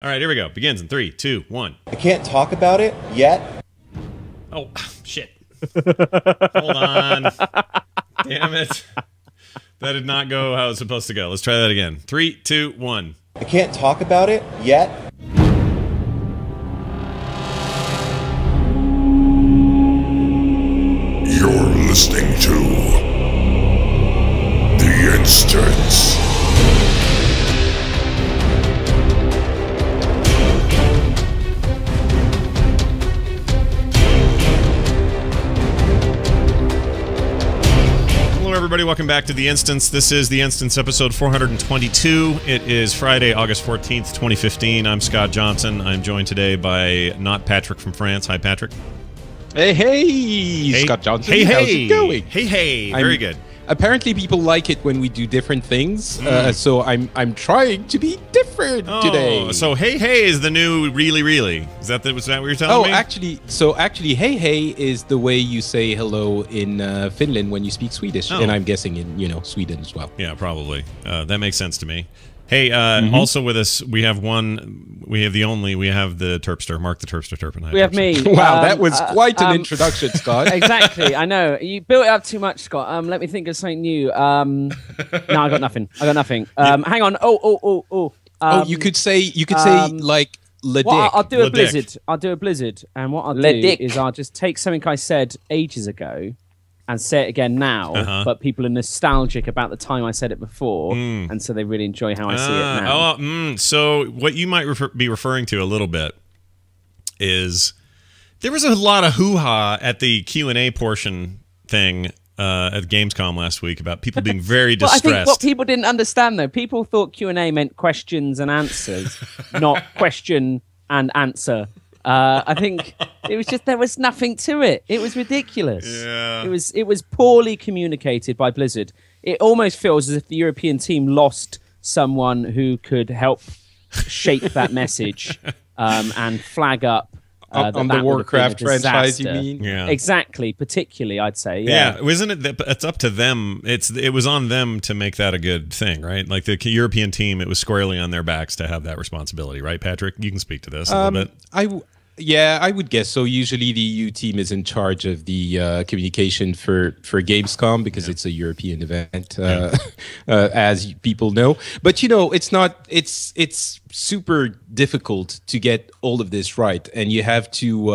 All right, here we go. Begins in 3, 2, 1. I can't talk about it yet. Oh, shit. Hold on. Damn it. That did not go how it was supposed to go. Let's try that again. 3, 2, 1. I can't talk about it yet. You're listening to The Instance. Hello, everybody. Welcome back to The Instance. This is The Instance, episode 422. It is Friday, August 14th, 2015. I'm Scott Johnson. I'm joined today by not Patrick from France. Hi, Patrick. Hey, Scott Johnson. Hey, how's it going? Hey, very good. Apparently, people like it when we do different things, so I'm trying to be different today. So hey is the new really. Is that what you're telling me? Actually, hey is the way you say hello in Finland when you speak Swedish, and I'm guessing in Sweden as well. Yeah, probably. That makes sense to me. Hey, also with us, we have the Terpster, Mark the Terpster Turpin. We have me. Wow, that was quite an introduction, Scott. Exactly, I know. You built it up too much, Scott. Let me think of something new. No, I got nothing. Hang on. You could say like Ledick. Well, I'll do a blizzard. And what I'll do is I'll just take something I said ages ago and say it again now, but people are nostalgic about the time I said it before, and so they really enjoy how I see it now. So what you might be referring to a little bit is there was a lot of hoo-ha at the Q&A portion thing at Gamescom last week about people being very distressed. I think what people didn't understand, though, people thought Q&A meant questions and answers, not question and answer. I think it was just there was nothing to it. It was ridiculous. Yeah. It was poorly communicated by Blizzard. It almost feels as if the European team lost someone who could help shape that message and flag up on the Warcraft franchise. You mean? Yeah, exactly. Particularly, I'd say. Yeah, isn't it? It's up to them. It was on them to make that a good thing, right? Like the European team, it was squarely on their backs to have that responsibility, right? Patrick, you can speak to this a little bit. I would guess so. Usually the EU team is in charge of the communication for Gamescom because it's a European event, as people know. But it's super difficult to get all of this right, and you have to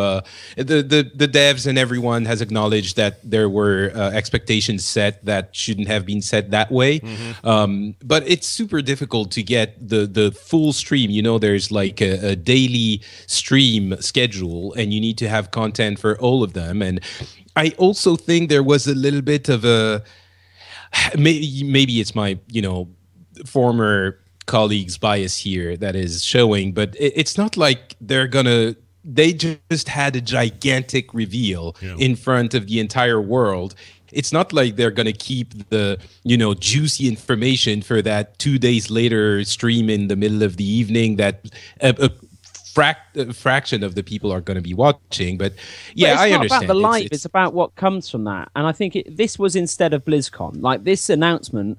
the devs and everyone has acknowledged that there were expectations set that shouldn't have been set that way. But it's super difficult to get the full stream. There's like a daily stream schedule, and you need to have content for all of them. And I also think there was a little bit of a maybe it's my former colleagues' bias here that is showing, but it's not like they just had a gigantic reveal in front of the entire world. It's not like they're going to keep the juicy information for that 2 days later stream in the middle of the evening that a fraction of the people are going to be watching. But yeah, I understand. It's not about the live, it's about what comes from that. And I think this was instead of BlizzCon. Like this announcement,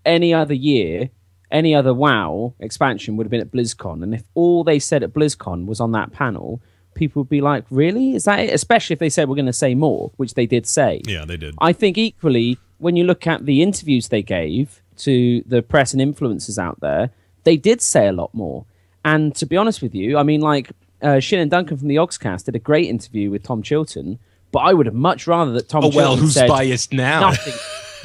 any other year, any other WoW expansion would have been at BlizzCon. And if all they said at BlizzCon was on that panel, people would be like, really? Is that it? Especially if they said we're going to say more, which they did say. Yeah, they did. I think equally, when you look at the interviews they gave to the press and influencers out there, they did say a lot more. And to be honest with you, I mean, like Shin and Duncan from the Ogscast did a great interview with Tom Chilton, but I would have much rather that Tom Chilton who's said biased now? Nothing.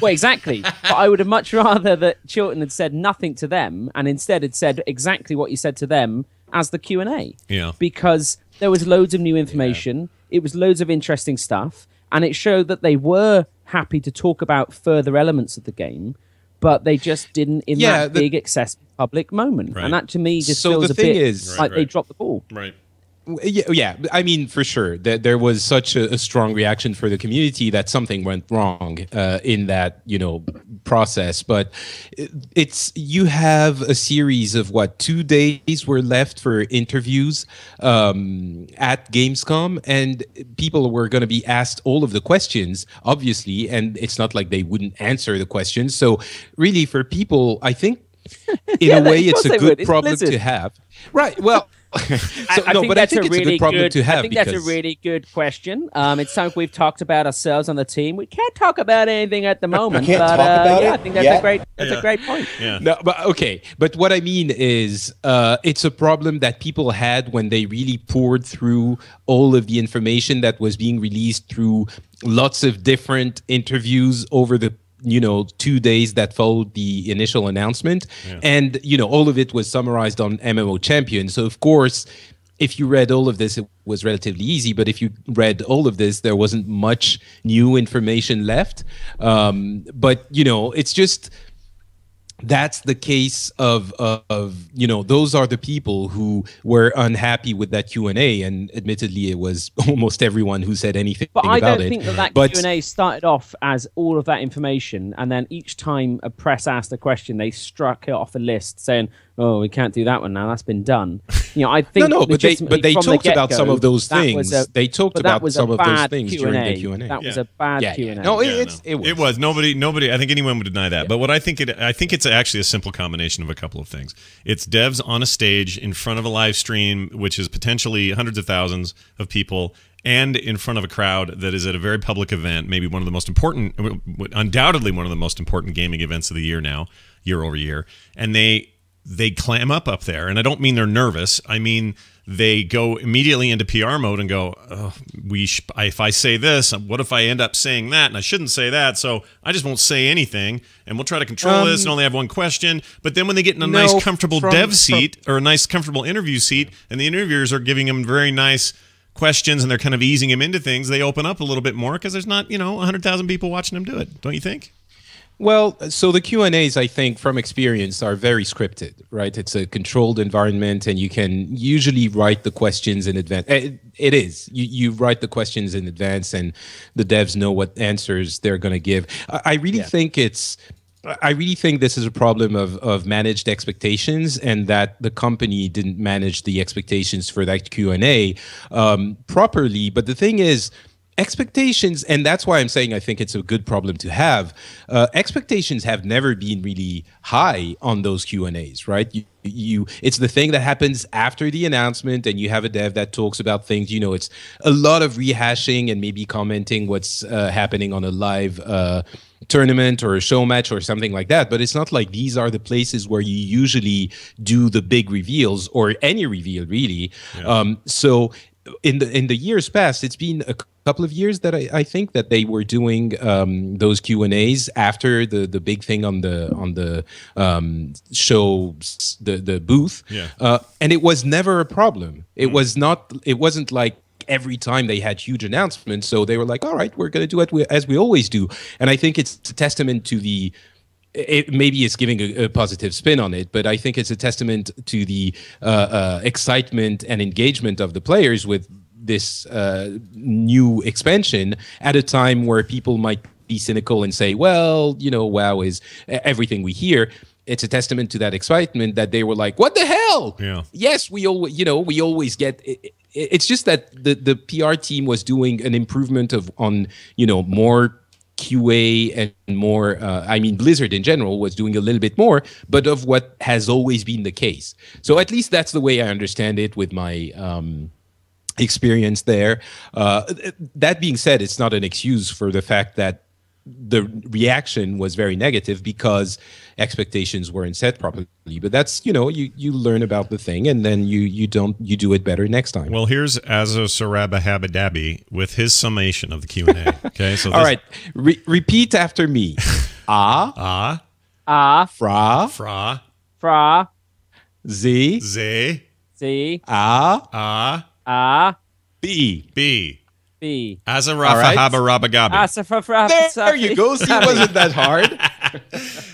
Well, exactly. But I would have much rather that Chilton had said nothing to them and instead had said exactly what he said to them as the Q&A. Yeah. Because there was loads of new information. It was loads of interesting stuff. And it showed that they were happy to talk about further elements of the game, but they just didn't in that big, accessible public moment. Right. And that, to me, just feels a bit like they dropped the ball. Right. Yeah, I mean, for sure, there was such a strong reaction for the community that something went wrong in that, process. But you have a series of 2 days were left for interviews at Gamescom, and people were going to be asked all of the questions, obviously, and it's not like they wouldn't answer the questions. So really, for people, I think in a way, it's course a they good would. It's problem Blizzard. to have. Right. Well, I think but I that's think a it's really a good problem to have. I think that's a because- really good question. It's something we've talked about ourselves on the team. We can't talk about anything at the moment. can't but, talk about yeah, it I think that's yet. a great point. Yeah. No, but okay. But what I mean is, it's a problem that people had when they really poured through all of the information that was being released through lots of different interviews over the 2 days that followed the initial announcement. And, all of it was summarized on MMO Champion. So, of course, if you read all of this, it was relatively easy. But if you read all of this, there wasn't much new information left. But, it's just... That's the case of those are the people who were unhappy with that Q&A, and admittedly it was almost everyone who said anything But about it. I don't think that Q&A started off as all of that information, and then each time a press asked a question, they struck it off a list saying, "Oh, we can't do that one now. That's been done." I think No, but they from the talked about get-go, some of those that things. They talked but that about was some a of those bad things Q&A. during the Q&A. That was a bad Q&A. No, Yeah, it was nobody. I think anyone would deny that. But what I think it's actually a simple combination of a couple of things. It's devs on a stage in front of a live stream, which is potentially hundreds of thousands of people, and in front of a crowd that is at a very public event, maybe one of the most important, undoubtedly one of the most important gaming events of the year now, year over year, and they clam up there. And I don't mean they're nervous. I mean they go immediately into PR mode and go, oh, if I say this, what if I end up saying that? And I shouldn't say that, so I just won't say anything, and we'll try to control this and only have one question. But then when they get in a nice, comfortable dev seat or a nice, comfortable interview seat, and the interviewers are giving them very nice questions and they're kind of easing him into things, they open up a little bit more because there's not 100,000 people watching them do it. Don't you think? Well, so the Q&As, I think, from experience, are very scripted, right? It's a controlled environment, and you can usually write the questions in advance. It is. You write the questions in advance, and the devs know what answers they're going to give. I really think this is a problem of managed expectations, and that the company didn't manage the expectations for that Q&A properly. But the thing is, expectations, and that's why I'm saying I think it's a good problem to have. Expectations have never been really high on those Q&As, right? It's the thing that happens after the announcement, and you have a dev that talks about things. It's a lot of rehashing and maybe commenting what's happening on a live tournament or a show match or something like that. But it's not like these are the places where you usually do the big reveals, or any reveal really. Yeah. So in the years past, it's been a couple of years that I think that they were doing those Q&As after the big thing on the show, the booth, and it was never a problem. It wasn't like every time they had huge announcements, so they were like, all right, we're going to do it as we always do. And I think it's a testament to maybe it's giving a positive spin on it, but I think it's a testament to the excitement and engagement of the players with this new expansion at a time where people might be cynical and say, well, WoW is everything we hear. It's a testament to that excitement that they were like, what the hell? Yeah. Yes, we always get it. It's just that the PR team was doing an improvement on more QA and more, Blizzard in general was doing a little bit more, but of what has always been the case. So at least that's the way I understand it with my experience there. That being said, it's not an excuse for the fact that the reaction was very negative because expectations weren't set properly. But that's, you learn about the thing, and then you do it better next time. Well, here's Azo Saraba Habadabi with his summation of the Q&A. Okay, so all right, repeat after me. Fra Z B B. Azarafa Haba Rabagabi. There you go. See, it wasn't that hard.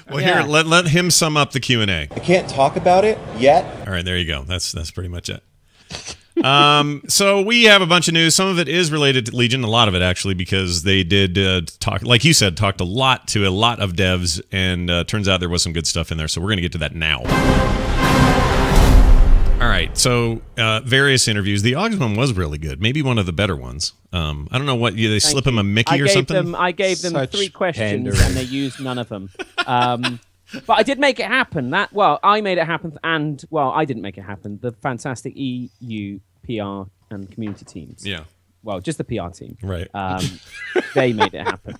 Well, here, let him sum up the Q&A. I can't talk about it yet. All right, there you go. That's pretty much it. So we have a bunch of news. Some of it is related to Legion, a lot of it actually, because they did talk, like you said, talked a lot to a lot of devs, and turns out there was some good stuff in there. So we're going to get to that now. All right, so various interviews. The Augs one was really good, maybe one of the better ones. I don't know what they slip him a Mickey or something. I gave them 3 questions and they used none of them. But I did make it happen. I made it happen, and I didn't make it happen. The fantastic EU PR and community teams. Yeah. Well, just the PR team. Right. They made it happen.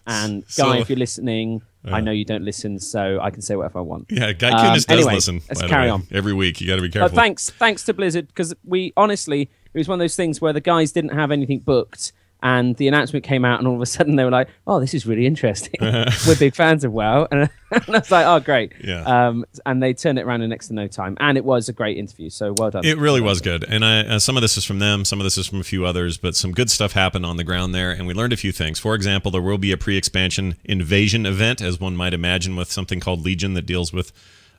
And Guy, if you're listening, I know you don't listen, so I can say whatever I want. Yeah, Guy Kunis does listen. Let's carry on. Every week, you got to be careful. But thanks to Blizzard, because it was one of those things where the guys didn't have anything booked, and the announcement came out, and all of a sudden they were like, "Oh, this is really interesting. We're big fans of WoW," and I was like, "Oh, great!" Yeah. And they turned it around in next to no time, and it was a great interview. So well done. It really was good, and some of this is from them, some of this is from a few others, but some good stuff happened on the ground there, and we learned a few things. For example, there will be a pre-expansion invasion event, as one might imagine, with something called Legion that deals with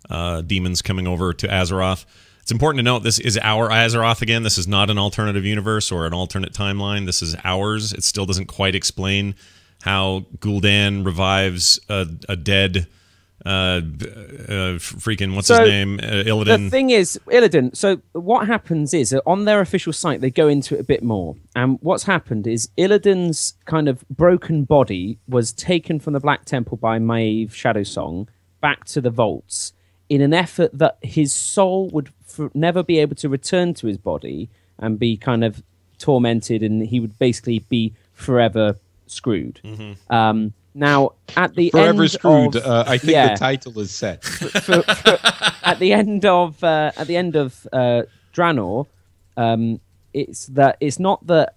demons coming over to Azeroth. It's important to note this is our Azeroth again. This is not an alternative universe or an alternate timeline. This is ours. It still doesn't quite explain how Gul'dan revives a dead freaking what's his name, Illidan. The thing is, Illidan. So what happens is on their official site they go into it a bit more, and what's happened is Illidan's kind of broken body was taken from the Black Temple by Maeve Shadowsong back to the vaults in an effort that his soul would never be able to return to his body and be kind of tormented, and he would basically be forever screwed. Now, at the Forever end screwed. of, I think the title is set. At the end of Draenor, it's not that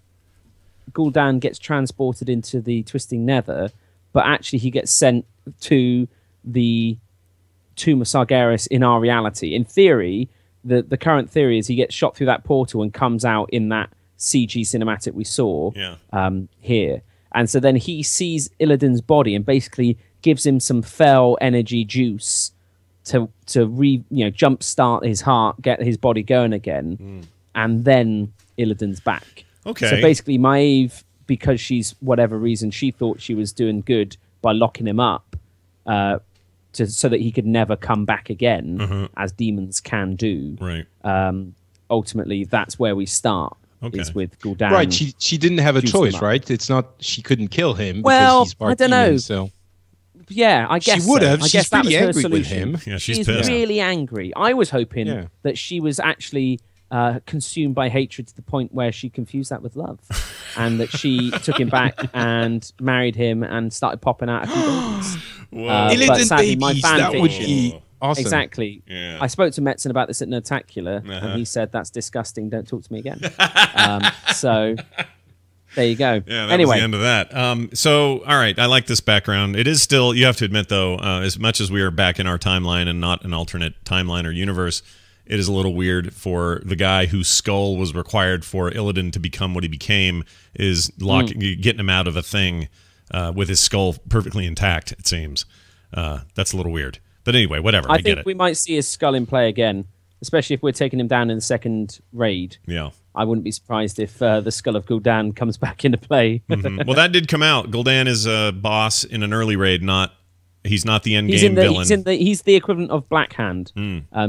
Gul'dan gets transported into the Twisting Nether, but actually he gets sent to the Tomb of Sargeras in our reality. In theory, the current theory is he gets shot through that portal and comes out in that CG cinematic we saw here. And so then he sees Illidan's body and basically gives him some fell energy juice to jumpstart his heart, get his body going again, and then Illidan's back. Okay. So basically, Maeve, because she's whatever reason, she thought she was doing good by locking him up, so that he could never come back again, as demons can do. Right. Ultimately, that's where we start. Okay. Is with Gul'dan. Right, she didn't have a choice, right? It's not she couldn't kill him well, because he's part I don't demon, know. So yeah, I guess she would have. I She's guess that was pretty her angry solution. with him. Yeah, she's pissed. really angry. I was hoping that she was actually consumed by hatred to the point where she confused that with love, and that she took him back and married him and started popping out a few babies. But sadly, my fan that would fiction, be awesome. Exactly. Yeah. I spoke to Metzen about this at Notacular, and he said, "That's disgusting. Don't talk to me again." So there you go. Yeah, that anyway, was the end of that. So, all right, I like this background. It is still, you have to admit, though, as much as we are back in our timeline and not an alternate timeline or universe, it is a little weird for the guy whose skull was required for Illidan to become what he became is getting him out of a thing with his skull perfectly intact, it seems. That's a little weird. But anyway, whatever. I get think it. we might see his skull in play again, especially if we're taking him down in the second raid. Yeah. I wouldn't be surprised if the skull of Gul'dan comes back into play. Well, that did come out. Gul'dan is a boss in an early raid, he's not the end game villain. He's the equivalent of Black Hand.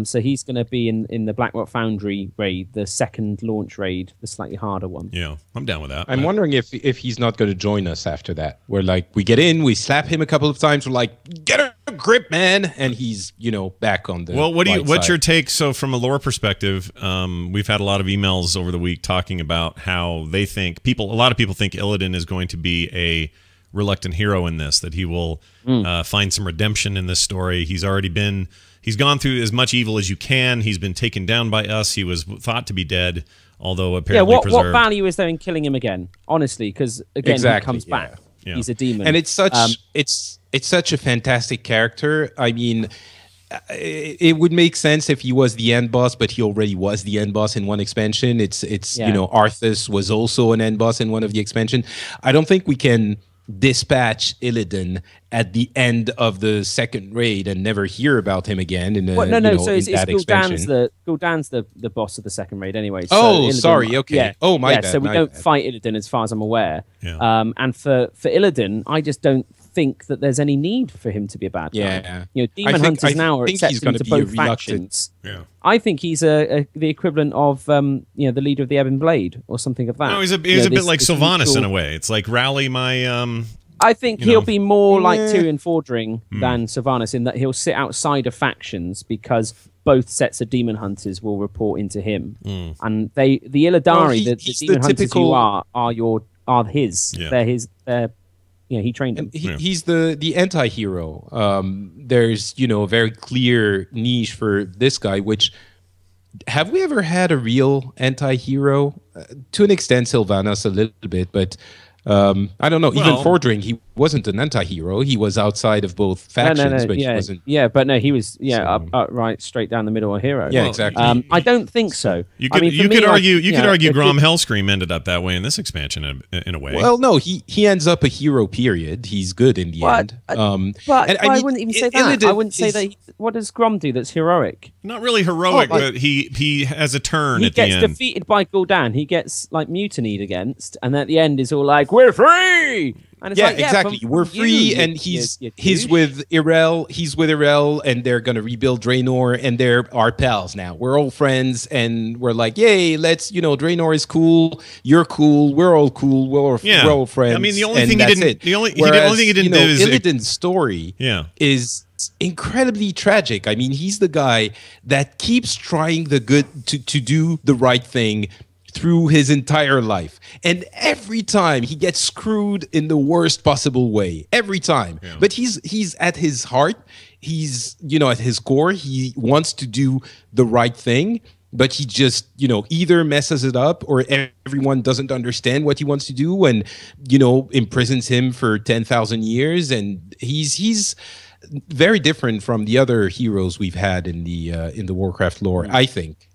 So he's going to be in the Blackrock Foundry raid, the second launch raid, the slightly harder one. Yeah, I'm down with that. I'm wondering if he's not going to join us after that. We're like, we get in, we slap him a couple of times, we're like, get a grip, man, and he's back on the. Well, what's your take? So, from a lore perspective, we've had a lot of emails over the week talking about how they think a lot of people think Illidan is going to be a reluctant hero in this, that he will find some redemption in this story. He's gone through as much evil as you can. He's been taken down by us. He was thought to be dead, although apparently preserved. What value is there in killing him again? Honestly, because again, he comes back. Yeah. He's a demon, and it's such a fantastic character. I mean, it would make sense if he was the end boss, but he already was the end boss in one expansion. Arthas was also an end boss in one of the expansion. I don't think we can dispatch Illidan at the end of the second raid and never hear about him again. So it's Gul'dan's the boss of the second raid anyway. So Illidan, sorry, okay. Yeah, my bad. So we don't fight Illidan as far as I'm aware. Yeah. And for Illidan, I just don't think that there's any need for him to be a bad guy. Yeah. Demon hunters now are accepted into both factions. Yeah. I think he's the equivalent of the leader of the Ebon Blade or something of that. No, he's a bit like Sylvanas in a way. It's like rally my I think he'll be more like 2 and 4-ring than Sylvanas in that he'll sit outside of factions because both sets of demon hunters will report into him, and the Illidari, the demon hunters who are his. Yeah. They're his. He trained them. He's the anti-hero. There's a very clear niche for this guy. Which have we ever had a real anti-hero? To an extent, Sylvanas a little bit, but. I don't know. Even Fordring, he wasn't an anti-hero. He was outside of both factions, but he wasn't. Yeah, but no, he was upright, straight down the middle, a hero. Yeah, exactly. I don't think so. You could argue Grom Hellscream ended up that way in this expansion in a way. Well, no, he ends up a hero. Period. He's good in the end. But I wouldn't even say that. I wouldn't say that. What does Grom do that's heroic? Not really heroic, but he has a turn at the end. He gets defeated by Gul'dan. He gets like mutinied against, and at the end is all like, "We're free!" And it's exactly. We're free, and he's with Irel. He's with Irel, and they're gonna rebuild Draenor, and they're our pals now. We're all friends, and we're like, yay, let's Draenor is cool. You're cool. We're all cool. We're all friends. I mean, the only thing he didn't. The only thing he didn't do is Illidan's story. Is incredibly tragic. I mean, he's the guy that keeps trying to do the right thing through his entire life, and every time he gets screwed in the worst possible way. Every time, but he's at his heart. He's at his core. He wants to do the right thing, but he just either messes it up or everyone doesn't understand what he wants to do and imprisons him for 10,000 years. And he's very different from the other heroes we've had in the Warcraft lore, I think.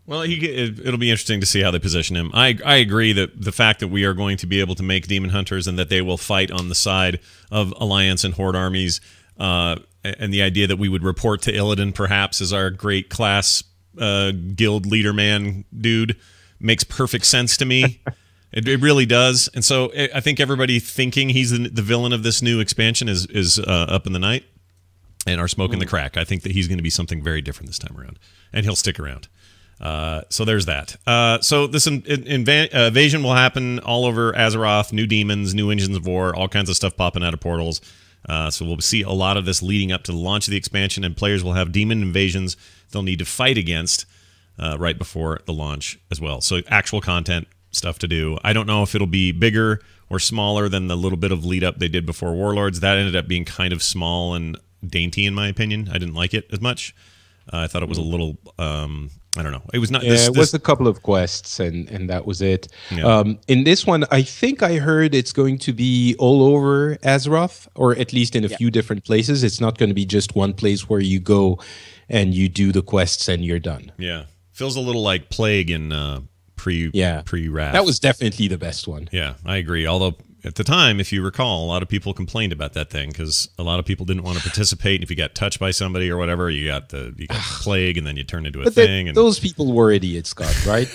Well, it'll be interesting to see how they position him. I agree that the fact that we are going to be able to make demon hunters and that they will fight on the side of Alliance and Horde armies, and the idea that we would report to Illidan perhaps as our great class guild leader man dude makes perfect sense to me. It really does. And so I think everybody thinking he's the villain of this new expansion is up in the night and are smoking the crack. I think that he's going to be something very different this time around, and he'll stick around. So there's that. So this invasion will happen all over Azeroth, new demons, new engines of war, all kinds of stuff popping out of portals. So we'll see a lot of this leading up to the launch of the expansion, and players will have demon invasions they'll need to fight against right before the launch as well. So actual content stuff to do. I don't know if it'll be bigger or smaller than the little bit of lead up they did before Warlords. That ended up being kind of small and dainty in my opinion. I didn't like it as much. I thought it was a little... I don't know. It was not. It was a couple of quests, and that was it. Yeah. In this one, I think I heard it's going to be all over Azeroth, or at least in a few different places. It's not going to be just one place where you go and you do the quests and you're done. Yeah, feels a little like Plague in pre-Wrath. That was definitely the best one. Yeah, I agree. Although at the time, if you recall, a lot of people complained about that thing because a lot of people didn't want to participate. If you got touched by somebody or whatever, you got the plague, and then you turn into a thing. And those people were idiots, Scott. Right?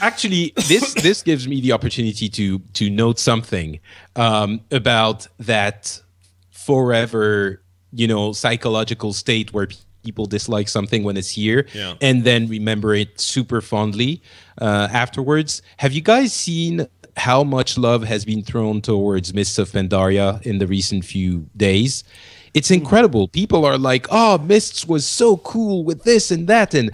Actually, this gives me the opportunity to note something about that forever, psychological state where people dislike something when it's here and then remember it super fondly afterwards. Have you guys seen how much love has been thrown towards Mists of Pandaria in the recent few days? It's incredible. People are like, oh, Mists was so cool with this and that. And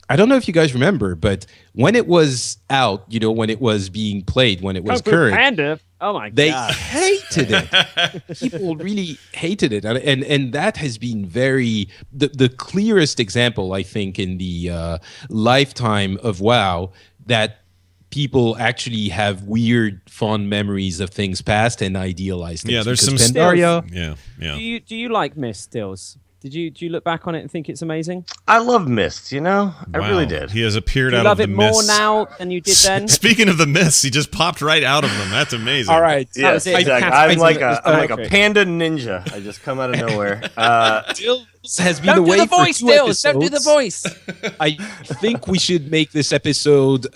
I don't know if you guys remember, but when it was out, when it was being played, when it was current, Panda. Oh my God. They hated it. People really hated it. And that has been the clearest example, I think, in the lifetime of WoW, that people actually have weird, fond memories of things past and idealize things. Yeah, there's some Pandaria. Yeah. Do you like Mist, Stills? Do you look back on it and think it's amazing? I love Mist, I really did. He has appeared out of the mist. mist. Do you love it more now than you did then? Speaking of the mists, he just popped right out of them. That's amazing. All right. Yes, exactly. I'm like a panda ninja. I just come out of nowhere. Dills has been Don't away do the for voice, 2 Dills. Don't do the episodes. voice. I think we should make this episode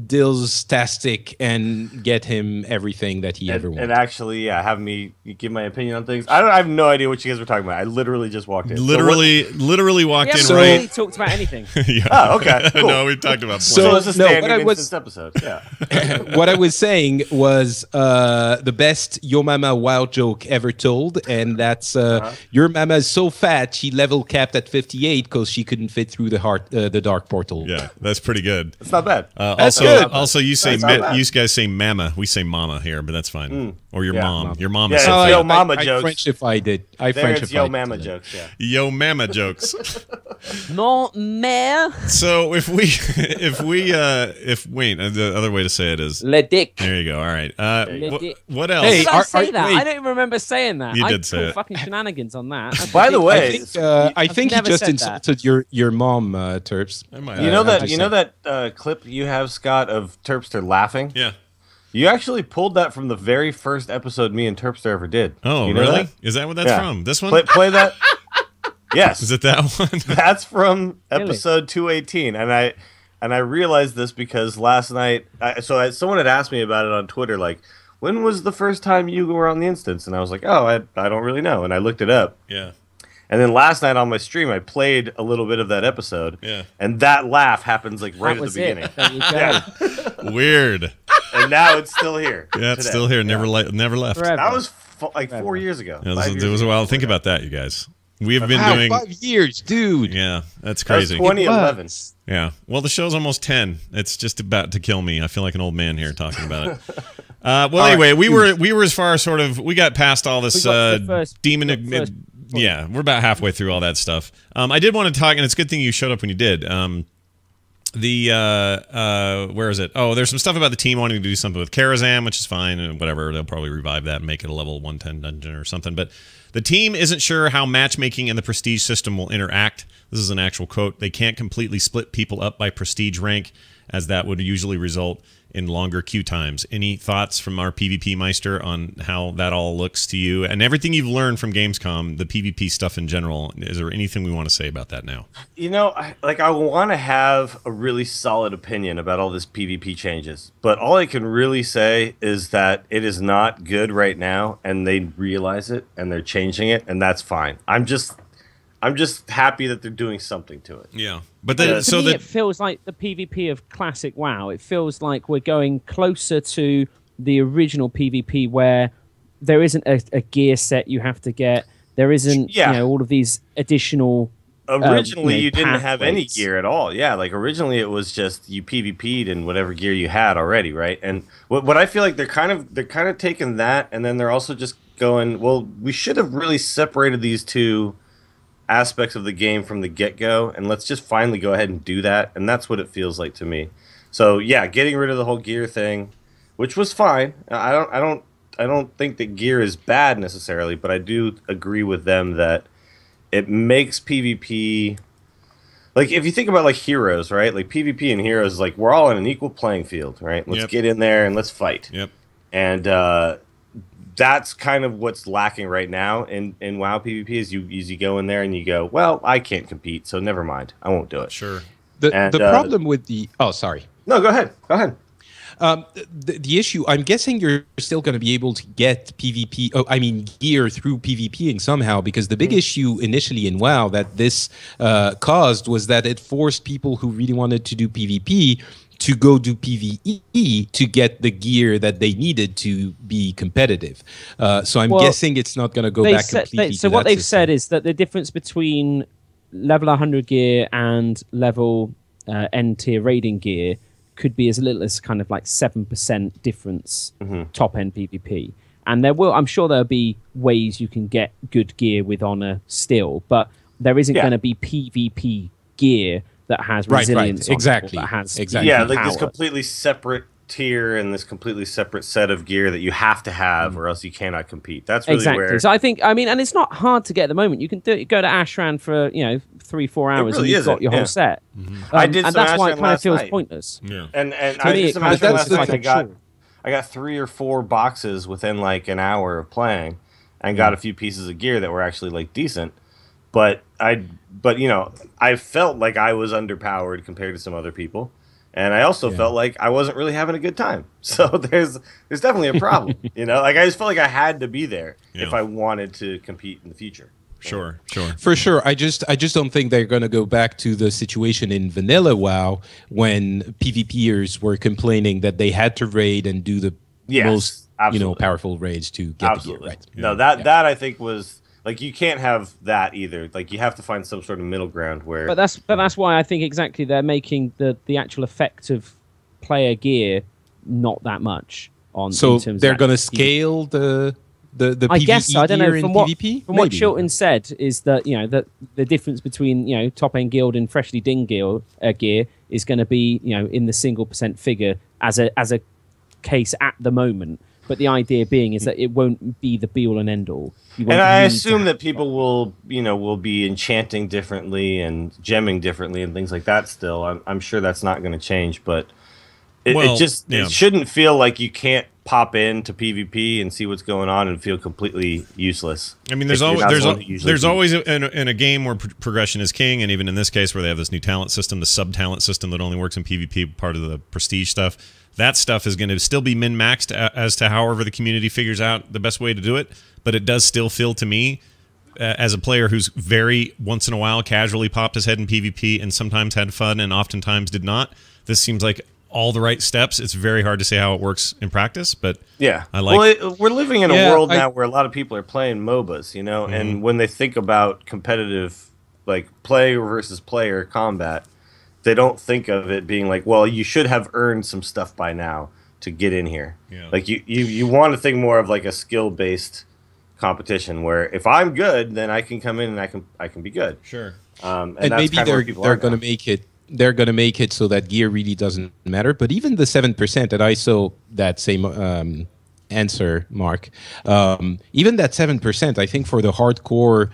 Dills-tastic and get him everything that he ever wanted. And actually, have me give my opinion on things. I have no idea what you guys were talking about. I literally just walked in. Literally walked We in haven't right. really talked about anything. Yeah. Oh, okay. Cool. No, we talked about So it's a standard what instance episode. Yeah. what I was saying was the best Yo Mama wild joke ever told, and that's your mama is so fat she level capped at 58 because she couldn't fit through the dark portal. Yeah, that's pretty good. It's not bad. Also, you say That's not bad. you guys say mama. We say mama here, but that's fine. Or your Yeah. mom. Your mom Yeah, is it's so Yo fat. Mama I jokes. Frenchified it. I There it's Frenchified Yo it. Mama jokes. Yeah. Yo mama jokes. Mon mère. So if wait, the other way to say it is Le dick. there you go. All right. Le dick. What else? Hey, Did I say that? wait. I don't even remember saying that. You I did say called it. fucking shenanigans on that. That's By the ridiculous. way, I think he never just said that. insulted your mom, Terps. I might you have. know that clip you have, Scott, of Terpster laughing. Yeah. You actually pulled that from the very first episode me and Terpster ever did. Oh, You know really? that? Is that what that's Yeah. from? This one? Play that. Yes. Is it that one? That's from episode 218, and I realized this because last night, someone had asked me about it on Twitter, like, when was the first time you were on the instance? And I was like, oh, I don't really know, and I looked it up. Yeah. And then last night on my stream, I played a little bit of that episode, Yeah. and that laugh happens like right That at the was it. beginning, There you go. Weird. and now it's still here. Yeah, it's today. still here. Never Yeah. never left. Forever. That was like 4 years ago. Yeah, 5 it years was a ago. while. Think about that, you guys. We have been Wow, doing. 5 years, dude. Yeah, that's That was crazy. 2011. Yeah. Well, the show's almost 10. It's just about to kill me. I feel like an old man here talking about it. Well, anyway, we were as far as sort of we got past all this We got to the first- demon. the first point. Yeah, we're about halfway through all that stuff. I did want to talk, and it's a good thing you showed up when you did. Where is it? Oh, there's some stuff about the team wanting to do something with Karazhan, which is fine, and whatever. They'll probably revive that and make it a level 110 dungeon or something. But the team isn't sure how matchmaking and the prestige system will interact. This is an actual quote. They can't completely split people up by prestige rank, as that would usually result in longer queue times. Any thoughts from our PvP Meister on how that all looks to you? And everything you've learned from Gamescom, the PvP stuff in general, is there anything we want to say about that now? You know, I want to have a really solid opinion about all this PvP changes, but all I can really say is that it is not good right now, and they realize it, and they're changing it, and that's fine. I'm just happy that they're doing something to it. Yeah. But then, To me, it feels like the PvP of classic WoW. It feels like we're going closer to the original PvP, where there isn't a gear set you have to get. There isn't, all of these additional. Originally, you didn't have any pathways. gear at all. Yeah, like originally it was just you PvP'd in whatever gear you had already, right? And what I feel like they're kind of taking that, and then they're also just going, well, we should have really separated these two aspects of the game from the get-go, and let's just finally go ahead and do that. And that's what it feels like to me. So yeah, getting rid of the whole gear thing, which was fine. I don't think that gear is bad necessarily, but I do agree with them that it makes PvP, like if you think about like heroes, right? Like PvP and heroes, like we're all on an equal playing field, right? Let's get in there and let's fight. Yep. And that's kind of what's lacking right now in WoW PvP is you go in there and you go, well, I can't compete, so never mind, I won't do it. Sure. The problem with the sorry. No, go ahead. The issue, I'm guessing you're still going to be able to get gear through PvPing somehow, because the big issue initially in WoW that this caused was that it forced people who really wanted to do PvP to go do PvE to get the gear that they needed to be competitive. So I'm guessing it's not going to go back completely So to what that they've system. said is that the difference between level 100 gear and level N tier raiding gear could be as little as kind of like 7% difference top end PvP. And I'm sure there'll be ways you can get good gear with honor still, but there isn't going to be PvP gear that has resilience. Exactly. That has Yeah, like this power. completely separate tier and this completely separate set of gear that you have to have or else you cannot compete. That's really where... So I think, and it's not hard to get at the moment. You can go to Ashran for 3-4 hours really and you've got your whole set. I did and some that's why it Ashran kind of last feels night. pointless. Yeah. And To I me, did it some kind of Ashran feels last night. like I got 3 or 4 boxes within like an hour of playing and got a few pieces of gear that were actually like decent. but I felt like I was underpowered compared to some other people. And I also felt like I wasn't really having a good time. So there's definitely a problem, Like I just felt like I had to be there if I wanted to compete in the future. Sure. For sure. I just don't think they're going to go back to the situation in vanilla WoW when PvPers were complaining that they had to raid and do the most powerful raids to get the gear, right? No, that I think was like, you can't have that either. Like, you have to find some sort of middle ground where. But that's why I think exactly they're making the actual effect of player gear not that much on. So in terms they're of going to scale the I PvE guess so. I don't know. gear From in what PvP? from what Maybe. Chilton said is that that the difference between top end guild and freshly dinged gear is going to be in the single % figure as a case at the moment. But the idea being is that it won't be the be all and end all. And I assume that people will be enchanting differently and gemming differently and things like that. Still, I'm sure that's not going to change. But it shouldn't feel like you can't pop into PvP and see what's going on and feel completely useless. I mean, there's always in a game where progression is king, and even in this case where they have this new talent system, the sub talent system that only works in PvP, part of the prestige stuff. That stuff is going to still be min-maxed as to however the community figures out the best way to do it, but it does still feel to me, as a player who's very once in a while casually popped his head in PvP and sometimes had fun and oftentimes did not, this seems like all the right steps. It's very hard to say how it works in practice, but I like. Well, we're living in a world now where a lot of people are playing MOBAs, and when they think about competitive, like player versus player combat, they don't think of it being like, well, you should have earned some stuff by now to get in here. Yeah. Like you want to think more of like a skill based competition where if I'm good, then I can come in and I can be good. Sure. And maybe they're going to make it. They're going to make it so that gear really doesn't matter. But even the 7%, and I saw that same answer, Mark. Even that 7%, I think for the hardcore,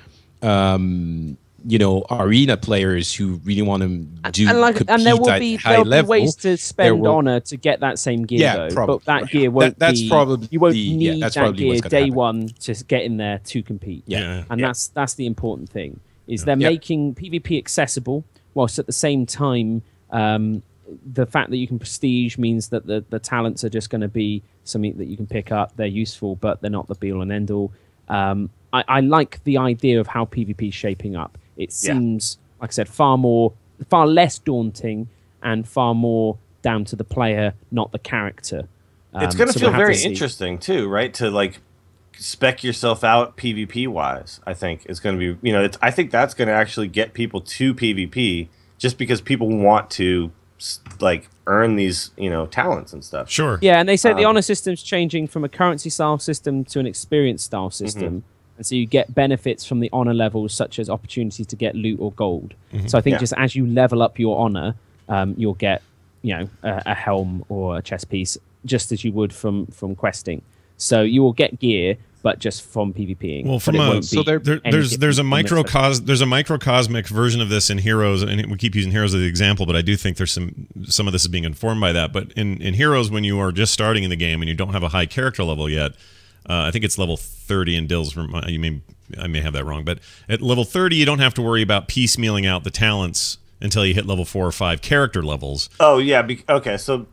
arena players who really want to do and there will be ways to spend honor to get that same gear, though. Probably. But that gear won't you won't need that gear day one to get in there to compete. That's the important thing. Is they're making PvP accessible, whilst at the same time, the fact that you can prestige means that the talents are just going to be something that you can pick up. They're useful, but they're not the be all and end all. I like the idea of how PvP is shaping up. It seems, like I said, far less daunting and far more down to the player, not the character. It's going to feel very interesting too, right? To like spec yourself out PvP wise. I think it's going to be, I think that's going to actually get people to PvP just because people want to like earn these, talents and stuff. Sure. Yeah, and they say the honor system's changing from a currency style system to an experience style system. And so you get benefits from the honor levels, such as opportunity to get loot or gold. So I think just as you level up your honor, you'll get, a helm or a chest piece, just as you would from questing. So you will get gear, but just from PvPing. Well, there's a microcosmic version of this in Heroes, and we keep using Heroes as the example, but I do think there's some of this is being informed by that. But in Heroes, when you are just starting in the game and you don't have a high character level yet. I think it's level 30 in Dills. I may have that wrong, but at level 30, you don't have to worry about piecemealing out the talents until you hit level 4 or 5 character levels. Oh yeah, okay. So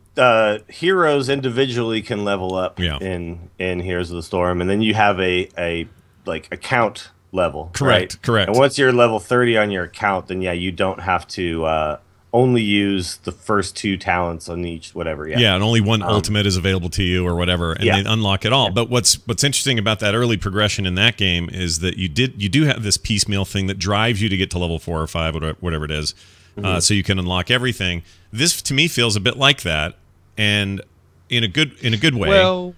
heroes individually can level up in Heroes of the Storm, and then you have a account level. Correct. Right? Correct. And once you're level 30 on your account, then you don't have to. Only use the first 2 talents on each whatever. Yeah, and only one ultimate is available to you or whatever, and they unlock it all. But what's interesting about that early progression in that game is that you do have this piecemeal thing that drives you to get to level 4 or 5, or whatever it is, so you can unlock everything. This to me feels a bit like that, and in a good way. Well,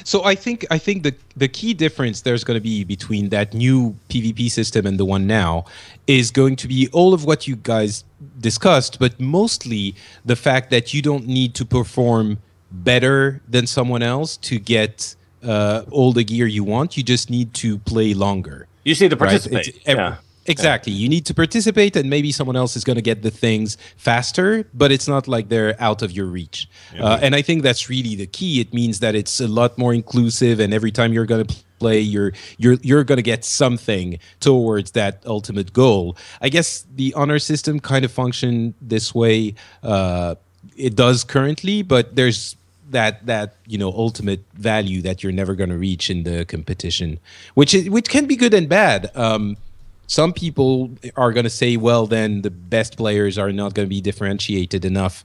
so I think the key difference there's going to be between that new PvP system and the one now is going to be all of what you guys discussed, but mostly the fact that you don't need to perform better than someone else to get all the gear you want. You just need to play longer. You just need to participate. Exactly. You need to participate, and maybe someone else is going to get the things faster, but it's not like they're out of your reach. And I think that's really the key. It means that it's a lot more inclusive, and every time you're going to play, you're going to get something towards that ultimate goal. I guess the honor system kind of functions this way. It does currently, but there's that ultimate value that you're never going to reach in the competition, which can be good and bad. Some people are going to say, well, then the best players are not going to be differentiated enough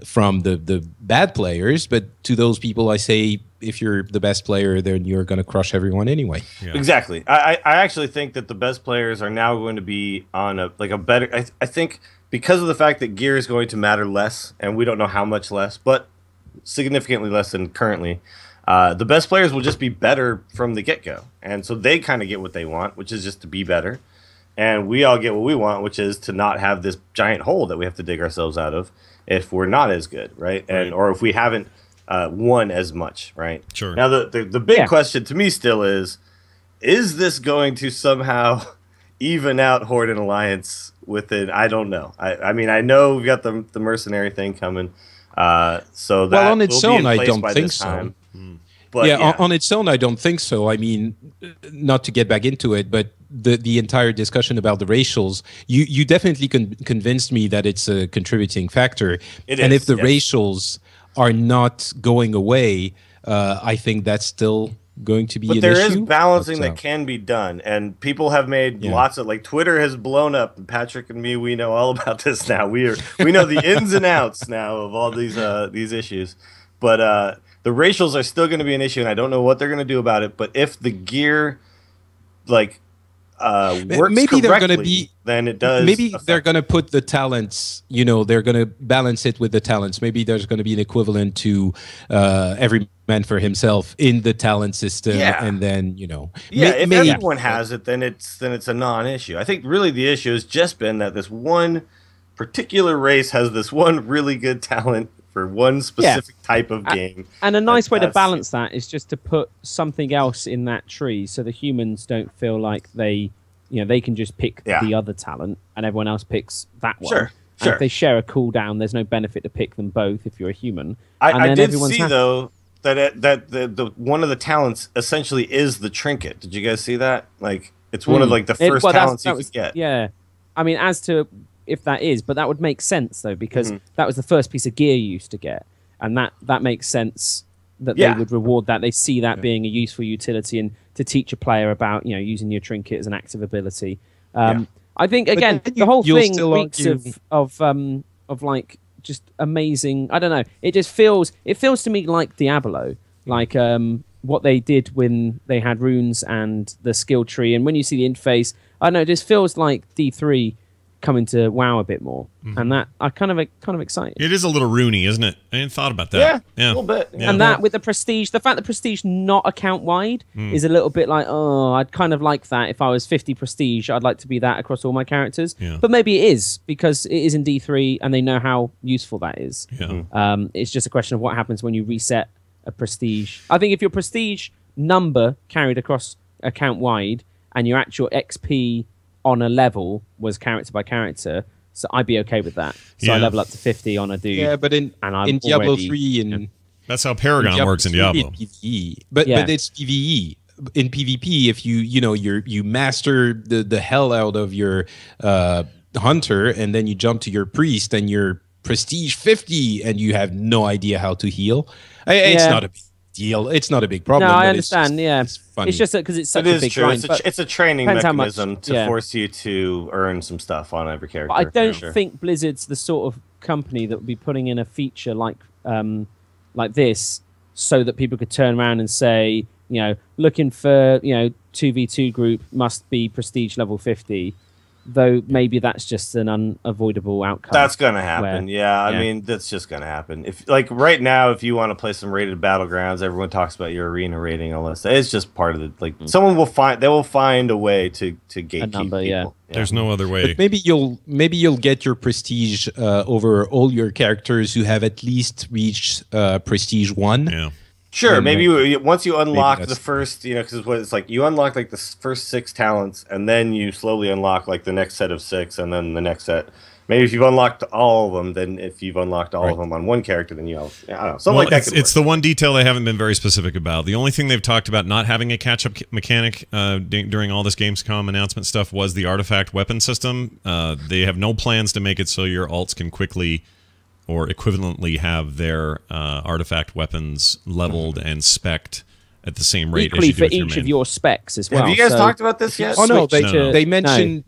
from the bad players. But to those people, I say, if you're the best player, then you're going to crush everyone anyway. Yeah. Exactly. I actually think that the best players are now going to be on a better. I think because of the fact that gear is going to matter less, and we don't know how much less, but significantly less than currently. The best players will just be better from the get-go. And so they kind of get what they want, which is just to be better. And we all get what we want, which is to not have this giant hole that we have to dig ourselves out of if we're not as good, right? And or if we haven't won as much, right? Sure. Now, the big question to me still is this going to somehow even out Horde and Alliance within, I don't know. I mean, I know we've got the mercenary thing coming. So that on its own, I don't think so. But yeah, on its own, I don't think so. I mean, not to get back into it, but the entire discussion about the racials, you definitely convinced me that it's a contributing factor. And if the racials are not going away, I think that's still going to be an issue. But there is balancing that can be done, and people have made lots of, like, Twitter has blown up, and Patrick and me, we know all about this now. We know the ins and outs now of all these issues. But the racials are still going to be an issue, and I don't know what they're going to do about it. But if the gear, works maybe correctly, they're going to be, then it does. Maybe they're going to put the talents. They're going to balance it with the talents. Maybe there's going to be an equivalent to every man for himself in the talent system, and then if everyone has it, then it's a non-issue. I think really the issue has just been that this one particular race has this one really good talent for one specific type of game. And a nice way to balance that is just to put something else in that tree so the humans don't feel like they can just pick the other talent and everyone else picks that one. Sure. If they share a cooldown, there's no benefit to pick them both if you're a human. I did see, though, that the one of the talents essentially is the trinket. Did you guys see that? Like, it's one of the first talents you could get. Yeah. I mean, as to if that is, but that would make sense though, because that was the first piece of gear you used to get, and that makes sense that they would reward that. They see that being a useful utility and to teach a player about using your trinket as an active ability. I think again the whole thing reeks of like just amazing. I don't know. It just feels to me like Diablo, like what they did when they had runes and the skill tree, and when you see the interface, I don't know. It just feels like D3 coming to WoW a bit more, and that I kind of excited. It is a little Rooney, isn't it? I hadn't thought about that. Yeah, a little bit. Yeah. And that with the prestige, the fact that prestige not account wide is a little bit like, I'd kind of like that if I was 50 prestige. I'd like to be that across all my characters. Yeah. But maybe it is because it is in D3 and they know how useful that is. Yeah. It's just a question of what happens when you reset a prestige. I think if your prestige number carried across account wide and your actual XP on a level was character by character, so I'd be okay with that. So I level up to 50 on a dude. Yeah, but in Diablo 3 and that's how Paragon works in Diablo. PvE. But it's PvE. In PvP, if you master the hell out of your hunter, and then you jump to your priest and you're prestige 50 and you have no idea how to heal, it's not a big deal. It's not a big problem. No, I understand. It's funny. It's just because it's such a big grind. It's a training mechanism to force you to earn some stuff on every character. But I don't think Blizzard's the sort of company that would be putting in a feature like this so that people could turn around and say, looking for 2v2 group must be prestige level 50. Though maybe that's just an unavoidable outcome. That's going to happen. I mean, that's just going to happen. If right now, if you want to play some rated battlegrounds, everyone talks about your arena rating, all this. It's just part of the someone will find a way to gatekeep people. Yeah. There's no other way. But maybe you'll get your prestige over all your characters who have at least reached prestige 1. Yeah. Sure, And maybe once you unlock that's- the first, because what it's like, you unlock like the first 6 talents, and then you slowly unlock like the next set of 6, and then the next set. Maybe if you've unlocked all of them, then if you've unlocked all of them on one character, then you have, I don't know, something like that. It's the one detail they haven't been very specific about. The only thing they've talked about not having a catch-up mechanic during all this Gamescom announcement stuff was the artifact weapon system. They have no plans to make it so your alts can quickly or equivalently have their artifact weapons leveled and spec'd at the same rate Equally as you do for with your each main. of your specs as well. Have you guys So talked about this yet? Oh no, switch to- they mentioned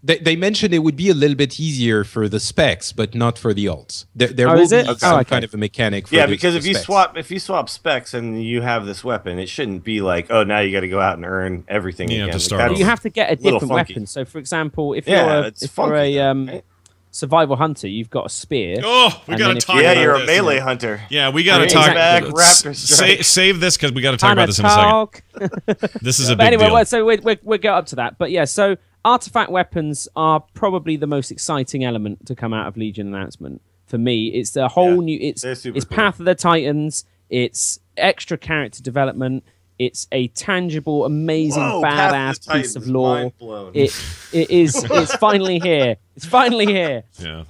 they mentioned it would be a little bit easier for the specs, but not for the alts. There will is be it? some Okay. kind of a mechanic. For Yeah, the because the if you swap specs and you have this weapon, it shouldn't be like, oh, now you got to go out and earn everything You have again. to start Like, over. You have to get a little different funky. weapon. So, for example, if Yeah, you're it's if you're funky, a right? survival hunter, you've got a spear. Oh, we and got then to if talk you- Yeah, about you're a this. melee hunter. Yeah, we got to Yeah, talk. exactly. Raptor strike. Save this because we got to talk about this in a second. This is a But big anyway, deal. well, so we'll get up to that. But yeah, so artifact weapons are probably the most exciting element to come out of Legion announcement. For me, it's the whole new. It's they're super cool. Path of the Titans. It's extra character development. It's a tangible, amazing, Whoa, Path of the badass piece Titans, of lore. mind blown. It is. It's finally here. It's finally here. Yeah.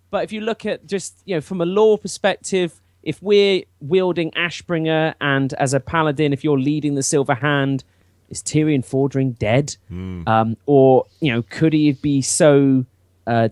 But if you look at just from a lore perspective, if we're wielding Ashbringer and as a paladin, if you're leading the Silver Hand, is Tyrion Fordring dead? Or could he be so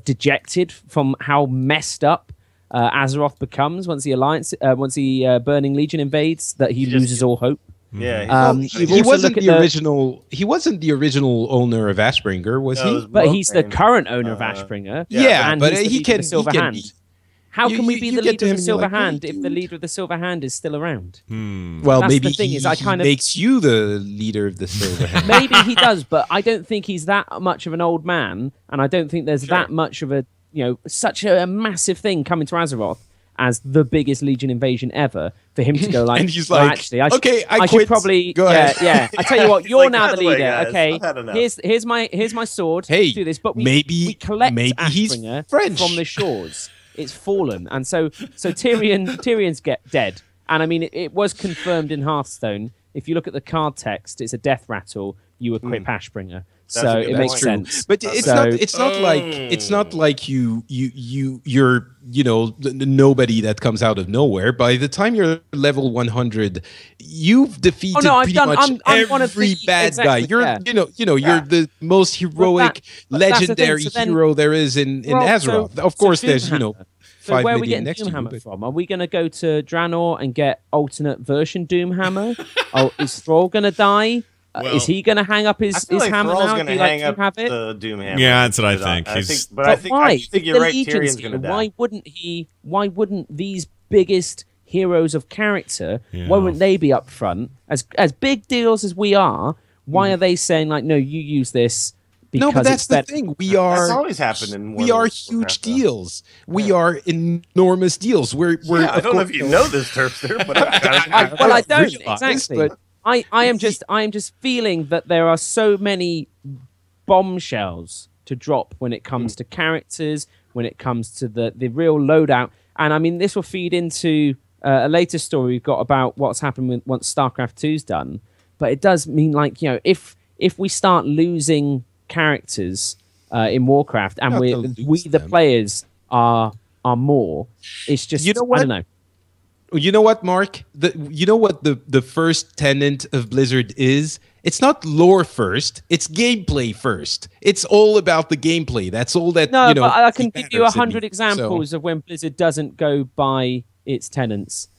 dejected from how messed up Azeroth becomes once the Burning Legion invades that he just- loses all hope? Yeah. You've He also wasn't look at the original. He wasn't the original owner of Ashbringer, was No, he? it was But he's the Mothman. current owner of Ashbringer. Yeah, and but he's the he leader of can. the Silver he can Hand. be. How can we be you the get leader to of him the and you're Silver like, Hand "Hey, if the dude." leader of the Silver Hand is still around? Well, That's maybe the thing he, is I he kind of- makes you the leader of the Silver Hand. Maybe he does, but I don't think he's that much of an old man, and I don't think there's that much of a such a massive thing coming to Azeroth as the biggest Legion invasion ever for him to go like. And he's "Well, like, actually, I "Okay, I should quit. probably Go yeah, ahead." yeah. I tell you what, you're like, now "By the the way, leader. guys, Okay, I've had enough." here's my sword. Hey, Let's do this, but we maybe- collect maybe he's Ashbringer French. from the shores. It's fallen, and so Tyrion's dead. And I mean, it was confirmed in Hearthstone. If you look at the card text, it's a death rattle. You equip Ashbringer, so a good it makes point. sense. But it's So- not. It's not like you're the nobody that comes out of nowhere. By the time you're level 100, you've defeated I've pretty done- much I'm one of every the- bad guy. exactly, You're yeah. you're the most heroic, but that's the thing, legendary so then- hero there is in Azeroth. Of course, there's Doomhammer. So 5 where are we million getting next to you. Doomhammer but- from? Are we going to go to Draenor and get alternate version Doomhammer? Is Thrall going to die? Well- Is he going to hang up I his feel like hammer Thrall's now? going Do to you like hang up to have it? the Doom Hammer. Yeah, that's what I But think. I He's- think, but But I think why? I think you're The right. Legion's Tyrion's here. going to die. Why wouldn't he? Why wouldn't these biggest heroes of character? Yeah. Why wouldn't they be up front? As big deals as we are, why are they saying like, no, you use this? Because No, but that's it's the better? thing. We That's are always happened in we are Warcraft, huge though. deals. We are enormous deals. We're Yeah, I of don't know course- if you know this, Terpster, but Well, I don't realize, exactly. but- I am just feeling that there are so many bombshells to drop when it comes to characters, when it comes to the real loadout, and I mean this will feed into a later story we've got about what's happened once StarCraft 2's done. But it does mean like if we start losing characters in Warcraft and Not we to lose the them. players are more, it's just You know I what? don't know. You know what, Mark? You know what the first tenet of Blizzard is? It's not lore first. It's gameplay first. It's all about the gameplay. That's all that. No, but I can matters give you in 100 me. examples of when Blizzard doesn't go by its tenants.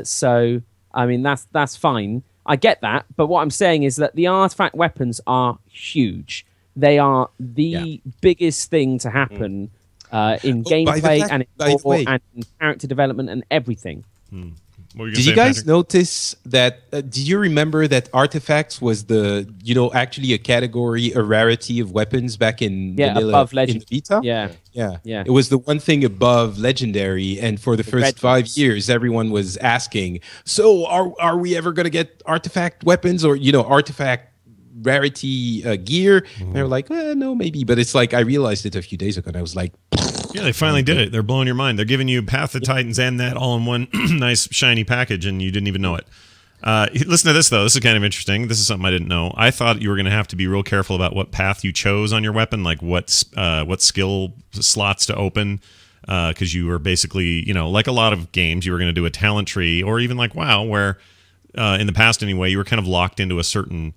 So I mean that's fine. I get that, but what I'm saying is that the artifact weapons are huge. They are the biggest thing to happen in by the gameplay fact- and by the in lore way- and in character development and everything. What were you gonna Did say, you guys Patrick? notice that? Did you remember that artifacts was actually a category, a rarity of weapons back in vanilla, above in legend. the beta? Yeah. Yeah. It was the one thing above legendary, and for the first red 5 ones. years, everyone was asking, "So, are we ever going to get artifact weapons or artifact rarity gear?" And they were like, "No, maybe." But it's like I realized it a few days ago, and I was like, Yeah, they finally did it. They're blowing your mind. They're giving you Path of Titans and that all in one nice shiny package, and you didn't even know it. Listen to this, though. This is kind of interesting. This is something I didn't know. I thought you were going to have to be real careful about what path you chose on your weapon, like what skill slots to open, because you were basically, like a lot of games, you were going to do a talent tree, or even like WoW, where in the past anyway, you were kind of locked into a certain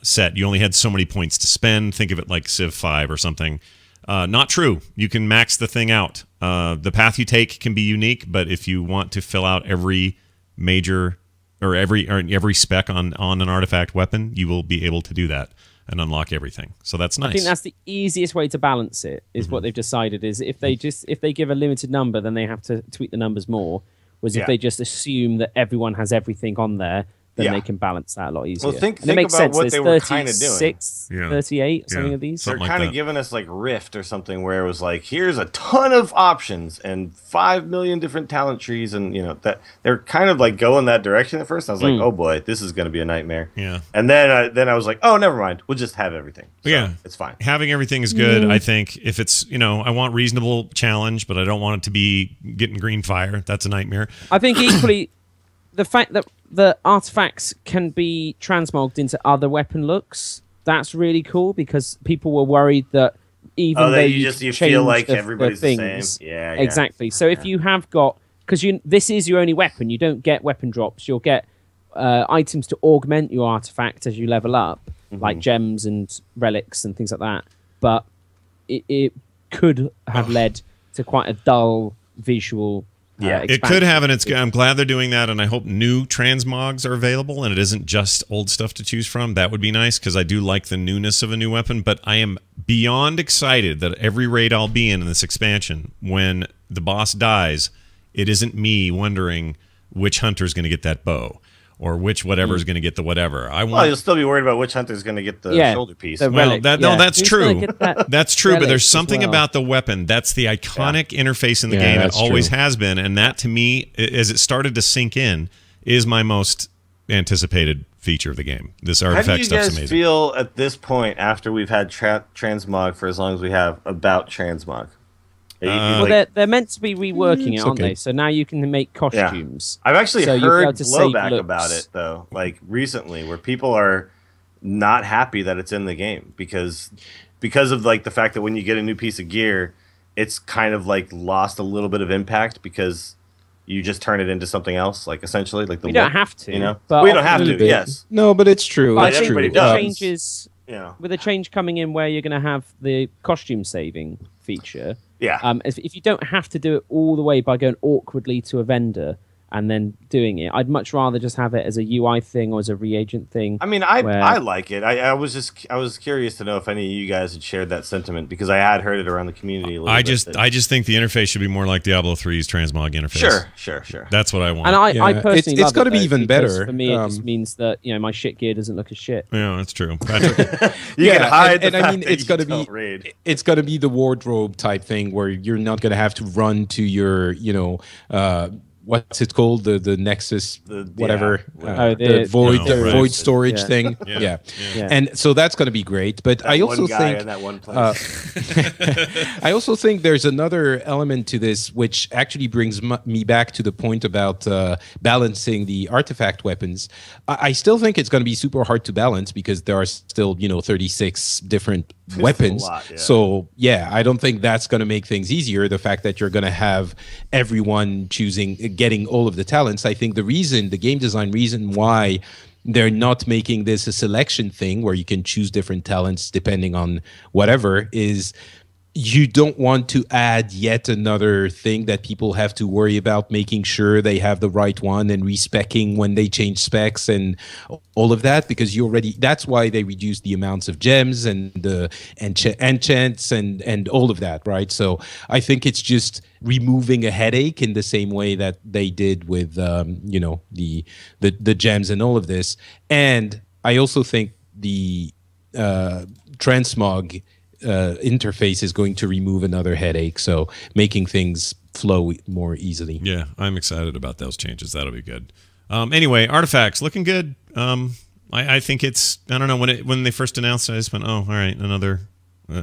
set. You only had so many points to spend. Think of it like Civ 5 or something. Not true. You can max the thing out. The path you take can be unique, but if you want to fill out every major or every spec on an artifact weapon, you will be able to do that and unlock everything. So that's nice. I think that's the easiest way to balance it. Is what they've decided is if they give a limited number, then they have to tweak the numbers more. If they just assume that everyone has everything on there, then they can balance that a lot easier. Well, think about sense. What they were kind of doing. 38, something of these. They're kind of giving us like Rift or something where it was like, here's a ton of options and 5 million different talent trees, and that they're kind of like going that direction at first. I was like, oh boy, this is going to be a nightmare. Yeah. And then I was like, oh, never mind. We'll just have everything. So it's fine. Having everything is good. I think if it's I want reasonable challenge, but I don't want it to be getting green fire. That's a nightmare. I think equally the fact that the artifacts can be transmogged into other weapon looks, that's really cool, because people were worried that even though you feel like everybody's the same. Yeah, exactly. So if you have got, because this is your only weapon, you don't get weapon drops. You'll get items to augment your artifact as you level up, like gems and relics and things like that. But it could have led to quite a dull visual. It could have, and I'm glad they're doing that, and I hope new transmogs are available, and it isn't just old stuff to choose from. That would be nice, because I do like the newness of a new weapon, but I am beyond excited that every raid I'll be in this expansion, when the boss dies, it isn't me wondering which hunter's going to get that bow, or which whatever's going to get the whatever. You'll still be worried about which hunter's going to get the shoulder piece. No, that's true. That's true, but there's something about the weapon. That's the iconic interface in the game. It always has been, and that, to me, as it started to sink in, is my most anticipated feature of the game. This artifact stuff's amazing. How do you guys feel at this point, after we've had transmog for as long as we have, about transmog? Well, they're meant to be reworking it, aren't they? So now you can make costumes. I've actually heard blowback about it, though, like recently, where people are not happy that it's in the game because of like the fact that when you get a new piece of gear, it's kind of like lost a little bit of impact because you just turn it into something else, like essentially, like the we don't have to, but we don't have to. Yes, no, but it's true. But it's true. Changes, with a change coming in where you're going to have the costume saving feature. Yeah. If you don't have to do it all the way by going awkwardly to a vendor and then doing it, I'd much rather just have it as a UI thing or as a reagent thing. I mean, I like it. I was curious to know if any of you guys had shared that sentiment, because I had heard it around the community a little bit. I just think the interface should be more like Diablo 3's transmog interface. Sure. That's what I want. And I personally it's got to be even better. For me, it just means that my shit gear doesn't look as shit. Yeah, that's true. You can hide the fact that it's got to be raid. It's got to be the wardrobe type thing where you're not going to have to run to your what's it called? The Nexus, whatever, the void storage thing. Yeah. And so that's going to be great. But I also think in that one place. I also think there's another element to this, which actually brings me back to the point about balancing the artifact weapons. I still think it's going to be super hard to balance because there are still 36 different weapons. So I don't think that's going to make things easier. The fact that you're going to have everyone getting all of the talents. I think the game design reason why they're not making this a selection thing where you can choose different talents depending on whatever is you don't want to add yet another thing that people have to worry about making sure they have the right one and respecing when they change specs and all of that, because that's why they reduce the amounts of gems and the enchants and all of that, right? So I think it's just removing a headache in the same way that they did with the gems and all of this. And I also think the transmog interface is going to remove another headache, so making things flow more easily. Yeah, I'm excited about those changes. That'll be good. Anyway, artifacts looking good. I think it's, I don't know, when they first announced it, I just went, oh, all right, another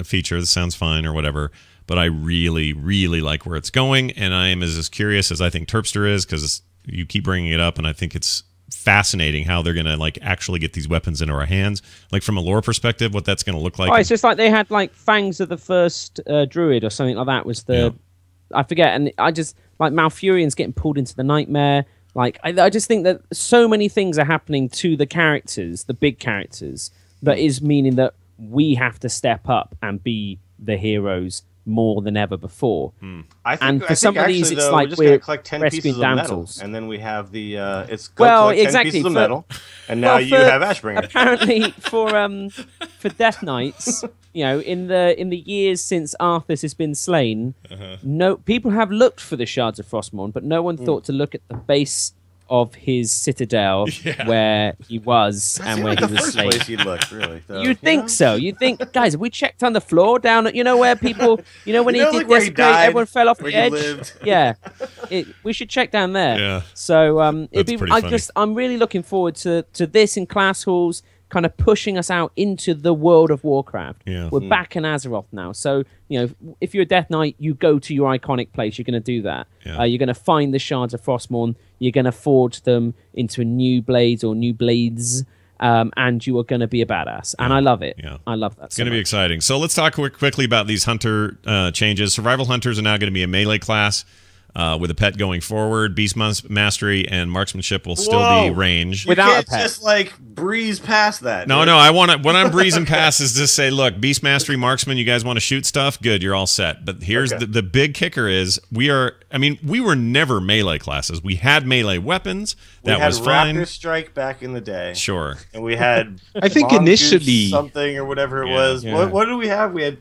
feature. This sounds fine or whatever. But I really, really like where it's going, and I am as curious as I think Terpster is, because you keep bringing it up, and I think it's fascinating how they're going to like actually get these weapons into our hands. Like from a lore perspective, what that's going to look like. Oh, it's just like they had like Fangs of the First Druid or something like that was the... I forget, and I just... Like Malfurion's getting pulled into the Nightmare. Like, I just think that so many things are happening to the characters, the big characters, that is meaning that we have to step up and be the heroes more than ever before. I think some of these, actually, it's though, like we're just we're going to collect 10 pieces rescuing of damsels. metal, and then we have the Well, collect 10 exactly, pieces of for- metal, and now you have Ashbringer. Apparently, for Death Knights, you know, in the years since Arthas has been slain, no people have looked for the shards of Frostmourne, but no one thought to look at the base of his citadel where he was and where he the was first slain. place you'd look, really. Though, You'd think so. You'd think, guys, have we checked on the floor down at, you know, where people, you know, when You know, he like did where he desecrate, died, everyone fell off where the he edge. lived. Yeah, we should check down there. Yeah. So it'd That's be. pretty funny. I'm really looking forward to this in class halls, kind of pushing us out into the world of Warcraft. Yeah. We're back in Azeroth now, so you know, if you're a Death Knight, you go to your iconic place. You're going to do that. Yeah. You're going to find the shards of Frostmourne. You're going to forge them into new blades or new blades, and you are going to be a badass. And I love it. Yeah. I love that. It's going to be exciting. So let's talk quickly about these hunter changes. Survival hunters are now going to be a melee class with a pet going forward. Beast mastery and marksmanship will still be range. Without You a can't pet. just like breeze past that. No, dude. no, I want to. What I'm breezing past is just say, look, beast mastery, marksman. You guys want to shoot stuff? Good, you're all set. But here's the big kicker: is we are. I mean, we were never melee classes. We had melee weapons. That was we had fine. Raptor Strike back in the day. Sure. And we had I think Mongoose initially- something or whatever it Yeah. was. Yeah. What did we have? We had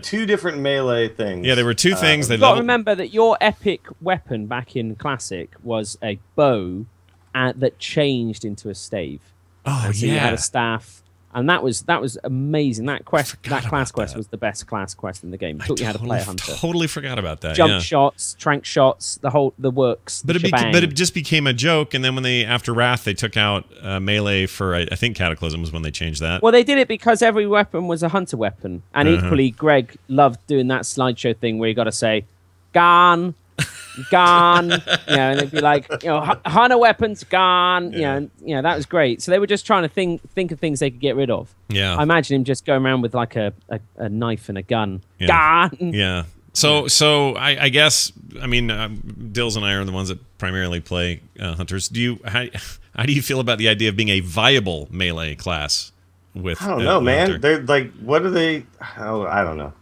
two different melee things. Yeah, there were two things. They You've got to leveled. remember that your epic weapon back in Classic was a bow that changed into a stave. Oh So you had a staff, and that was amazing. That class quest was the best class quest in the game. Taught you how to play a hunter. Totally forgot about that. Jump yeah. shots, trank shots, the works. But the it just became a joke, and then when they after Wrath they took out melee for I think Cataclysm was when they changed that. Well, they did it because every weapon was a hunter weapon, and equally, Greg loved doing that slideshow thing where you got to say, "Gone, gone," you know, and it'd be like, you know, hunter weapons gone, you know, that was great. So they were just trying to think of things they could get rid of. Yeah. I imagine him just going around with like a knife and a gun. Yeah. Gone. Yeah. So I guess I mean Dills and I are the ones that primarily play hunters. How do you feel about the idea of being a viable melee class with? I don't know, man. hunter? They're like, what are they? Oh, I don't know.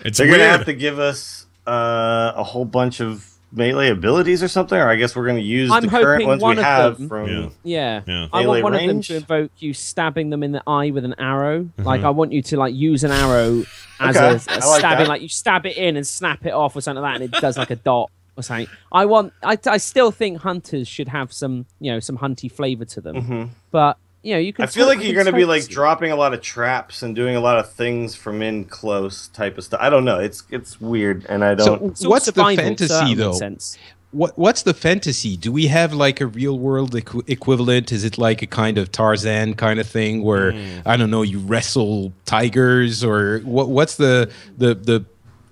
It's They're weird. gonna have to give us a whole bunch of melee abilities or something, or I guess we're gonna use I'm the current hoping ones one we of have them- from. Yeah. Yeah. I Melee want one of them range? to invoke you stabbing them in the eye with an arrow. Like I want you to like use an arrow as Okay, a I like stabbing, that. like you stab it in and snap it off or something like that, and it does like a dot or something. I still think hunters should have some hunty flavor to them. But you know, you can. I feel like you you're can gonna be like totally- dropping a lot of traps and doing a lot of things from in close type of stuff. I don't know. It's weird, and I don't. It's all What's the survival, so fantasy, that makes though? sense. What's the fantasy? Do we have like a real world equivalent? Is it like a kind of Tarzan kind of thing where I don't know, you wrestle tigers, or what's the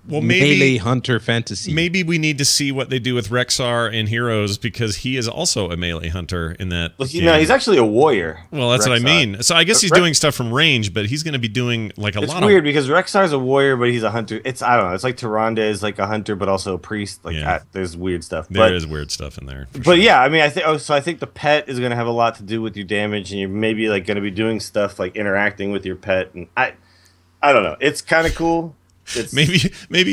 Well, maybe- melee hunter fantasy? Maybe we need to see what they do with Rexar in Heroes because he is also a melee hunter in that. Well, game. no, he's actually a warrior. Well, that's what I Rexar. mean. So I guess he's Rex- doing stuff from range, but he's going to be doing like a It's lot weird of. because Rexar's a warrior, but he's a hunter. I don't know. It's like Tyrande is like a hunter, but also a priest. Like Yeah. there's weird stuff. There is weird stuff in there. for But sure. yeah, I mean, I think the pet is going to have a lot to do with your damage, and you're maybe like going to be doing stuff like interacting with your pet, and I don't know. It's kind of cool. It's, maybe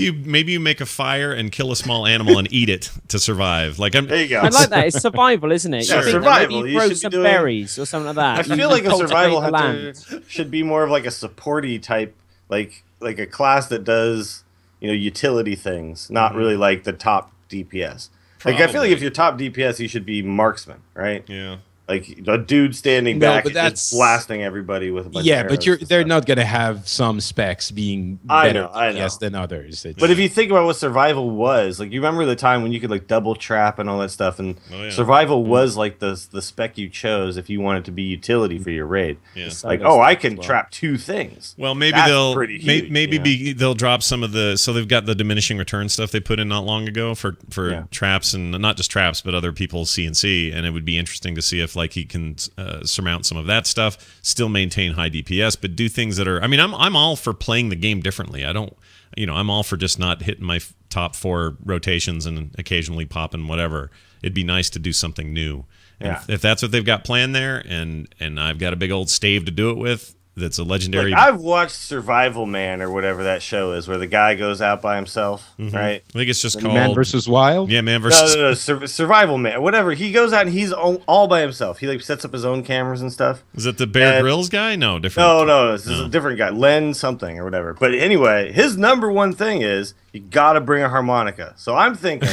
you make a fire and kill a small animal and eat it to survive. Like there you go. I like that. It's survival, isn't it? Yeah, You think that survival. maybe You grow should be some doing- berries or something like that. I You feel can like a cultivate survival the hunter land. should be more of like a supporty type, like a class that does utility things, not really like the top DPS. Like I feel like Probably. if you're top DPS, you should be marksman, right? Yeah. Like a dude standing No, back but and that's- just blasting everybody with a bunch Yeah, of but arrows and they're stuff. not gonna have some specs being I better know. DPS than others. It's, But if you think about what survival was, like you remember the time when you could like double trap and all that stuff, and Oh, yeah. survival was like the spec you chose if you wanted to be utility for your raid. Yeah. Like, Solo I stuff can as well. trap 2 things. Well, maybe That's they'll pretty huge, maybe you know? they'll drop some of the, so they've got the diminishing return stuff they put in not long ago for Yeah. traps, and not just traps but other people's CNC, and it would be interesting to see if like he can surmount some of that stuff, still maintain high DPS, but do things that are, I mean, I'm all for playing the game differently. I don't, I'm all for just not hitting my top 4 rotations and occasionally popping whatever. It'd be nice to do something new. And Yeah. if that's what they've got planned there, and I've got a big old stave to do it with, that's a legendary. Like, I've watched Survival Man or whatever that show is, where the guy goes out by himself, right? I think it's just called Man versus Wild. Yeah, Man versus. No, Survival Man, whatever. He goes out and he's all by himself. He like sets up his own cameras and stuff. Is it the Bear And- Grylls guy? No, different. No, this is a different guy, Len something or whatever. But anyway, his number one thing is you got to bring a harmonica. So I'm thinking,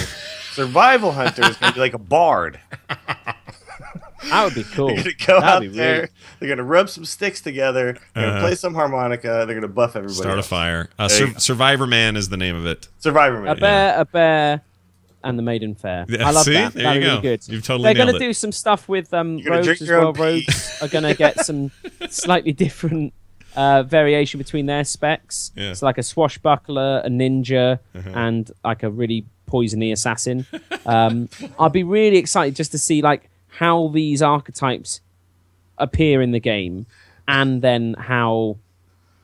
Survival Hunter is going to be like a bard. That would be cool. They're going to go out That'd be there. really- They're going to rub some sticks together. They're going to play some harmonica. They're going to buff everybody. Start a else. fire. There you go. Survivor Man is the name of it. Survivor Man. A bear, and the Maiden Fair. Yeah, I love see? that. There That'd you be really go. good. You've totally They're going nailed to it. do some stuff with gonna rogues drink as your well. own pee. Rogues are going to get some slightly different variation between their specs. Yeah. It's like a swashbuckler, a ninja, and like a really poisony assassin. I'd be really excited just to see like how these archetypes appear in the game, and then how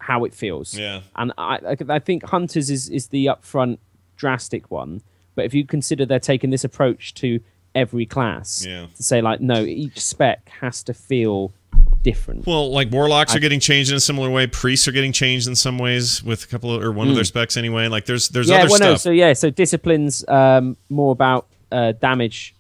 it feels. Yeah. And I think Hunters is the upfront drastic one, but if you consider they're taking this approach to every class, Yeah. to say like, no, each spec has to feel different. Well, like Warlocks are getting changed in a similar way. Priests are getting changed in some ways with a couple of, or one of their specs anyway. Like there's yeah, other well, no, stuff. so disciplines more about damage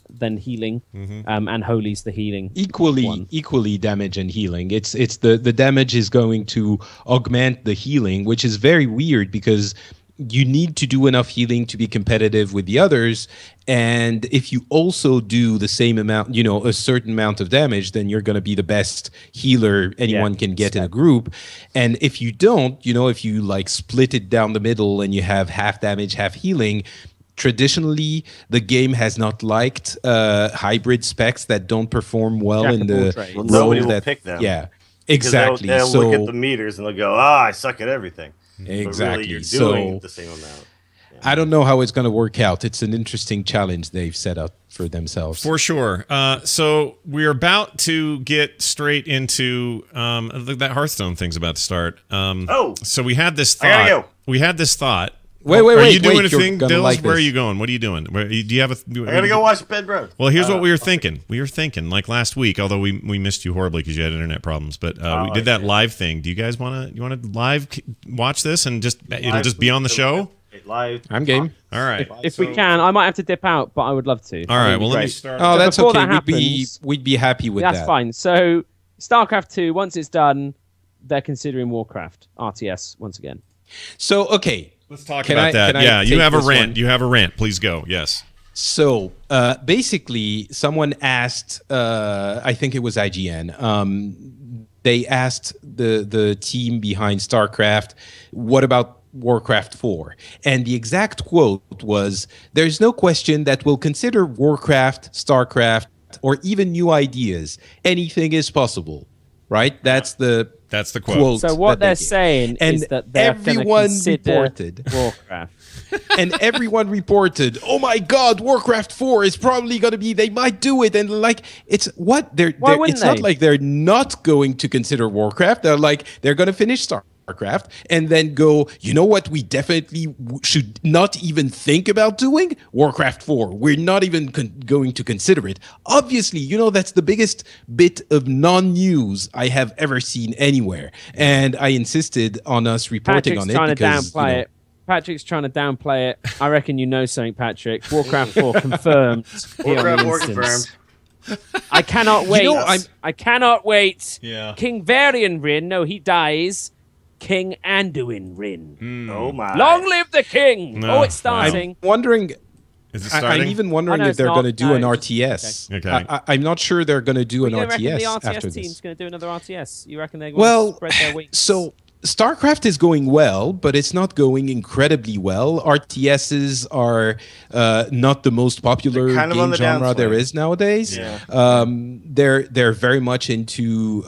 than healing, and Holy's the healing. Equally damage and healing. It's the damage is going to augment the healing, which is very weird because you need to do enough healing to be competitive with the others, and if you also do the same amount, a certain amount of damage, then you're going to be the best healer anyone can get in a group. And if you don't, if you like split it down the middle and you have half damage, half healing, traditionally the game has not liked hybrid specs that don't perform well Jack in of all the trades. Well, role nobody will that pick them. yeah Because exactly They'll so look at the meters and they'll go, I suck at everything. exactly But really, you're so doing the same amount. I don't know how it's going to work out. It's an interesting challenge they've set up for themselves. For sure. So we're about to get straight into that Hearthstone thing's about to start. So we had this thought. I gotta go. We had this thought. Wait, Are you wait, doing you're anything, gonna Dills? like Where are this. you going? What are you doing? Do you have a? I gotta go watch Ben Bro. Well, here's what we were thinking. We were thinking like last week, although we missed you horribly because you had internet problems. But we did that live thing. Do you guys want to live watch this and it'll just be on the show? Live. I'm game. All right. If we can, I might have to dip out, but I would love to. All right. That'd be Well, let me great. start. Oh, that's before okay. that We'd be happy with That's that. fine. So StarCraft 2, once it's done, they're considering Warcraft RTS once again. So okay, Let's talk Can about I- that. can I Yeah, you take have a this rant. one? You have a rant. Please go. Yes. so basically, someone asked. I think it was IGN. They asked the team behind StarCraft, "What about Warcraft 4?" And the exact quote was, "There's no question that we'll consider Warcraft, StarCraft, or even new ideas. Anything is possible." Right? That's the quote. So what that they they're gave. saying And is that they're going to everyone consider reported. Warcraft. And everyone reported, "Oh my God, Warcraft 4 is probably going to be. They might do it." And like, it's what Why wouldn't it's not they? like they're not going to consider Warcraft. They're like they're going to finish StarCraft and then go. You know what? We definitely should not even think about doing Warcraft 4. We're not even going to consider it. Obviously, that's the biggest bit of non-news I have ever seen anywhere. And I insisted on us reporting Patrick's on it trying because to downplay it. Patrick's trying to downplay it. I reckon you know something, Patrick. Warcraft 4 confirmed. here on Warcraft the 4 instance. confirmed. I cannot wait. I cannot wait. Yeah. King Varian Rin, no, he dies. King Anduin Rin. Oh my. Long live the king! No, Oh, it's starting. I'm wondering. Is it starting? I'm even wondering Oh, no, if they're it's going to not. do No, an it's RTS. Okay. I'm not sure they're going to do an You don't reckon RTS the RTS after team's this. going to do another RTS? You reckon they want Well, to spread their wings? so StarCraft is going well, but it's not going incredibly well. RTSs are not the most popular They're kind of on game the genre there downswing. is nowadays. Yeah. They're very much into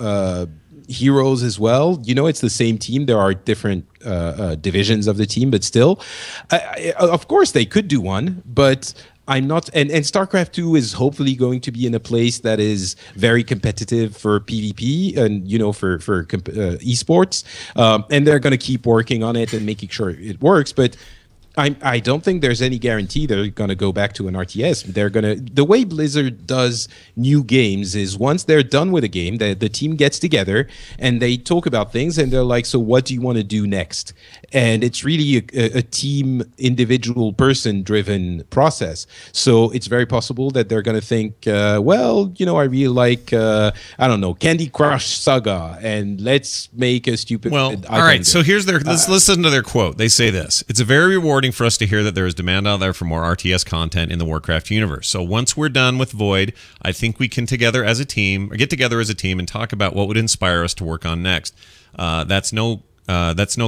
heroes as well. You know, it's the same team. There are different divisions of the team, but still, of course, they could do one, but I'm not, and StarCraft 2 is hopefully going to be in a place that is very competitive for PvP and, you know, for esports. And they're going to keep working on it and making sure it works. But I don't think there's any guarantee they're going to go back to an RTS. They're going to, the way Blizzard does new games is once they're done with a game, the team gets together and they talk about things and they're like, so what do you want to do next? And it's really a team, individual, person-driven process. So it's very possible that they're going to think, well, you know, I really like, I don't know, Candy Crush Saga, and let's make a stupid. Well, all right. So here's their. Let's listen to their quote. They say this: "It's a very rewarding for us to hear that there is demand out there for more RTS content in the Warcraft universe. So once we're done with Void, I think we can get together as a team and talk about what would inspire us to work on next. That's no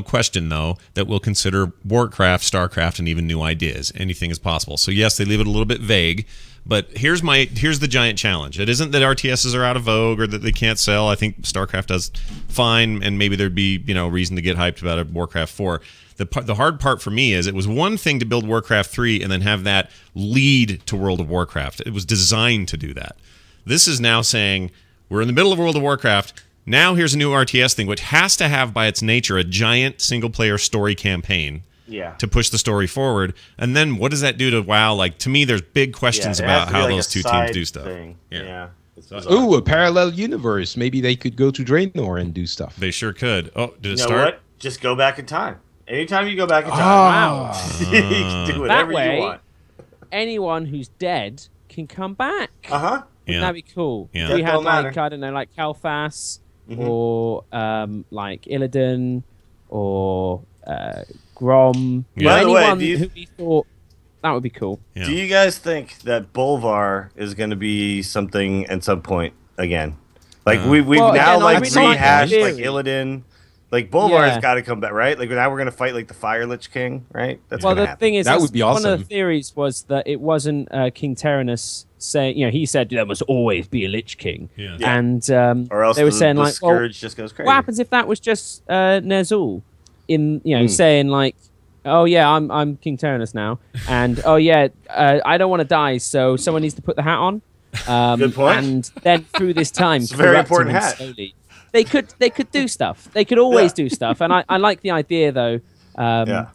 question, though, that we'll consider Warcraft, StarCraft, and even new ideas. Anything is possible." So yes, they leave it a little bit vague. But here's the giant challenge. It isn't that RTSs are out of vogue or that they can't sell. I think StarCraft does fine, and maybe there'd be, you know, reason to get hyped about a Warcraft 4. The hard part for me is it was one thing to build Warcraft 3 and then have that lead to World of Warcraft. It was designed to do that. This is now saying we're in the middle of World of Warcraft. Now here's a new RTS thing, which has to have by its nature a giant single-player story campaign. Yeah. To push the story forward. And then what does that do to WoW? Like, to me, there's big questions about how those two teams do stuff. Yeah. Ooh, a parallel universe. Maybe they could go to Draenor and do stuff. They sure could. Oh, did it You know start? what? Just go back in time. Anytime you go back in time, you can do whatever way, you want. Anyone who's dead can come back. Uh-huh. Yeah. That'd be cool. Yeah. We Death had don't like matter. I don't know, like Kalfas or like Illidan or Grom. Yeah. By the way, Anyone do you- who we thought that would be cool. Yeah. Do you guys think that Bolvar is going to be something at some point again? Like we've Well, now again, I like really like rehashed that like theory. Illidan. Like Bolvar Yeah. has got to come back, right? Like now we're going to fight like the Fire Lich King, right? That's Well, going to the happen. thing is, That would be One of awesome. the theories was that it wasn't King Tyrannus saying, you know, he said there must always be a Lich King. Yeah. Yeah. And Or else they were the, saying the like, well, Scourge just goes crazy. what happens if that was just Ner'zhul in, you know, saying like, oh yeah, I'm King Tyrannus now, and oh yeah, I don't want to die, so someone needs to put the hat on. Good point. And then through this time, It's a very corrupt him important hat. slowly. They could do stuff. They could always do stuff, and I like the idea though. Yeah.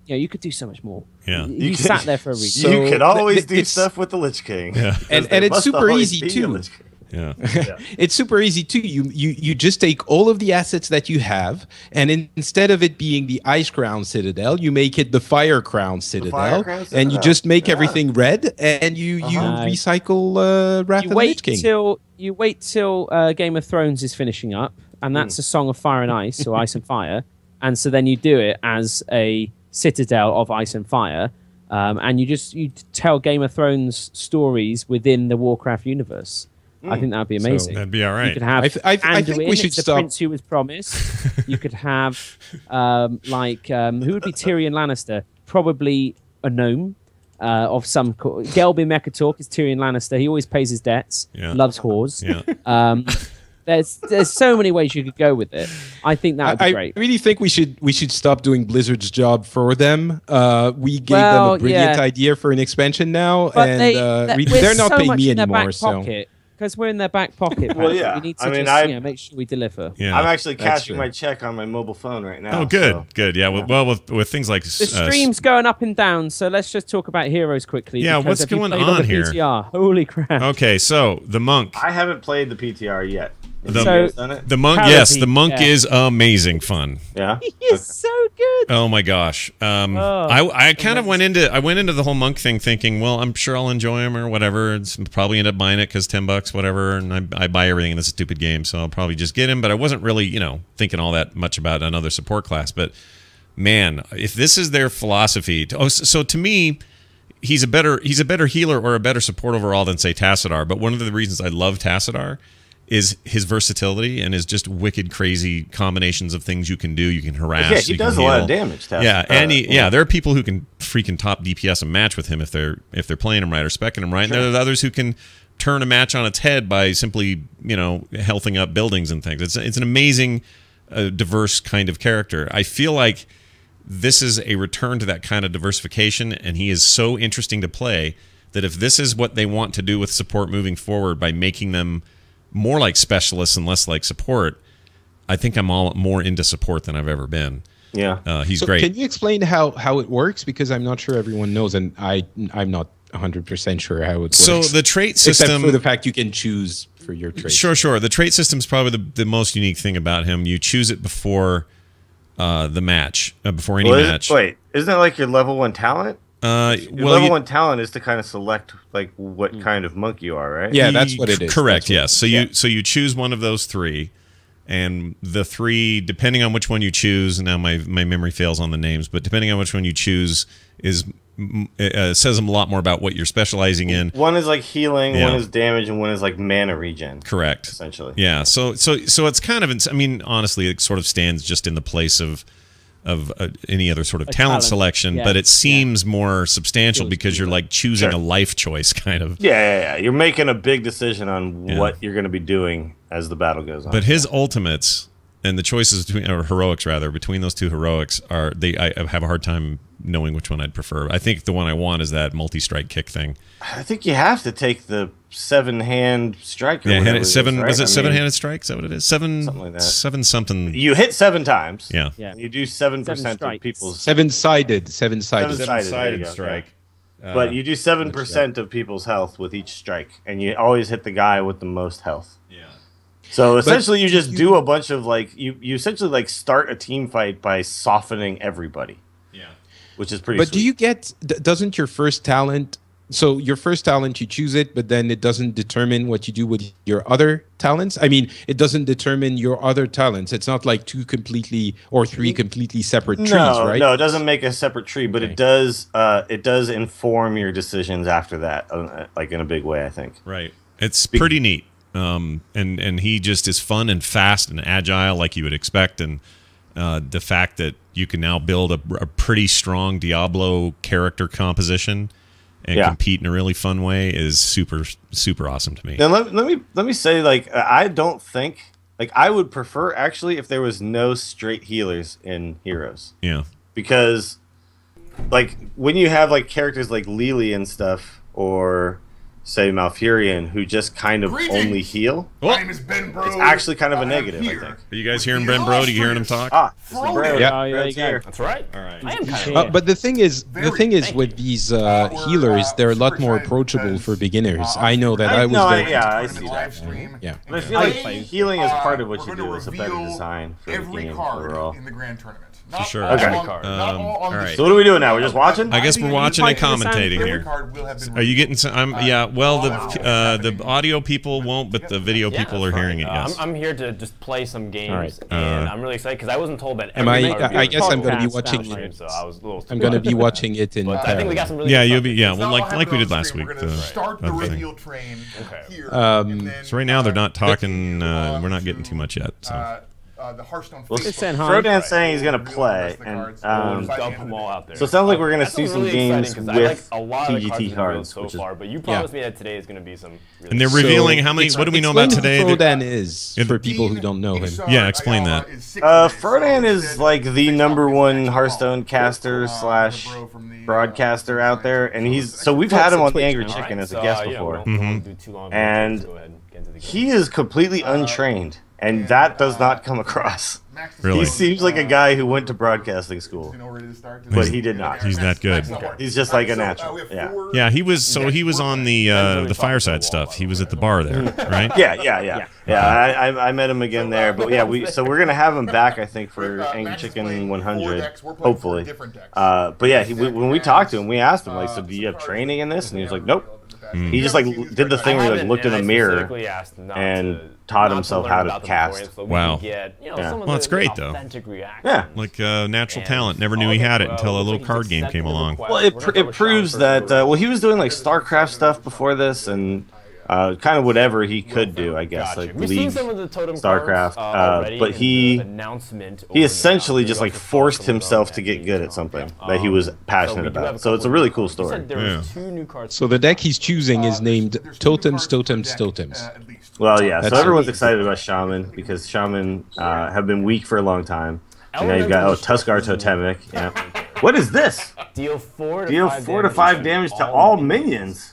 You know, you could do so much more. Yeah. You could- sat there for a reason. You could always do it's- stuff with the Lich King. Yeah. And There it's must super always easy be a too. Lich King. Yeah. It's super easy too. You just take all of the assets that you have, and instead of it being the Ice Crown Citadel, you make it the Fire Crown Citadel, Crown and you Citadel. just make Yeah. everything red, and you recycle Wrath You of the wait Lich King. till Game of Thrones is finishing up, and that's a Song of Fire and Ice or Ice and Fire, and so then you do it as a citadel of Ice and Fire, and you tell Game of Thrones stories within the Warcraft universe. I think that'd be amazing. That'd be all right. You could have I think we Anduin, should it's the stop- prince who was promised. You could have who would be Tyrion Lannister? Probably a gnome of some Gelby Mekatork is Tyrion Lannister. He always pays his debts. Yeah. Loves whores. Yeah. There's so many ways you could go with it. I think that would be I great. really think we should stop doing Blizzard's job for them. We gave them Well, a brilliant yeah. idea for an expansion now, But and we're they're not so paying much me in their anymore. back So pocket. Because we're in their back pocket. Well, Patrick. yeah. We need to I mean, just make sure we deliver. Yeah. I'm actually That's cashing true. my check on my mobile phone right now. Oh, good. so- Good. Yeah. Well, with things like The stream's going up and down, so let's just talk about heroes quickly. Yeah, because what's have you going played on the here? PTR? Holy crap! Okay, so the monk. I haven't played the PTR yet. Have The- you guys done it? The monk, Parody, yes, the monk yeah. is amazing fun. Yeah. He is so good. Oh my gosh. I kind of went into the whole monk thing thinking, well, I'm sure I'll enjoy him or whatever. It's probably end up buying it because $10, whatever, and I buy everything in this stupid game, so I'll probably just get him. But I wasn't really, thinking all that much about another support class. But man, if this is their philosophy, so to me, he's a better healer or a better support overall than say Tassadar. But one of the reasons I love Tassadar is his versatility and his just wicked crazy combinations of things you can do. You can harass. Yeah, he does a lot of damage. Yeah, and there are people who can freaking top DPS a match with him if they're playing him right or speccing him right. Sure. And there are others who can turn a match on its head by simply healthing up buildings and things. It's an amazing, diverse kind of character. I feel like this is a return to that kind of diversification, and he is so interesting to play that if this is what they want to do with support moving forward by making them more like specialists and less like support, I think I'm more into support than I've ever been. Yeah, he's great. Can you explain how it works? Because I'm not sure everyone knows, and I'm not 100% sure how it works. So the trait system, except for the fact you can choose for your trait. Sure. The trait system is probably the most unique thing about him. You choose it before the match, before any match. Wait, isn't that like your level 1 talent? Your level 1 talent is to kind of select like what kind of monk you are, right? Yeah, that's what it is. Correct. Yes. So you choose one of those 3, and the 3, depending on which one you choose. Now my memory fails on the names, but depending on which one you choose says a lot more about what you're specializing in. One is like healing, one is damage, and one is like mana regen. Correct. Essentially. Yeah. So it's kind of. I mean, honestly, it sort of stands just in the place of any other sort of talent selection, but it seems more substantial because you're like choosing a life choice, kind of. Yeah. You're making a big decision on what you're going to be doing as the battle goes on. But his ultimates and the choices between, or heroics rather, between those 2 heroics I have a hard time knowing which one I'd prefer. I think the one I want is that multi-strike kick thing. I think you have to take the 7-hand strike. Yeah, was it 7-handed strike? Is that what it is? Something like that. 7 something. You hit 7 times. Yeah. And you do 7% of people's 7-sided strike. But you do 7% of people's health with each strike, and you always hit the guy with the most health. Yeah. So essentially, you just do a bunch of you essentially like start a team fight by softening everybody. Yeah. Which is pretty. But sweet. do you get? Doesn't your first talent? So your first talent, you choose it, but then it doesn't determine what you do with your other talents. I mean, it doesn't determine your other talents. It's not like 2 completely or 3 completely separate trees, right? No, it doesn't make a separate tree, but it does. It does inform your decisions after that, like in a big way. I think. Right. It's pretty neat. And he just is fun and fast and agile, like you would expect, and the fact that you can now build a pretty strong Diablo character composition and compete in a really fun way is super awesome to me. Now let me say, like, I don't think, like, I would prefer actually if there was no straight healers in Heroes. Yeah. Because like when you have like characters like Lily and stuff, or say Malfurion, who just kind of only heal. My name is Ben Bro. It's actually kind of a negative, I think. Are you guys hearing Ben Bro? Do you hearing him talk? This is Bro. Yeah, That's right. All right. I am kind of but the thing is with these healers, they're a lot more approachable for beginners. I know that I was very... I see that. Yeah. But I feel like healing is part of what you do. It's a better design for the game overall. In the grand tournament. For sure. Okay. All right. So what are we doing now? We're just watching? I guess we're watching and commentating here. Are you getting some? Well, the audio people won't, but the video people are hearing it. Yes. I'm here to just play some games, and I'm really excited because I wasn't told that. I guess I'm going to be watching. So I was a little. I'm going to be watching it in. But I think we got some really. Yeah, you'll be. Yeah, well, like we did last week. Start the reveal train here. So right now they're not talking. We're not getting too much yet. So. The Hearthstone. Frodan's saying he's going to play, and dump them all out there. so it sounds like we're going to see some really games with a lot of TGT cards so far. But you promised me that today is going to be some. Really And they're revealing how many. What do we know about today? Frodan is for people who don't know him. Yeah, explain that. Frodan is like the #1 Hearthstone caster / broadcaster out there, and we've had him on the Angry Chicken as a guest before, and he is completely untrained. And that does not come across. Really? He seems like a guy who went to broadcasting school, but he did not. He's that good. He's just like a natural. Yeah. Yeah, he was. So he was on the fireside stuff. He was at the bar there, right? Yeah. I met him again there, but yeah, we're gonna have him back, I think, for Angry Chicken 100, hopefully. But yeah, when we talked to him, we asked him like, so do you have training in this? And he was like, nope. He just like did the thing where he like looked in a mirror and taught himself how to cast. Wow. Well, that's That's great, though. Authentic reaction. Yeah. Like natural talent. Never knew he had it until a little card game came along. Well, it proves that. Well, he was doing like StarCraft stuff before this, and kind of whatever he could do, I guess, like We've League, seen some of the totem StarCraft. cards, But he announcement essentially just like forced himself to get good at something that he was passionate about. So it's a really cool story. There was 2 new cards. So the deck he's choosing is named Totems, Totems, Totems. At least. Well, yeah. That's So everyone's it. excited about Shaman because Shaman have been weak for a long time. And now you've Elemental got Tuskar Totemic. Yeah. What is this? Deal 4 Deal 4 damage to all minions.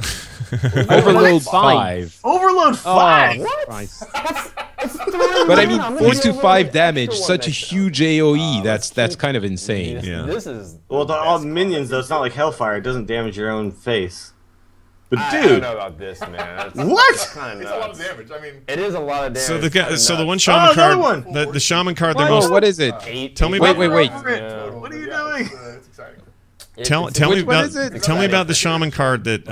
Overload 5. Overload 5. What? Christ. But I mean, 4 to 5 damage, such a huge AoE. That's kind of insane. Yeah. This is Well, to all minions though, it's not like Hellfire. It doesn't damage your own face. But I don't dude, know about this, man. That's what? kind of It's a lot of nuts. damage. I mean, It is a lot of damage. So the guy, Kinda so the nuts. one shaman Oh, another card, one! the shaman card they're Oh, most. what is it? 8, Tell me Wait, about- wait, wait. What are you doing? it's exciting. Tell It's- me Which one about is it? tell me about the shaman card that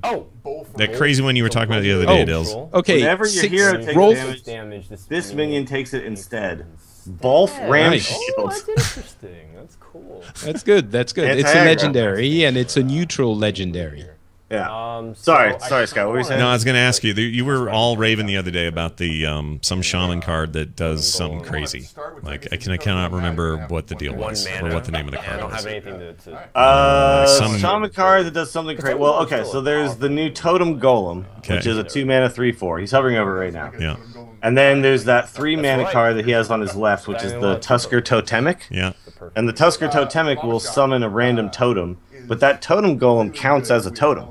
Oh, that crazy one you were talking about the other day, Oh. Dills. Okay, Whenever your 6 hero takes roll. damage, this minion takes it instead. Bolf Ram Nice. Oh, Shield. that's interesting. That's cool. That's good. That's good. It's a Anti-aggro. legendary, and it's a neutral legendary. Yeah. So Sorry, I Scott. What were you saying? No, I was going to ask you. You were all raving the other day about the some shaman card that does something crazy. Like I cannot remember what the deal One was mana. or what the name of the I card don't was. have anything to Some- Shaman card that does something crazy. Well, okay, so there's the new Totem Golem, which Okay. is a 2-mana 3/4. He's hovering over it right now. Yeah, And then there's that 3-mana card that he has on his left, which is the Tuskar Totemic. yeah. And the Tuskar Totemic will summon a random totem, but that Totem Golem counts as a totem.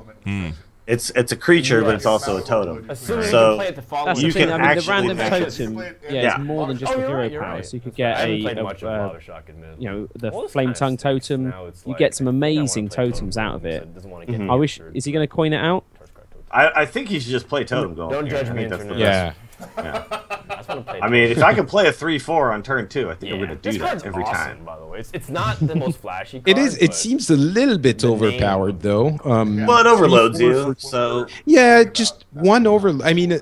It's a creature, but it's also a totem. Assuming you So can play it the following That's you the thing. can I mean, the actually random make it. totem, Yeah. it's more than just Oh, the you're hero right, you're power. right. So you could I get haven't played a much of Lavashock, admit. you know, the Well, it's flame kinda tongue sticks. totem. Now it's You like, get some I don't wanna amazing play totems out of it. Doesn't wanna get I wish. injured. Is he going to coin it out? I think he should just play Totem Golem. Don't here. judge I me, think that's the internet. best. Yeah. I just wanna play I mean, if I could play a 3/4 on turn 2, I think I'm Yeah. going to This do card's that every awesome, time. by the way. It's not the most flashy card. It is. It but seems a little bit the name- overpowered, though. Well, it overloads you, so Yeah, just one over. I mean,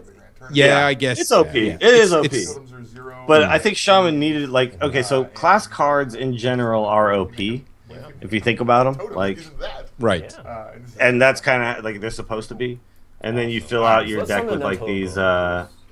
yeah, I guess it's OP. yeah. It is OP. totems are 0. But I think Shaman needed, like, okay, so class cards in general are OP, if you think about them. Totem Like, isn't that. Right. and that's kind of like they're supposed to be. And then you fill out your Let's deck summon with like another these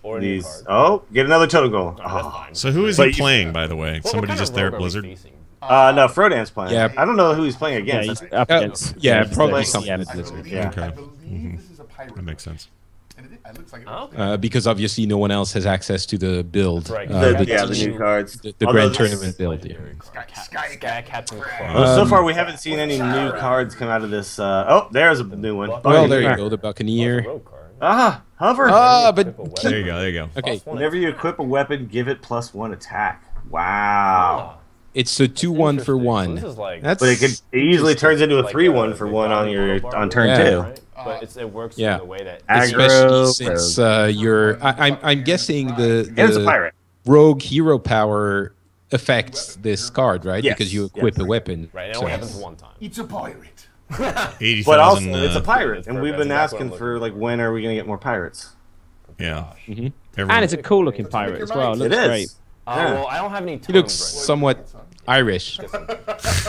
Or a new these card. oh, get another Totem Golem. That's Oh. fine. So who is But he you- playing, by the way? What Somebody kind just of there rogue at are we Blizzard. facing? No, Frodan's playing. Yeah. I don't know who he's playing Yeah, against. he's up against. yeah, he's probably the something CM with at Blizzard. Yeah. I believe this is a pirate. That makes sense. And it looks like it. Oh, okay. Because obviously no one else has access to the build. Right. The new cards. the Although Grand this- Tournament build. Yeah. Sky Sky Captain Claw. Well, so far we haven't seen any new cards come out of this. Oh, there's a new one. Well, there you go, the Buccaneer. Rogue card. Hover. But There you go. There you go. okay, Whenever you equip a weapon, give it +1 attack. Wow. it's a 2-1 for Interesting. one. So this is like That's But it easily turns into a like 3/1 for one on turn Yeah. 2. right? But it works Yeah. in the way that Aggro, especially since you're. I'm guessing And it's a the pirate. rogue hero power affects this card, right? Yes, Because you equip yes. a weapon. right. It So- only happens one time. It's a pirate. 80,000. But also, it's a pirate, That's and we've perfect. been That's exactly asking what I'm for like when are we gonna get more pirates? Yeah. Mhm. Everyone- And it's a cool looking pirate as well. It It looks is. great. Yeah. Well, I don't have any. He looks somewhat Irish.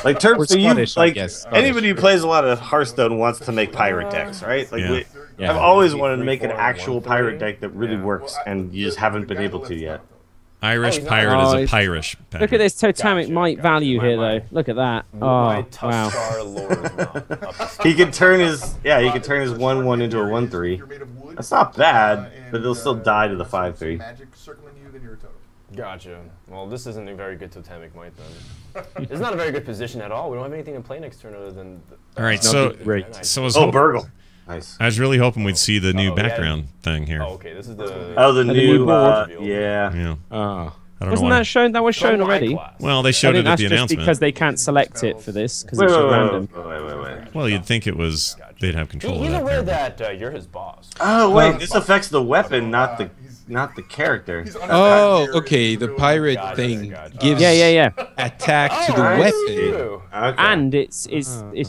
Like terms Or so you Scottish, I like guess. Scottish. anybody who plays a lot of Hearthstone wants to make pirate decks, right? Like Yeah. Yeah. I've always wanted to make an 3/4 actual 1/3. pirate deck that really works, and you just haven't been able to yet. Irish he's not- pirate Oh, is a he's- Pirish. Look at this totemic Gotcha, might value gotcha. here, My- though. Look at that. Oh, My wow. Tuskar Lord as well. Up to He can turn his 1/1 into a 1/3. You're made of wood. That's not bad, but it'll still die to the 5/3. Magic circling you, then you're a totem. Gotcha. Well, this isn't a very good totemic might then. It's not a very good position at all. We don't have anything to play next turn other than. All right, not so great. so I was, Oh, hop- Burgle. Nice. I was really hoping we'd see the new Oh, yeah. background thing here. Oh, okay. This is the. Oh, the the new, new board. yeah. Yeah, Ah. I don't Wasn't know why. that shown? That was shown From my already. class. Well, they I showed think it at that's the just announcement. because they can't select it for this because Wait, it's wait, so wait, random. wait. Well, you'd think it was they'd have control He's of that. aware apparently. that you're his boss. Oh wait, this affects the weapon, not the character. He's under Oh, attack here. okay. It's The really- pirate Gotcha, thing gotcha. gives Yeah. attack to the I weapon. Ew. Okay. And it's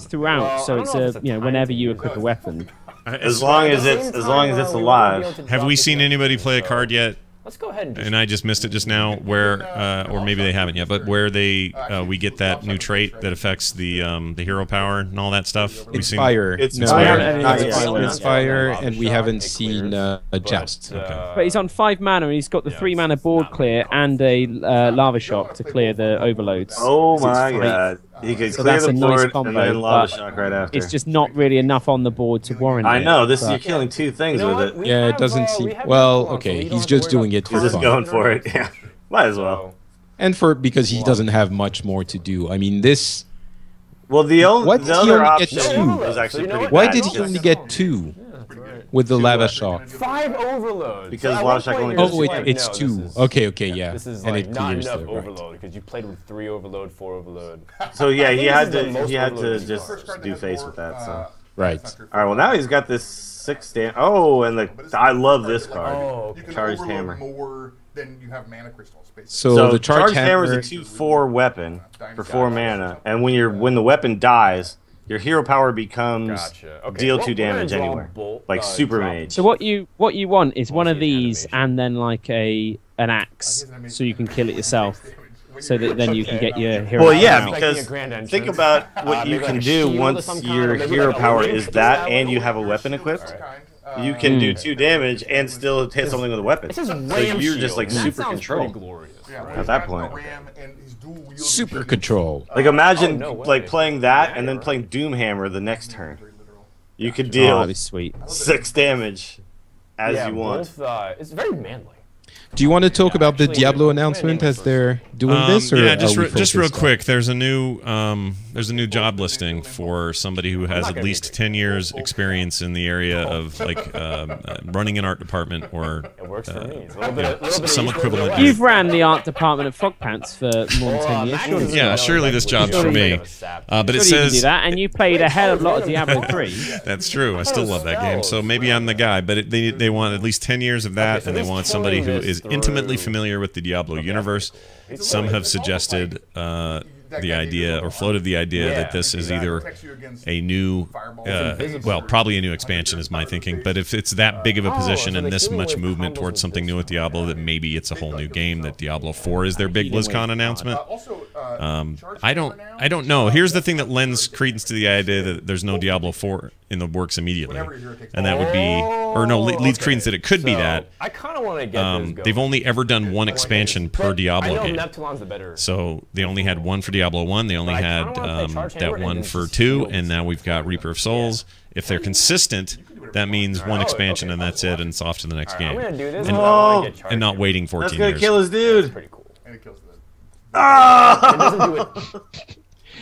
throughout, Well, so I it's don't know a if it's a whenever you timing equip a thing. weapon. as long as it's alive. Have we seen anybody play a card yet Let's go ahead and just... and I just missed it just now, where, or maybe they haven't yet, but where they we get that new trait that affects the hero power and all that stuff. We've seen Inspire. It's No, Inspire. not Yeah, yet. yeah. Inspire, Yeah. and we haven't seen a But, Joust. But he's on 5 mana and he's got the 3 mana board clear and a lava shock to clear the overloads. Oh my god. He could So clear that's the a nice board combo, and then lava but shock right after. It's just not really enough on the board to warrant I it. know, this but- you're killing 2 things You know with what? it. We Yeah, it have, doesn't we seem. have Well, Pokemon, so okay, we don't he's have to just worry doing about it for He's just fun. going for it. Yeah. Might as well. And because he doesn't have much more to do. I mean, this. Well, the Why did he other only option get 2? was actually So you know pretty what? Why bad. did he only get 2 with the lava shock? 5 overloads. Because So at lava one shock point only you're goes just Oh, like, it's no, 2. this is- Okay, yeah. This is And like it not clears enough the right. overload because you played with 3 overload, 4 overload. So yeah, he think had this is the most to overloaded just card. do face with that. So. Right. All right. Well, now he's got this 6 stand. Oh, and I love this card. Oh, You okay. can Charged overload hammer. more than you have mana crystals, basically. So, the charge hammer is hammer. a 2/4 weapon for 4 mana, and when the weapon dies, your hero power becomes Gotcha. Okay. deal Well, 2 we're gonna damage draw anywhere, bolt, like Super drop. Mage. So what you want is one of see an these animation. and then like an axe, so you can kill it yourself. So that then you can get your hero. Well, yeah, out. because Expecting a grand entrance. think about what you maybe can like a do shield of once some kind, your or maybe hero like a power link is to that, that and one. you have a weapon equipped. You You can do 2 damage and still hit something with a weapon. It's just So ram you're just shield, like and that super sounds control. pretty glorious. At that point. Super control. Like imagine Oh, no way. like playing that and then Yeah. playing Doomhammer the next turn. You could Oh, deal that'd be sweet. 6 damage as Yeah, you want. both, it's very manly. Do you want to talk about the actually, Diablo we're announcement planning as for- they're doing this? Or yeah, are we just real focused on- quick. There's a new job listing for somebody who has at least 10 years experience in the area of like running an art department or It works for me. It's a little bit of some esports equivalent. work. You've ran the art department at Frog Pants for more than 10 years. Max Surely, is Yeah, another, surely like, this job's for legit me. of a sap. But it surely you can do says that, and you played a hell of a lot of Diablo 3. that's true. I still love that game, so maybe I'm the guy. But they want at least 10 years of that, so and they this want somebody who touring is this intimately through- familiar with the Diablo universe. Some have suggested the idea or floated the idea that this is either a new, well, probably a new expansion is my thinking. But if it's that big of a position so and they this came much with movement combos towards with something this new with Diablo, that maybe it's a whole new game. That Diablo 4 is their big BlizzCon announcement. I don't know. Here's the thing that lends credence to the idea that there's no Diablo 4 in the works immediately, and that would be, or no, leads credence that it could be So, that. I kind of want to get this They've going. only ever done one expansion per But Diablo I know game. Neptulon's the better. So they only had one for Diablo 1. They only But I had kinda wanna play Charge Hammer that and one then for just 2, field. and now we've got Reaper of Souls. If they're consistent, that means one expansion okay, and that's it, and it's off to the next I'm game. gonna do this. And- but I wanna get Charge And not Hammer. waiting That's 14 gonna years. kill his dude. Pretty cool. And it kills the It doesn't do it.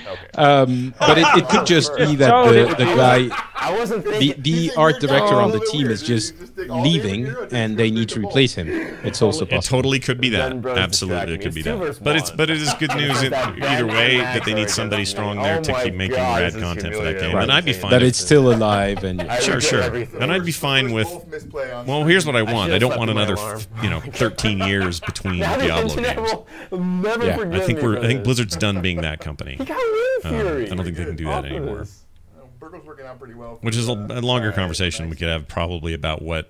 Okay. But it could just be that Oh, the guy, I wasn't thinking. the art director on the team is just leaving, and they need to replace him. It's also It possible. totally could be that. Zen Bros Absolutely, it could be distracting. that. It's 2 versus But it is good news either way that they need somebody strong there to keep making rad content for that game. And I'd be fine. That if- it's still alive, and Sure. And I'd be fine with. Well, here's what I want. I don't want another, 13 years between Now the Diablo internet games. will never Yeah, forgive I think me for I think this. Blizzard's done being that company. He got Wind Fury. I don't think they can do that anymore. Burgo's working out pretty well. Which is a longer conversation we could have probably about what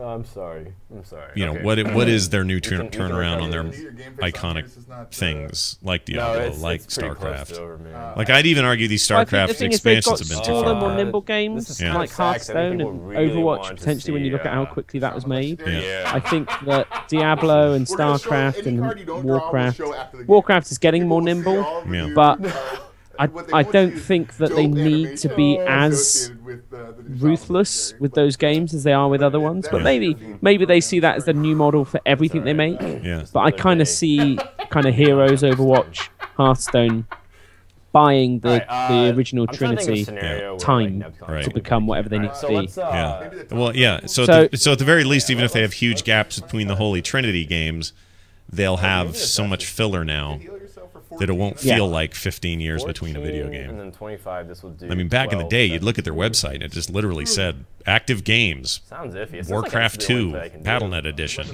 I'm sorry. Okay. what is their new we can turnaround on their Need your game face on iconic here. This is not, things like No, Diablo, it's like pretty close StarCraft. to over, man. Like I'd even argue these I think the StarCraft thing is they've expansions got have been too smaller, far. more nimble This games is Yeah. like facts. I think Hearthstone people and really Overwatch. want to Potentially, when you look at how quickly that was made, Yeah. I think that Diablo and We're gonna show StarCraft any and card you don't draw, we'll Warcraft, show after the game. Warcraft is getting more People will see nimble, all the Yeah. new- but I what they want don't is think that they dope need to be animation as associated with, the new ruthless software. with those games as they are with other ones. But maybe they see that as the new model for everything they make. Yeah. But I kind of see kind of Heroes, Overwatch, Hearthstone buying the original I'm trying to think of a Trinity scenario where, time like, Neptune Right. to become whatever they need So to be. let's, Yeah. Well, yeah. So So- at the very least, even if they have huge gaps between the Holy Trinity games, they'll have so much filler now Heal yourself for that it won't 14. feel like 15 years between a video 14, And game. then 25, this will do. I mean, back in the 12, day, you'd look at their website and it just literally said active games, Sounds iffy. It sounds Warcraft like that's the only 2, play I can do. BattleNet edition.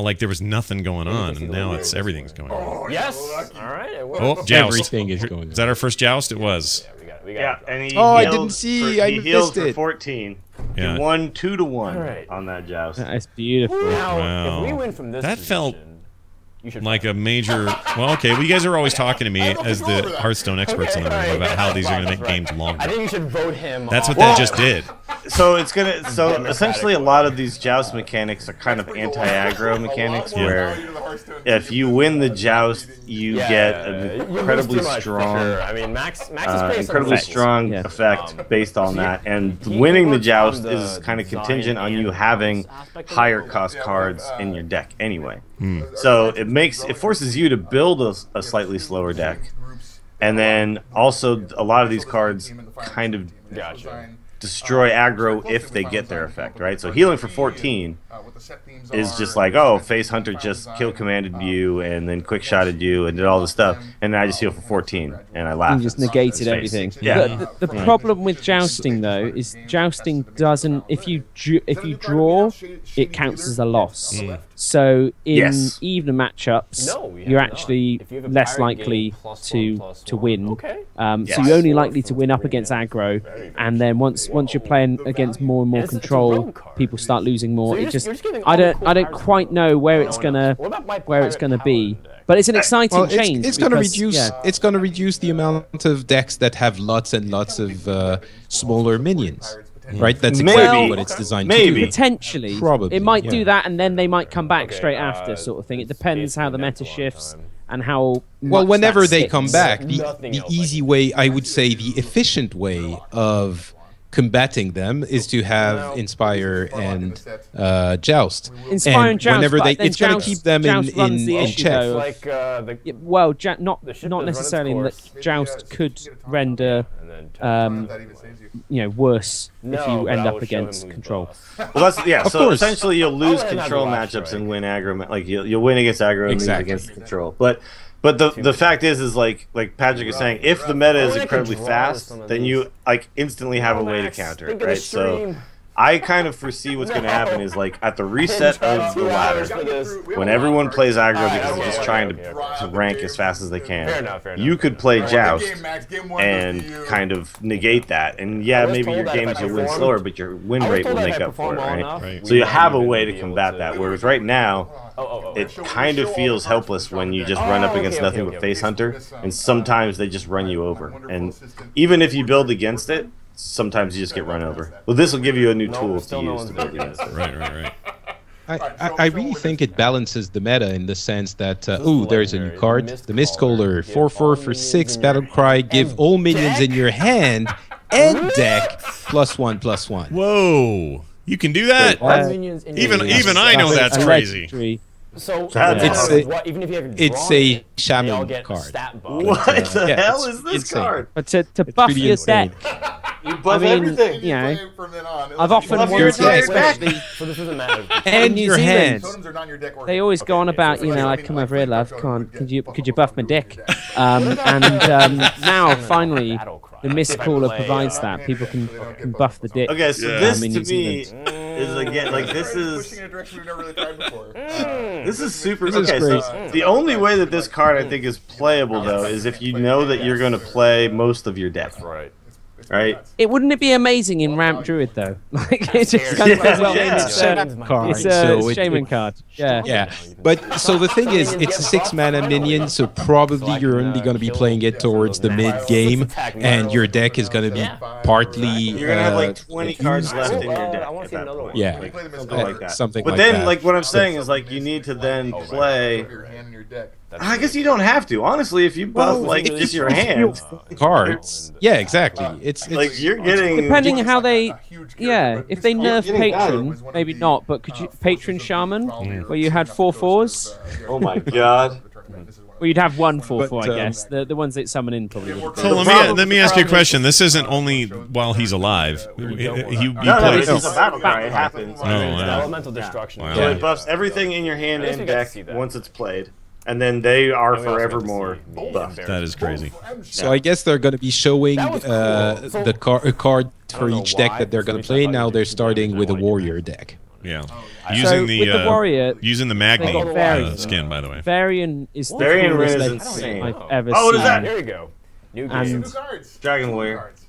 Like there was nothing going on, and now it's everything's going on. Yes. All right. It worked. Oh, joust. everything is going Is that our first joust? It was. We got Yeah, it. and he Oh, I healed didn't see. For, I he healed missed for it. 14. Yeah. You won 2-1 All right. on that joust. That's beautiful. Now, Wow. if we win from this That felt position, you should like a major. Well, okay. Well, you guys are always talking to me as the Hearthstone experts in the room about how these are going to make games I longer. think you should vote him. That's what off. that just did. So it's gonna. So essentially, a lot of these joust mechanics are kind of anti-aggro mechanics, where if you win the joust, you get an incredibly strong, I mean, Max is pretty incredibly strong Yeah. effect based on that. And winning the joust is kind of contingent on you having higher cost cards in your deck anyway. So it forces you to build a slightly slower deck, and then also a lot of these cards kind of destroy aggro if they get their effect, right? So healing for 14 is just like, oh, Face Hunter just kill commanded you and then quick shotted you and did all this stuff, and then I just heal for 14 and I laugh. You just negated everything. Yeah. The problem with jousting though is jousting doesn't. If you draw, it counts as a loss. So in even matchups, you're actually less likely to win. So you're only likely to win up against aggro, and then once you're playing against more and more control, people start losing more. It just I don't quite know where it's gonna be. But it's an exciting change. It's going to because, reduce. yeah. It's going to reduce the amount of decks that have lots and lots of smaller minions. Right, that's exactly what it's designed to do. Potentially, Probably, it might yeah. do that, and then they might come back straight after, sort of thing. It depends how the meta shifts and how. Well, much whenever that they sticks. come back, the easy way, I would say, the efficient way of combating them is to have Inspire and Joust. Inspire and Joust, whenever but they, then it's going to Joust- keep them Joust runs the in issue, check. though, Like the Yeah, well, not ship does run its necessarily that course. Joust could render, and then worse if No, you but end I up will show against him who's control. boss. Well, that's, yeah. Of So course. essentially, you'll lose let him have control the last matchups strike. and win aggro. Like you'll win against aggro and lose Exactly. against control. But the fact is like Patrick is saying, if the meta is I could incredibly draw fast, some of then these. you like instantly have a way to Max, counter think it, of the right? So stream. I kind of foresee what's going to happen is like at the reset of the ladder, when everyone plays aggro because they're just trying to rank as fast as they can, Fair enough, fair you enough. could play Joust Game, Max. Game one and goes to you. kind of negate that. And yeah, I was maybe told your that if games I you'll win performed- slower, but your win I was rate told will that make if I up for perform it, well right? enough, Right. So you we have a might way even to be able combat that. Whereas right now, it kind of feels helpless when you just run up against nothing but Face Hunter, and sometimes they just run you over. And even if you build against it, sometimes you just get run over. Well, this will give you a new tool to still no use one's to build beaten against it. Right. I really think it balances the meta in the sense that there's a new card, the Mistcaller, 4/4 for 6 battle cry, give all minions in your hand and deck +1/+1. Whoa! You can do that. Even I know that's crazy. Legendary. So even if you have It's a shaman card. Stat buff. What the Yeah, hell it's is this insane. card? But to buff pretty your insane. deck, You buff I mean, everything. you know, From then on. I've often Buff wondered, your entire especially So this doesn't matter. And New your Zealand. hand. Totems are not in your deck or they always go on about, like, come over here, love. Come on, could you buff my dick? Now finally, the Mistcaller provides that people can buff the dick. Okay, so Yeah. this in to New me Zealand. is again like this pushing is in a direction we've never really tried before. this is super. This is Okay, great. so the only way that this card I think is playable though is if you know that you're going to play most of your deck, Right. right? Wouldn't it be amazing in Ramp Druid though? Like it just kind of Yeah, well, yeah. it's a Card, it's so a it- shaman card. Yeah. Yeah, but so the thing is, it's a 6-mana minion, so probably you're only going to be playing it towards the mid game, and your deck is going to be partly. You're gonna have like 20 cards left in your deck I wanna at see that another point. one. Yeah. Like, something like that. Something But like then, that. like what I'm saying is like you need to then play. Your hand in your deck. I guess you don't have to. Honestly, if you buff like just your hand, cards. Yeah, exactly. It's like you're getting. Depending on how they, Huge yeah, character, if but they Mistcaller nerf getting Patron, was one of maybe the, not. But could you Patron Shaman, where you had 4/4s, Oh my god. well, you'd have one 4/4, But, I guess. The ones that summon in probably would. So let me ask you a question. This isn't only while he's alive. You No, play. this is a battle cry. It happens. Oh, wow. Elemental destruction. Wow. So Yeah. it buffs everything in your hand I guess and we got to deck see that. once it's played, and then they are And we also got to forevermore see me buffed. and That is crazy. So I guess they're going to be showing That was cool. So- a card for know each deck why, that they're for going to some play. reason I Now thought they're you could starting do with a that. warrior deck. Yeah. So Using with the warrior, using the Magni they got Varian. skin, by the way. Varian is the Varian coolest is legend insane. I've ever Oh, what is seen. that? Here we go. New game. And New cards. Dragon New Warrior. cards.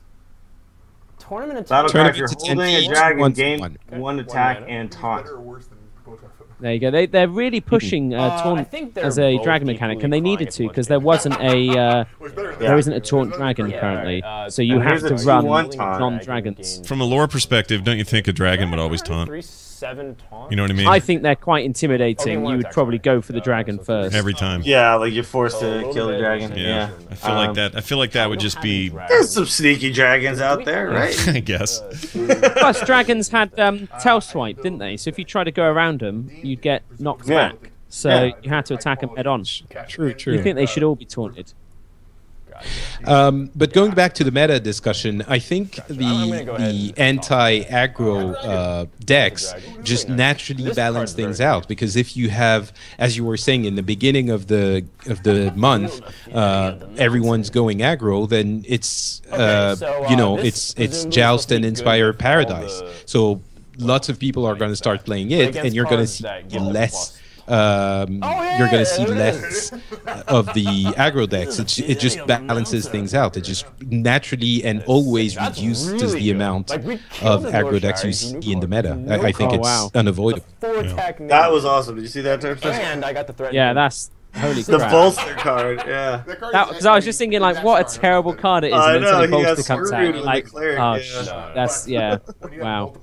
Tournament attack. Battle cry, Tournament you're to holding 10 a dragon, once gain one. one attack mana. and taunt. Better or worse than Kotaku? There you go. They're really pushing I taunt think they're as a both dragon mechanic, equally and they fine needed if to one because takes there it. wasn't a Well, it's better than there that. isn't a taunt There's dragon another currently, alright, so you and have here's to a run 2/1 taunt. non-dragons. From a lore perspective, don't you think a dragon would always taunt? 3/7 taunt. You know what I mean? I think they're quite intimidating. Okay, one You would attack, probably sorry. go for the dragon so first. Every time. Yeah, like you're forced So a to little kill the bit, dragon. Yeah. Yeah. I feel like that. I feel like that would just be. There's some sneaky dragons out there, right? I guess. Plus, dragons had tail swipe, didn't they? So if you try to go around them, you'd get knocked Yeah. back. So Yeah. you had to attack them head on. True, true. You think they should all be taunted? But going back to the meta discussion, I think gonna go ahead the and- anti-aggro decks just naturally balance things out, because if you have, as you were saying in the beginning of the month, everyone's going aggro, then it's you know, this it's presumably Joust supposed to and be Inspire good with all Paradise. the- So lots of people are going to start playing it, and you're going to cards see that give them less. yeah, You're going to yeah, see there it less of the aggro decks. It just balances things out. It just naturally and always That's reduces really the good. amount Like, we of killed his aggro Lord decks you Shires, see in the meta. no I think Oh, it's wow. unavoidable. 4-attack That was awesome. Did you see that, Terps? And I got the threat. Yeah, that's holy The crap. bolster card, yeah. Because I was just thinking, like, what a terrible card it is, I and then know, suddenly he got bolster comes screwed out. with Like, the cleric, oh, yeah. that's wow.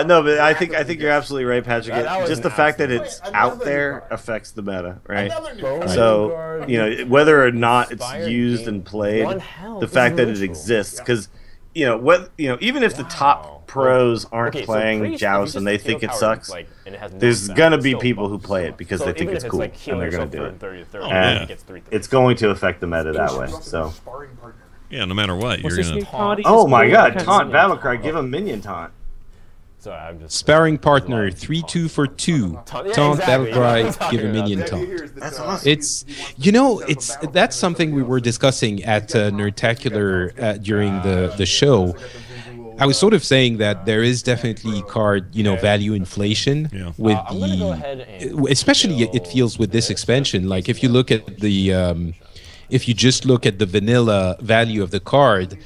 No, but I think you're absolutely right, Patrick. That was Just the an fact that absolute- it's out there affects the meta, right? Bone So, Guard, you know, whether or not it's Inspired used Gain, and played, one health the is fact that it neutral. exists, because even if the top pros aren't Okay, so playing Priest, if you Joust just and they kill think it Tower, sucks, like, and it has no there's stats, gonna it's be still people who buffs. play it because So they think even it's if cool like and healing they're gonna yourself do for it. 30 And it gets 3/3. It's going to affect the meta that way. So, Yeah, no matter what, What's you're this gonna. new card? he's oh just my called? I God, can't taunt see it. Battlecry, give him minion taunt. Sorry, I'm just Sparring partner 3/2 for 2. Taunt- yeah, Taunt, exactly. Battlecry, That's what I'm give a talking minion about. taunt. That's awesome. It's, you know, that's something we were discussing at Nerdtacular during the show. I was sort of saying that there is definitely card, value inflation Yeah. with I'm gonna go ahead and especially it feels with this expansion. Like if you look at if you just look at the vanilla value of the card,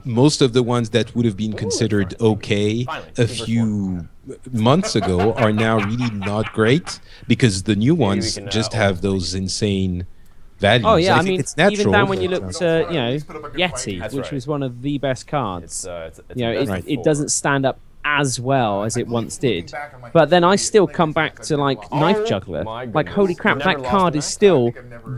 most of the ones that would have been considered okay a few months ago are now really not great, because the new ones can, just have those insane values. Oh yeah, I think mean, it's natural. even down when you but, looked, Yeti, That's which right. was one of the best cards. it's It doesn't stand up as well as it once did. But then I still come back to like Knife Juggler. my Like, holy goodness. crap, Never that lost card an is act. still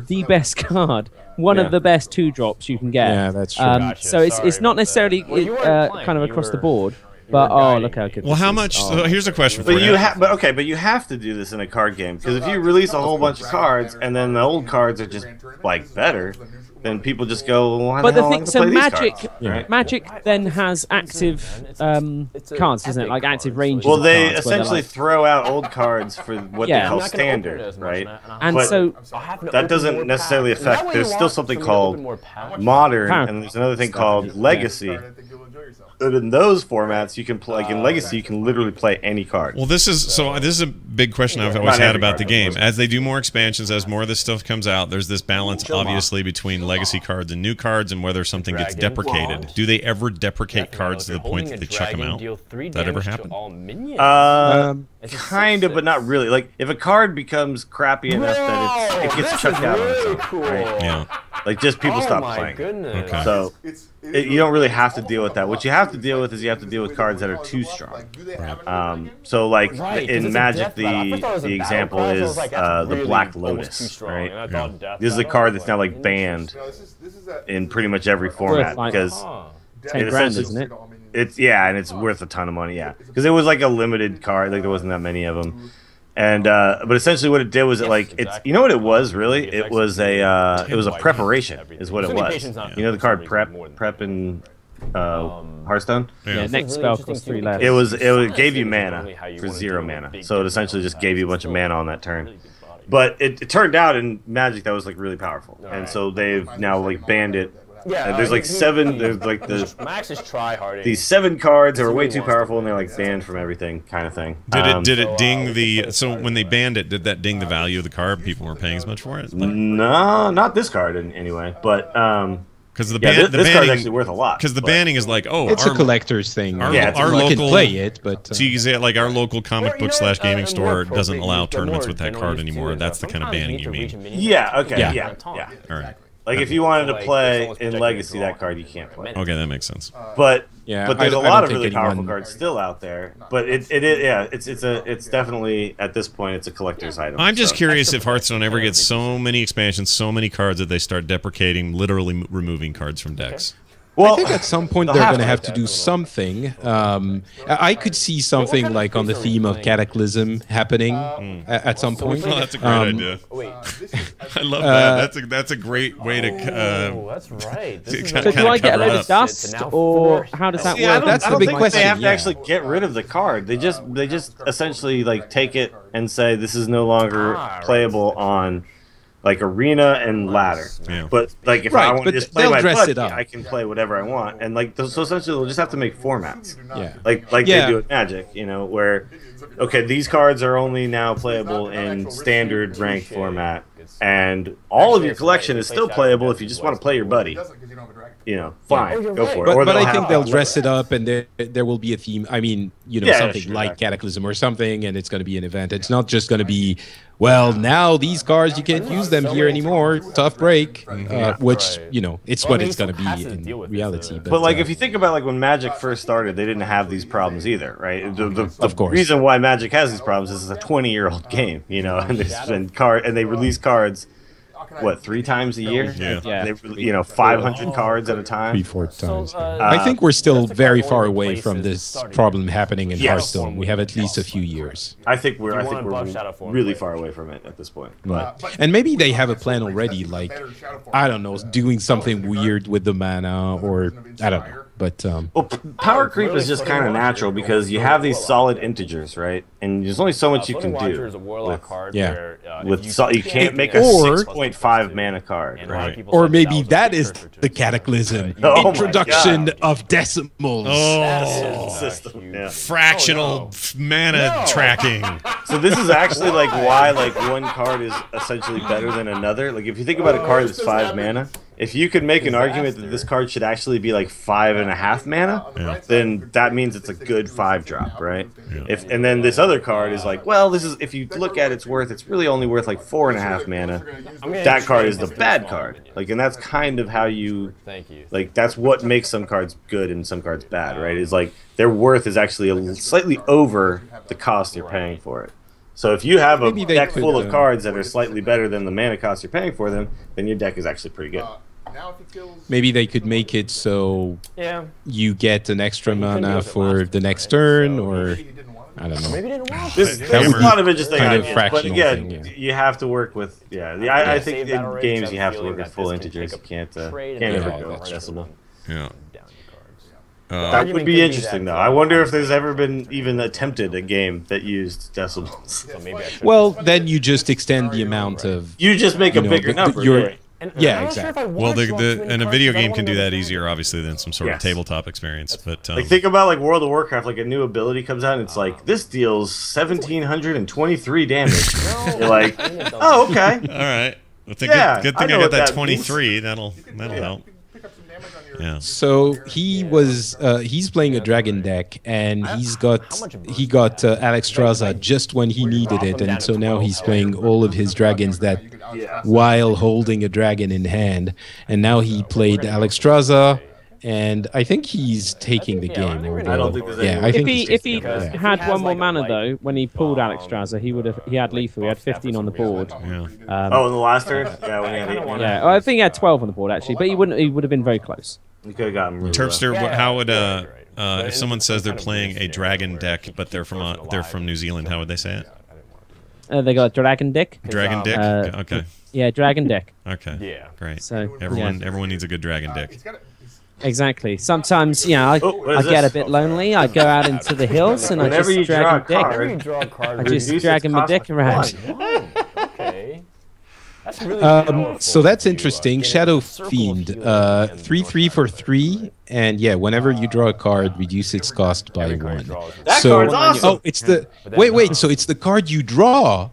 the best card. One Yeah. of the best 2-drops you can get. Yeah, that's true. Gotcha, So it's sorry it's not about that. necessarily Well, you weren't playing, kind of you across the were- board. you were But oh, guiding look how me. good. Well, this how is. much? Oh. So here's a question for But you. you have to do this in a card game, because if you release a whole bunch of cards and then the old cards are just like better, then people just go, well, why But the the hell am I thing, gonna so play these Magic, cards? Right? Magic then has active It's a cards, doesn't it? epic Like active card. ranges. Well, of they cards where they're essentially like- throw out old cards for what Yeah. they I'm call not gonna open it standard, as much, right? and But so I'll have to that open doesn't more necessarily packs. Is that affect. what There's you still want? something So we open called more packs? modern, Power. and there's another thing called Yeah. legacy. But in those formats, you can play. Like in legacy, you can literally play any card. Well, this is a big question I've always Not had every about card, the of game. course. As they do more expansions, as more of this stuff comes out, there's this balance, obviously, between legacy cards and new cards, and whether something gets Dragon. deprecated. Do they ever deprecate cards to the point that they chuck them out? That ever happened? Kind of, but not really. Like if a card becomes crappy enough that it gets chucked out on its own, cool. right? Yeah. Like just people Oh stop my playing. goodness. Okay. So you don't really have to deal with that. What you have to deal with is you have to deal with cards that are too strong. So like Right, 'cause in it's a Magic, death battle. I first thought it was a the battle example cry, so I is was like, that's the really Black almost Lotus, too strong, right? and I thought death This is a battle card was that's now like banned in in pretty much every format like- because 10 it grand, essentially- isn't it? it's and it's worth a ton of money, yeah, because it was like a limited card, like there wasn't that many of them. And but essentially what it did was it like it's exactly. you know what it was really it was a preparation is what it Assuming was. patience not- You know the card for prep some reason more than prep in Hearthstone. Yeah, next really spell interesting costs to 3 me. less. It gave you It's mana only how you for wanna 0 do a mana, big so it deal essentially with just gave you a bunch of still mana on that turn. really good body. But it turned out in Magic that was like really powerful, and so they've now like banned it. Yeah, And there's like 7. There's like Max is try harding. these 7 cards that are way really too wants to powerful, and play they're like that. banned from everything, kind of thing. Did it ding the? So when they banned it, did that ding the value of the card? People weren't paying as much for it. No, not this card in anyway. But Because because the Yeah, ban, the this card's banning, actually worth a lot. because the but- banning is like, oh, It's a collector's thing. our- Yeah, our you can local- play it, but So you can say like our local comic book / gaming store doesn't allow the tournaments more with that general card use too anymore. is, That's the kind of sometimes banning need you to reach a mean. minion Yeah, okay, Yeah. yeah, on top. yeah. All right. Like if you wanted to Like, play it's almost in projected Legacy, draw. that card you can't play. Okay, that makes sense. But Yeah, but there's I a don't lot of think really powerful anyone- cards still out there. But it's definitely at this point it's a collector's item. I'm just so. curious if Hearthstone ever gets so many expansions, so many cards that they start deprecating, literally removing cards from decks. Well, I think at some point they'll they're have going to to have like to that do a little. something. I could see something like on the theme of Cataclysm happening at some point. Well, that's a great idea. Wait. I love that. That's a great way to. Oh, that's right. This is kinda- So do I get a cover load up. of dust, Now or force- how does that See, I work? don't, That's I the don't big think question, they have to yeah. actually get rid of the card. They just essentially like take it and say this is no longer playable on like arena and ladder. Yeah. But like if Right, I want but to just play they'll my dress buddy, it up. I can play whatever I want. And like so essentially they'll just have to make formats. Yeah. Like Yeah. they do at Magic, you know, where okay, these cards are only now playable in standard ranked format, and all of your collection is still playable if you just want to play your buddy. You know, fine, go for it. But, Or but they'll I think have- they'll dress it up, and there will be a theme. I mean, Yeah, something sure, like right. Cataclysm or something, and it's going to be an event. It's not just going to be, well, now these cards you can't use them here anymore. Tough break, which it's Well, what I mean, it's going to you still have to be deal in with reality. this, But like, if you think about like when Magic first started, they didn't have these problems either, right? The Of course. reason why Magic has these problems is it's a 20-year-old game, you know, and they spend and they release cards, what, 3 times a year? Yeah. Yeah. They, 500 cards at a time. 3-4 times. So, I think we're still that's the very kind of far one of the away from places this starting problem happening in Yes. Hearthstone. We have at least a few years. I think we're You wanna buff Shadow Form, really right? far away from it at this point. And maybe they have a plan already, like, I don't know, doing something weird with the mana, or I don't know. But Well, power creep is just kind of natural because you have these solid integers, right? And there's only so much you can Floating Watcher is do a warlock with, card yeah. where, with if you can't make a Or- 6.5 mana card, and a lot of right? people or said maybe 1,000 that is precursor to the it. Cataclysm. Oh my Introduction God. of decimals. Oh, System, yeah. fractional mana tracking. So this is actually like why like one card is essentially better than another. Like if you think about a card that's 5 mana, if you could make an argument that this card should actually be like 5.5 mana, then that means it's a good 5-drop, right? If and then this other card is like, well, this is if you look at its worth, it's really only worth like 4.5 mana. That card is the bad card. Like, and that's kind of how you Thank you. like that's what makes some cards good and some cards bad, right? Is like their worth is actually slightly over the cost you're paying for it. So if you have a Maybe they deck could, full of cards that are slightly better than the mana cost you're paying for them, then your deck is actually pretty good. Maybe they could make it so Yeah. you get an extra couldn't mana use it for last the turn, next right? turn, So- or I don't know. Maybe they didn't want There's would a be lot of interesting kind of ideas, but fractional again, thing, yeah. you have to work with I think save in that already, games so you I have feel to work like with full this can integers. You take can't a trade can't and ever then go that's decimal. Yeah. down your cards. That Argument would be could be interesting, that, though. I wonder if there's ever been even attempted a game that used decimals. So maybe I should Well, then you just extend the amount of. You just make a You know, bigger the- number. your- right? And Yeah, I'm not sure if exactly. I Well, want to draw too many and a cards, video but I game don't can do wanna that go easier, down. obviously, than some sort of Yes. tabletop experience. But Like think about like World of Warcraft, like a new ability comes out and it's like this deals 1,723 damage. You're like, I mean, it doesn't. oh okay. all right. Well, Yeah, good I thing know I, what got that that means. 23. That'll help. Yeah. So he was he's playing a dragon deck, and he got Alex Straza just when he needed it, and so now he's playing all of his dragons that while holding a dragon in hand, and now he played Alex Straza, and I think he's taking the game. I don't think there's any I think he's If he taking it, yeah. had has, one more like, a mana light though, when he pulled Alex Straza, he had lethal. He had 15 on the board. Yeah. Oh, in the last turn? Yeah, when he had 8 mana. Yeah, well, I think he had 12 on the board actually, but he would have been very close. You could have gotten really Terpster, Yeah, how would right. But if someone it's says they're kind of playing weird a thing, dragon where deck, but they're from New Zealand, how would they say it? They got a dragon deck. Dragon dick. Okay. Yeah, dragon deck. Okay. Yeah. Great. So Everyone needs a good dragon dick. exactly. Sometimes I what is get a this? bit lonely. I go out into the hills and I Whenever you just draw a dragon dick. card, Whenever you draw a card, I just reduce its dragging my cost dick by around. 1. Okay. That's really powerful So that's to, interesting. get Shadow into the circle of Fiend, healing and 3/3 for 3, and yeah, whenever you draw a card, reduce its cost by every card 1. draws. That So, card's awesome. oh, it's the But then- wait. So it's the card you draw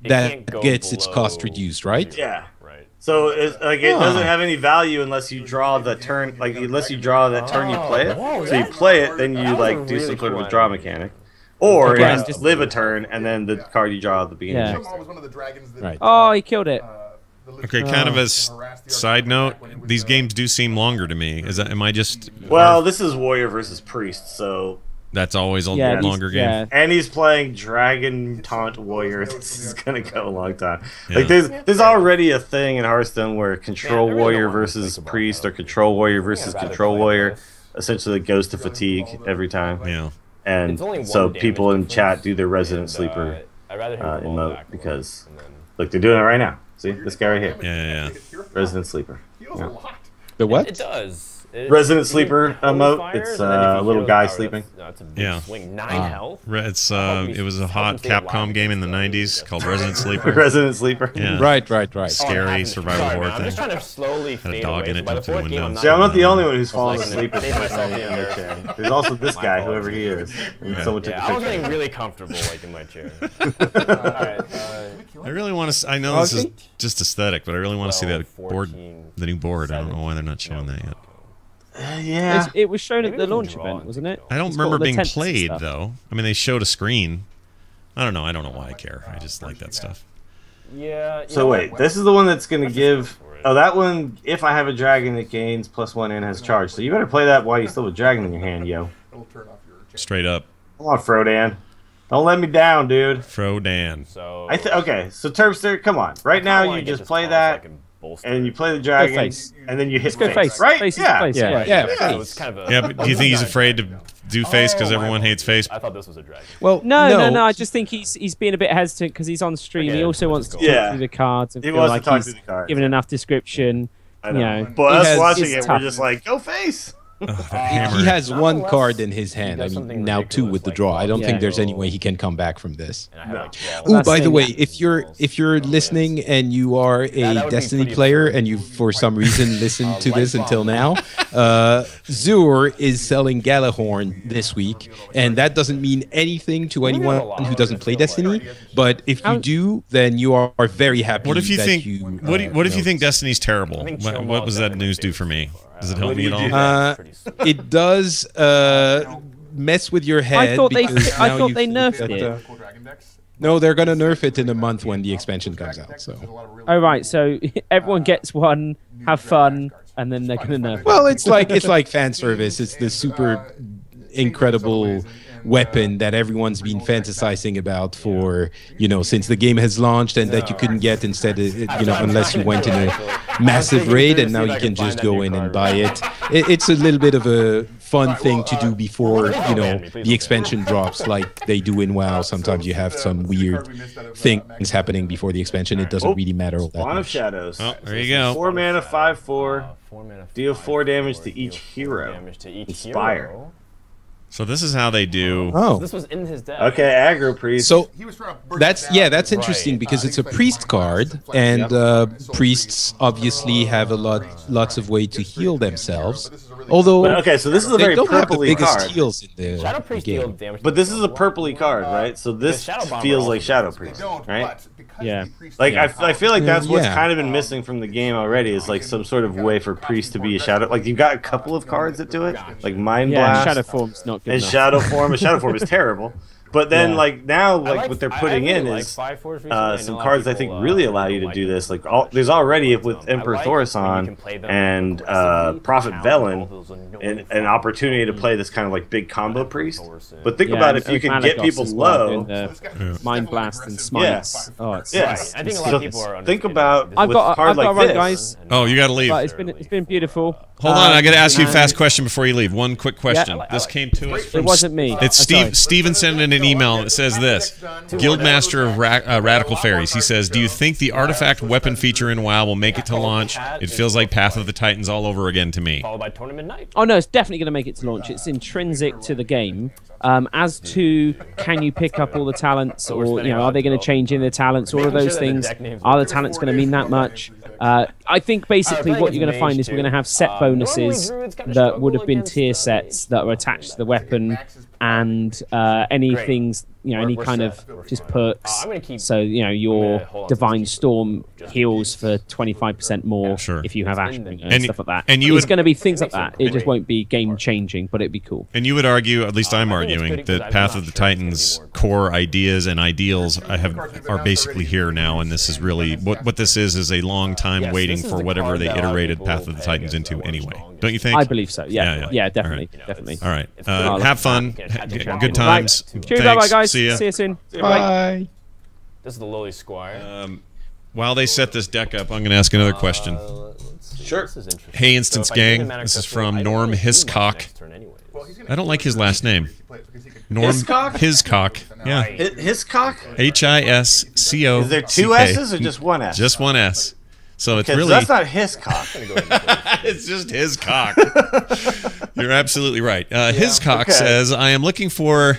It that can't go gets its cost below- reduced, right? Yeah. Right. So it doesn't have any value unless you draw the turn, unless you draw that turn you play it. So you play it, then you do some sort of a draw mechanic. Or it has to live a turn, and then the card you draw at the beginning. Right. Oh, he killed it. Okay, kind of as side note, these games do seem longer to me. Am I just... Well, this is Warrior versus Priest, so... That's always a longer game. Yeah. And he's playing Dragon Taunt Warrior. This is going to go a long time. Yeah. There's already a thing in Hearthstone where Control Warrior versus Priest or Control Warrior versus Control Warrior essentially goes to fatigue every time. Yeah. And so people in chat do their Resident Sleeper emote because... Look, they're doing it right now. See? This guy right here. Yeah. Resident Sleeper. Yeah. The what? It does. Resident Sleeper emote. It's a little guy sleeping. That's a big swing. 9 health. It was a hot Capcom game in the '90s called Resident Sleeper. Resident Sleeper. Yeah. Right. Scary survival horror thing. I'm just trying to slowly Had a fade dog away, in so it by the jumped through the fourth game, window. See, I'm not the only one who's falling Like, asleep in myself the in there. chair. There's also this guy, whoever he is. And someone took a I was picture. getting really comfortable, in my chair. Alright, I really want to. I know this is just aesthetic, but I really want to see that 12, board, 14, the new board. I don't know why they're not showing that yet. Yeah. It was shown at Maybe the we can launch draw event, it. wasn't it? I don't It's got remember all the being tents and played stuff. though. I mean, they showed a screen. I don't know. I don't know why I care. I just like that stuff. Yeah. So wait, this is the one that's going to give... Oh, that one, if I have a dragon, it gains +1 and has charge. So you better play that while you still have a dragon in your hand, yo. Straight up. Come on, Frodan. Don't let me down, dude. Frodan. So Okay, so Terpster, come on. Right now, you just play that, and you play the dragon, face. and then you hit Go face. right? Face is Yeah. face. Yeah. So it's kind of a, Yeah, but do you think he's afraid to do face because everyone hates face? I thought this was a dragon. Well, No. I just think he's being a bit hesitant because he's on stream. Okay, he also let's wants to go. talk Yeah. through the cards and He feel wants like to talk he's through the cards. given enough description. I know. You know, But He us has- watching it's it, tough. we're just like, go face! he has one card in his hand. I does mean, something now two ridiculous with the like draw. I don't Yeah. think there's any way he can come back from this. And I have like 12. Oh, That's by the the way, thing. if you're listening and you are a that would be Destiny pretty player absurd. and you for some reason listened to this light until bomb. now, Zur is selling Galahorn this week, and that doesn't mean anything to anyone who doesn't play Destiny. But if you do, then you are very happy. What if you that think? You, What if you think Destiny's terrible? think What Chillmob's does that definitely news do makes for it me? before. Does it help What do me you at all? do? Pretty sweet. It does mess with your head. I thought they because now you think nerfed that, it. no, they're gonna nerf it in a month when the expansion comes out. So, Oh right, so everyone gets one, have fun, and then they're gonna nerf. well, it's like fan service. It's the super incredible weapon that everyone's been fantasizing about for since the game has launched, and that you couldn't get unless you went in a massive raid, and now you can just go in and buy it. It's a little bit of a fun thing to do before the expansion drops, like they do in WoW. Sometimes you have some weird things happening before the expansion. It doesn't really matter all that Spawn of much. Shadows. Oh, there you go. 4 mana, 5/4. 4 mana, Deal 4 damage to each hero. Damage to each Inspire. hero. So this is how they do. Oh, This was in his deck. Okay, Aggro Priest. so that's interesting because it's a priest card, and priests obviously have lots of way to heal themselves. Although Okay, so this is a they very don't have the purpley biggest card. heals in the Shadow Priest game. deal damage. But this is a purpley card, right? So this Shadow Bomber feels also like Shadow does Priest, Don't, right? but because Yeah. the priest Like I feel like that's what's Yeah. kind of been missing from the game already is like some sort of way for Priest to be a Shadow. Like you've got a couple of cards that do it, like Mind Yeah, Blast Shadow Form's not good and enough. Shadow Form. And Shadow Form is terrible. But then Yeah. like now I like what they're putting really in like is 5/4s recently. I know some a lot of cards I think people, really allow you to like do it. this. Like there's already with Emperor I like Thoris when you on can play them and aggressively, Prophet counter Velen all those an opportunity to play this kind of like big combo priest. But think Yeah, about and if you can get Malagos people as well, low. doing the Mind Blast and Smites. Oh, it's Yes. I think a lot So of people are think understating about this. I've with got a card I've got like to run, this. guys. Oh, you got to leave. But it's been beautiful. Hold on, I got to ask you a and- fast question before you leave. One quick question. I This like- came to us from. It wasn't me. It's I'm sorry. Steven sent in an email that says this: Guildmaster of Radical Fairies. He says, "Do you think the artifact weapon feature in WoW will make it to launch? It feels like Path of the Titans all over again to me." Followed by Tournament Night. Oh no, it's definitely going to make it to launch. It's intrinsic to the game. As to can you pick up all the talents, or are they going to change in the talents, all of those things? Are the talents going to mean that much? I think basically what you're going to find is we're going to have set bonuses that would have been tier sets that are attached to the weapon, and any Great. things, any We're kind set. of just perks. I'm gonna keep- So your hold on. Divine Storm heals for 25% more Sure. if you have Ash And- and and- stuff like that. and you it's would- going to be things like that. It Great. just won't be game changing, but it'd be cool. And you would argue, at least I'm I think it's arguing, good because that I'm Path not of the sure it's gonna Titans' be more core ideas and ideals are basically here now, and this is really what this is a long time Yes, waiting this is for the whatever card they that a lot of iterated people Path of the peg Titans as into the anyway. strongest. Don't you think? I believe so. Yeah, Yeah. yeah, All definitely, right. definitely. All right. I like Have that. fun. Good times. Cheers, bye, Thanks. guys. See ya. See you soon. Bye. This is the Lily Squire. While they set this deck up, I'm going to ask another question. Sure. This is interesting. Hey, Instance So if I give him Gang. mana This is accessible, from I don't Norm really do much Hiscock. next turn anyways. I don't like his last name. Norm Hiscock? Hiscock. Yeah. His cock? Hiscock. Is there two S's or just one S? Just one S. So it's Because really that's not his cock. it's just his cock. You're absolutely right. His cock okay. says, "I am looking for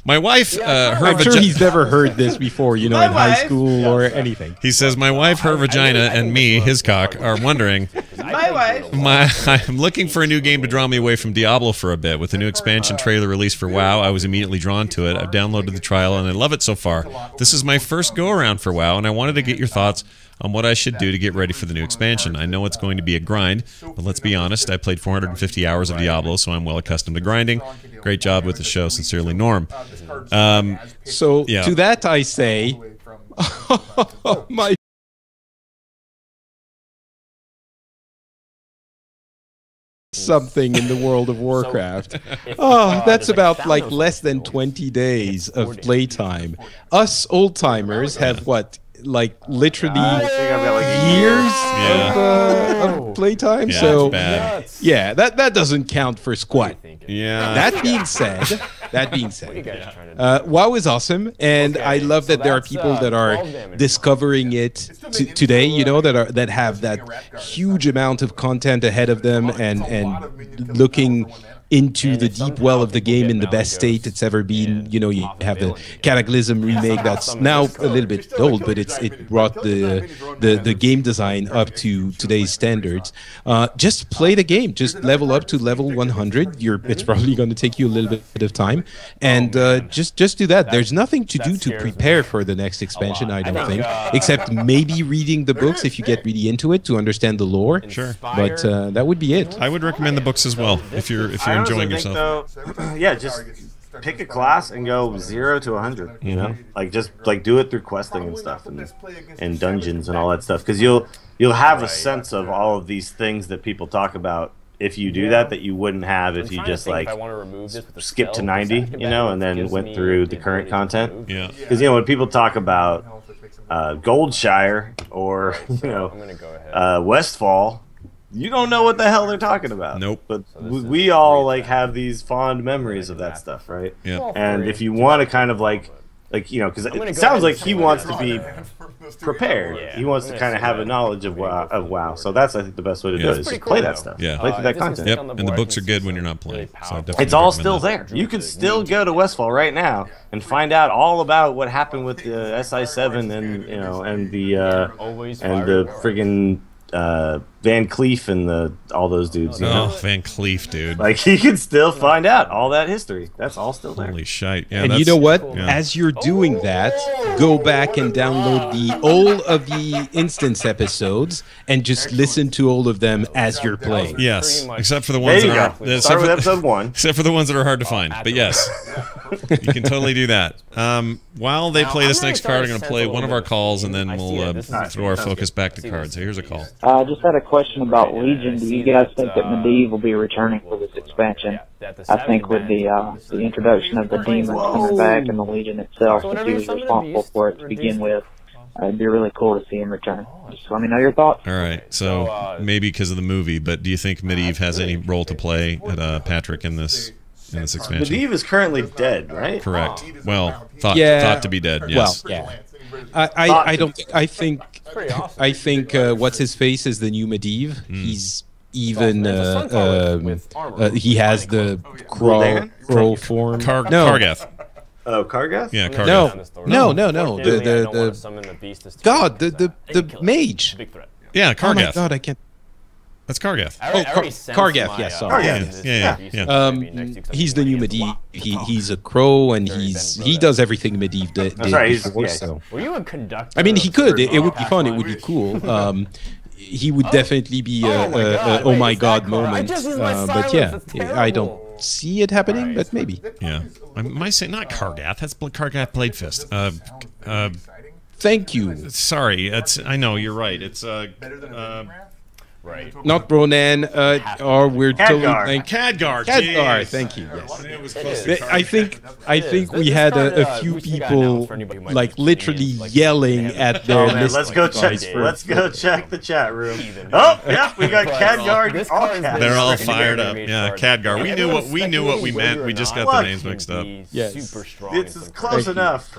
my wife. Her I'm sure vagi-" he's never heard this before, in My high wife. school or anything. He says, "My wife, her vagina, and me, his cock, are wondering." My wife. I'm looking for a new game to draw me away from Diablo for a bit. With the new expansion trailer released for WoW, I was immediately drawn to it. I've downloaded the trial and I love it so far. This is my first go-around for WoW, and I wanted to get your thoughts on what I should do to get ready for the new expansion. I know it's going to be a grind, but let's be honest, I played 450 hours of Diablo, so I'm well accustomed to grinding. Great job with the show. Sincerely, Norm. So Yeah. to that I say, my something in the world of Warcraft. Oh, that's about like less than 20 days of playtime. Us old timers have what, like literally years of playtime. Yeah, So it's bad. yeah, that doesn't count for squat. Yeah. That being said, WoW is awesome, and I love that there are people that are discovering it today. That have that huge amount of content ahead of them, and looking into the deep well of the game in the best state it's ever been. You have the Cataclysm remake that's now a little bit old, but it brought the game design up to today's standards. Just play the game. Just level up to level 100. It's probably going to take you a little bit of time, and just do that. There's nothing to do to prepare for the next expansion, I don't think, except maybe reading the books if you get really into it to understand the lore. Sure. But that would be it. I would recommend the books as well if you're enjoying yourself. Yeah, just pick a class and go 0 to 100. You know, just do it through questing and stuff, and dungeons and all that stuff. Because you'll have a sense of all of these things that people talk about if you do that you wouldn't have if you just skip to 90, and then went through the current content. Yeah. Because when people talk about Goldshire or Westfall, you don't know what the hell they're talking about. Nope. But we all have these fond memories of that stuff, right? Yeah. And if you want to kind of because it sounds like he wants to be prepared. Yeah. He wants to kind of have a knowledge of WoW. So that's, I think, the best way to do it is just play that stuff. Yeah. Play through that content. Yep. And the books are good when you're not playing. So I definitely It's all recommend still that. there. You can still go to Westfall right now and find out all about what happened with the SI7 and the friggin' Van Cleef and all those dudes. Van Cleef, dude. You can still find out all that history. That's all still there. Holy shite. Yeah, And you know what? Yeah. As you're doing that, go back and download all of the instance episodes and just listen to all of them as you're playing. Yes, except for the ones There you that go. are Start with episode 1. except for the ones that are hard to find. But yes, you can totally do that. While they play this next card, I'm going to play one of our calls, and then we'll throw our focus back to cards. So here's a call. I just had a question about Legion. Do you guys think that Medivh will be returning for this expansion? I think with the introduction of the demons coming back and the Legion itself, since he was responsible for it to begin with, it'd be really cool to see him return. Just let me know your thoughts. All right, so maybe because of the movie, but do you think Medivh has any role to play at Patrick in this expansion? Medivh is currently dead, right? Correct. Well, thought to be dead. Yes. Well, yeah. I don't. I think. I think what's his face is the new Medivh. He's even. He has the crawl form. Kargath. Oh, Kargath? Yeah, Kargath. No. The God, the mage. Yeah, Oh my Kargath. God, I can't. That's Kargath. Kargath, yeah, sorry. Yeah. He's the new Medivh. He's a crow, and he does everything Medivh did before. So. Were you a conductor? I mean, he could. It would be fun. It would be cool. He would definitely be a oh my god moment. But yeah, I don't see it happening, but maybe. Yeah. I might say not Kargath. That's Kargath Blade Fist. Thank you. Sorry. I know, you're right. It's Right. Not Bronan, or we're totally blank. Khadgar. Khadgar, thank you. Yes. I think we had a few people like literally yelling at their list. Let's go check the chat room. Oh, yeah, we got Khadgar. They're all fired up. Yeah, Khadgar. We knew what we meant. We just got the names mixed up. Yes. Super strong. This is close enough.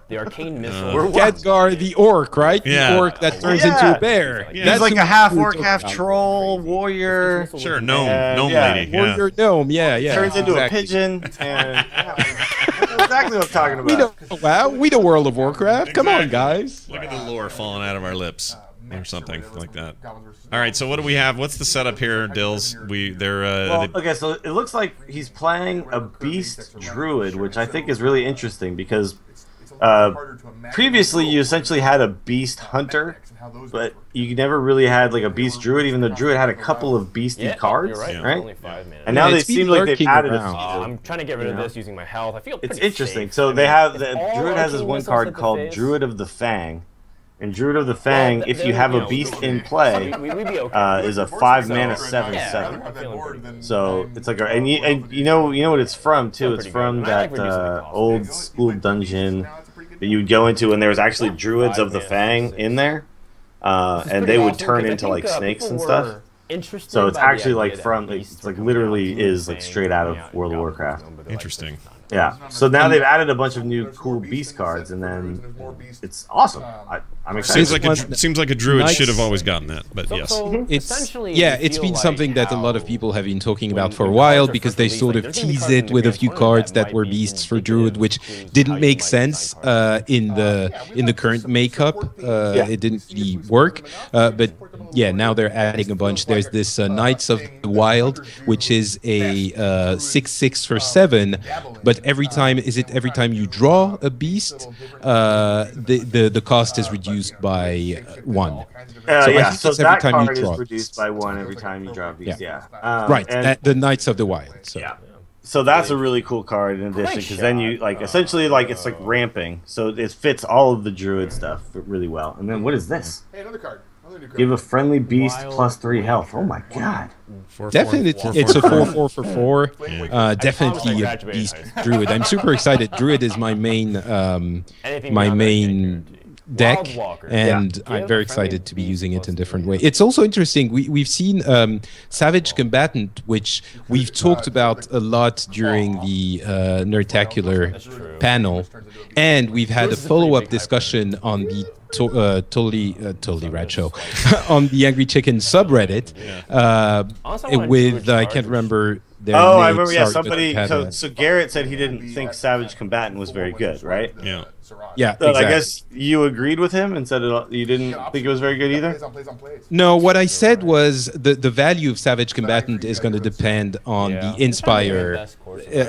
The arcane missile. Khadgar, the orc, right? Yeah. The orc that turns into a bear. Yeah. He's like a half orc, half troll, warrior. Sure, gnome lady. Yeah. Warrior gnome, yeah. Turns into a pigeon. And exactly what I'm talking about. We know World of Warcraft. Come on, guys. Look at the lore falling out of our lips. Or something like that. All right, so what do we have? What's the setup here, Dills? Okay, so it looks like he's playing a beast druid, which I think is really interesting because previously you essentially had a beast hunter, but you never really had like a beast druid, even though druid had a couple of beasty cards, right? And now they seem like they've added a few. I'm trying to get rid of this using my health. I feel pretty It's interesting. safe. So they have druid has this one card called Druid of the Fang. And Druid of the Fang, if you have a beast in play, is a 5-mana 7/7. So it's like, and you know what it's from too. It's from that old school dungeon that you would go into, and there was actually Druids of the Fang in there, and they would turn into like snakes and stuff. So it's actually like it's like literally is like straight out of World of Warcraft. Interesting. Yeah. So now they've added a bunch of new cool beast cards, and then it's awesome. I'm excited. Seems like a druid should have always gotten that, but yes. It's been something that a lot of people have been talking about for a while because they sort of teased it with a few cards that were beasts for druid, which didn't make sense in the current makeup. It didn't really work, but yeah, now they're adding a bunch. There's this Knights of the Wild, which is a 6/6 for 7, but every time you draw a beast, the cost is reduced by 1. So that card is reduced by 1 every time you draw a beast. Right, the Knights of the Wild. So. Yeah. So that's a really cool card in addition, because then you essentially it's like ramping, so it fits all of the druid stuff really well. And then what is this? Hey, another card. Give a friendly beast +3 health. Oh my god! Definitely, it's a 4/4 for 4. Definitely a beast druid. I'm super excited. Druid is my main deck, and I'm very excited to be using it in a different way. It's also interesting. We've seen Savage Combatant, which we've talked about a lot during the Nerdtacular panel, and we've had a follow-up discussion on the totally rad show on the Angry Chicken subreddit with I can't remember their name. I remember. Yeah, somebody. So Garrett said he didn't think Savage Combatant was very good, right? Yeah. Yeah, so exactly. I guess you agreed with him and said you didn't think it was very good either? No, what I said was the value of Savage Combatant is going to depend on the Inspire,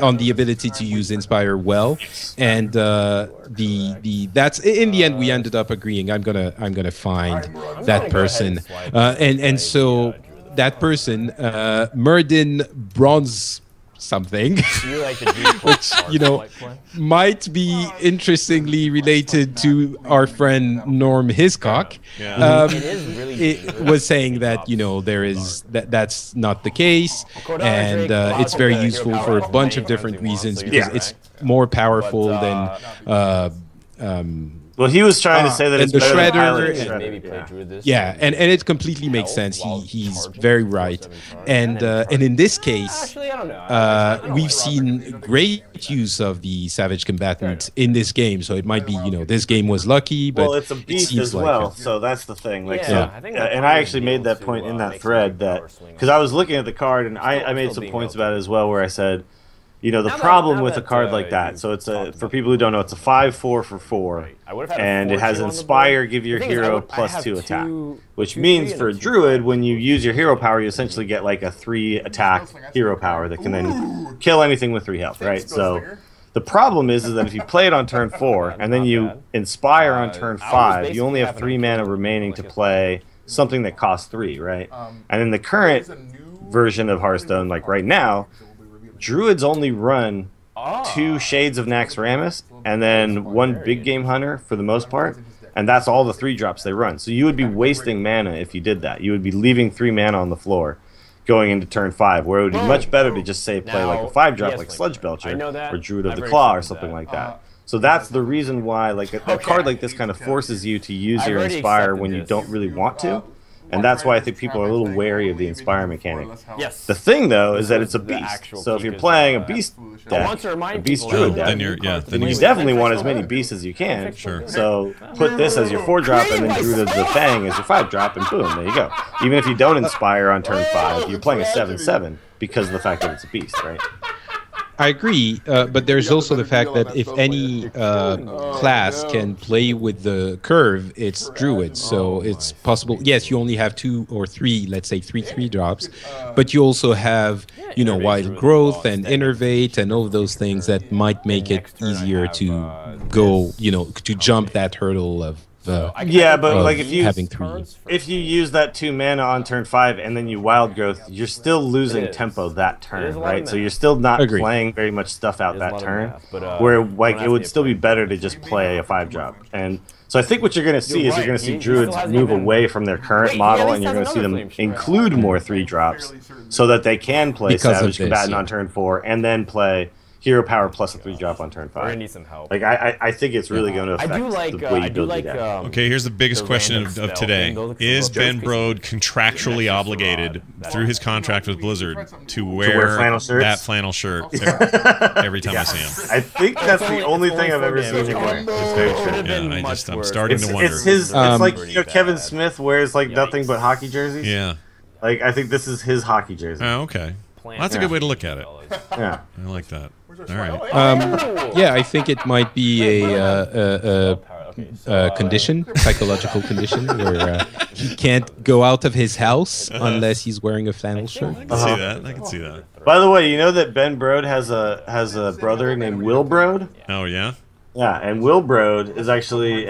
on the ability to use Inspire well, and that's in the end we ended up agreeing. I'm gonna find that person, and so that person, Merdin Bronze something, which might be interestingly related to our friend Norm Hiscock. It was saying that that's not the case, and it's very useful for a bunch of different reasons because it's more powerful than. Well, he was trying to say that it's the better Shredder, than maybe play Druid. Yeah, and it completely makes sense. He's very right, and in this case, we've seen great use of the Savage Combatant in this game. So it might be this game was lucky, but it's a beast as well. So that's the thing. And I actually made that point in that thread because I was looking at the card and I made some points about it as well, where I said, You know, the problem with a card like that, so it's a, for people who don't know, it's a 5/4 for 4, and it has Inspire, give your hero +2 attack, which means for a druid, when you use your hero power, you essentially get like a 3 attack hero power that can then kill anything with 3 health, right? So the problem is that if you play it on turn 4 and then you Inspire on turn 5, you only have 3 mana remaining to play something that costs 3, right? And in the current version of Hearthstone, like right now, druids only run 2 Shades of Naxxramas and then 1 Big Game Hunter for the most part, and that's all the 3 drops they run. So you would be wasting mana if you did that. You would be leaving 3 mana on the floor going into turn 5, where it would be much better to just say play like a 5-drop like Sludge Belcher or Druid of the Claw or something like that. So that's the reason why like a card like this kind of forces you to use your Inspire when you don't really want to. And that's why I think people are a little wary of the Inspire mechanic. Yes. The thing, though, is that it's a beast. So if you're playing a beast deck, a beast druid deck, then you definitely want as many beasts as you can. Sure. So put this as your 4-drop and then Druid of the Fang as your 5-drop, and boom, there you go. Even if you don't Inspire on turn 5, you're playing a 7/7 because of the fact that it's a beast, right? I agree, but there's also the fact that if any class can play with the curve, it's druids. So it's possible. Yes, you only have 2 or 3, let's say 3 drops, but you also have, you know, wild growth and innervate and all of those things that might make it easier to go, you know, to jump that hurdle of. Yeah, but like if you having 3. If you use that 2 mana on turn 5 and then you wild growth, you're still losing tempo that turn, right? So you're still not playing very much stuff out that turn. Where like it would still be better to just play a 5-drop. And so I think what you're going to see is you're going to see druids move away from their current model, and you're going to see them include more 3-drops so that they can play Savage Combatant on turn 4 and then play Hero Power plus a 3-drop on turn 5. We're gonna need some help. Like I think it's really going to affect the way you build your deck. Okay, here's the biggest question of today: is Ben Brode contractually obligated through his contract with Blizzard to wear that flannel shirt every time I see him? I think that's the only thing I've ever seen him wear. It's very true. Yeah, I'm starting to wonder. It's his. It's like, you know, Kevin Smith wears like nothing but hockey jerseys. Yeah. Like I think this is his hockey jersey. Oh, okay. Well, that's a good way to look at it. Yeah, I like that. All right. Yeah, I think it might be a condition, psychological condition, where he can't go out of his house unless he's wearing a flannel shirt. I can see that. I can see that. By the way, you know that Ben Brode has a brother named Will Brode? Oh yeah. Yeah, and Will Brode is actually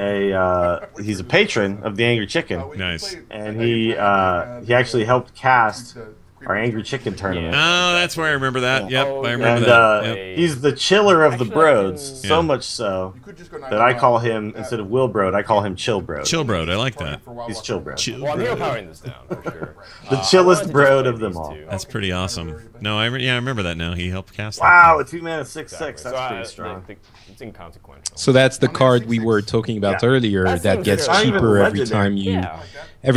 he's a patron of the Angry Chicken. Nice. And he actually helped cast our Angry Chicken tournament. Oh, that's where I remember that. Yep, I remember and, that. Yep. He's the chiller of the Brodes, so much so that I call him, instead of Will Brode, I call him Chill Brode. Chill Brode, I like that. He's Chill Brode. Well, I'm hero powering this down for sure. The chillest Brode of them all. That's pretty awesome. No, I remember that now. He helped cast that. Wow, a 2-mana 6/6. That's pretty strong. It's inconsequential. So that's the card we were talking about earlier that gets cheaper every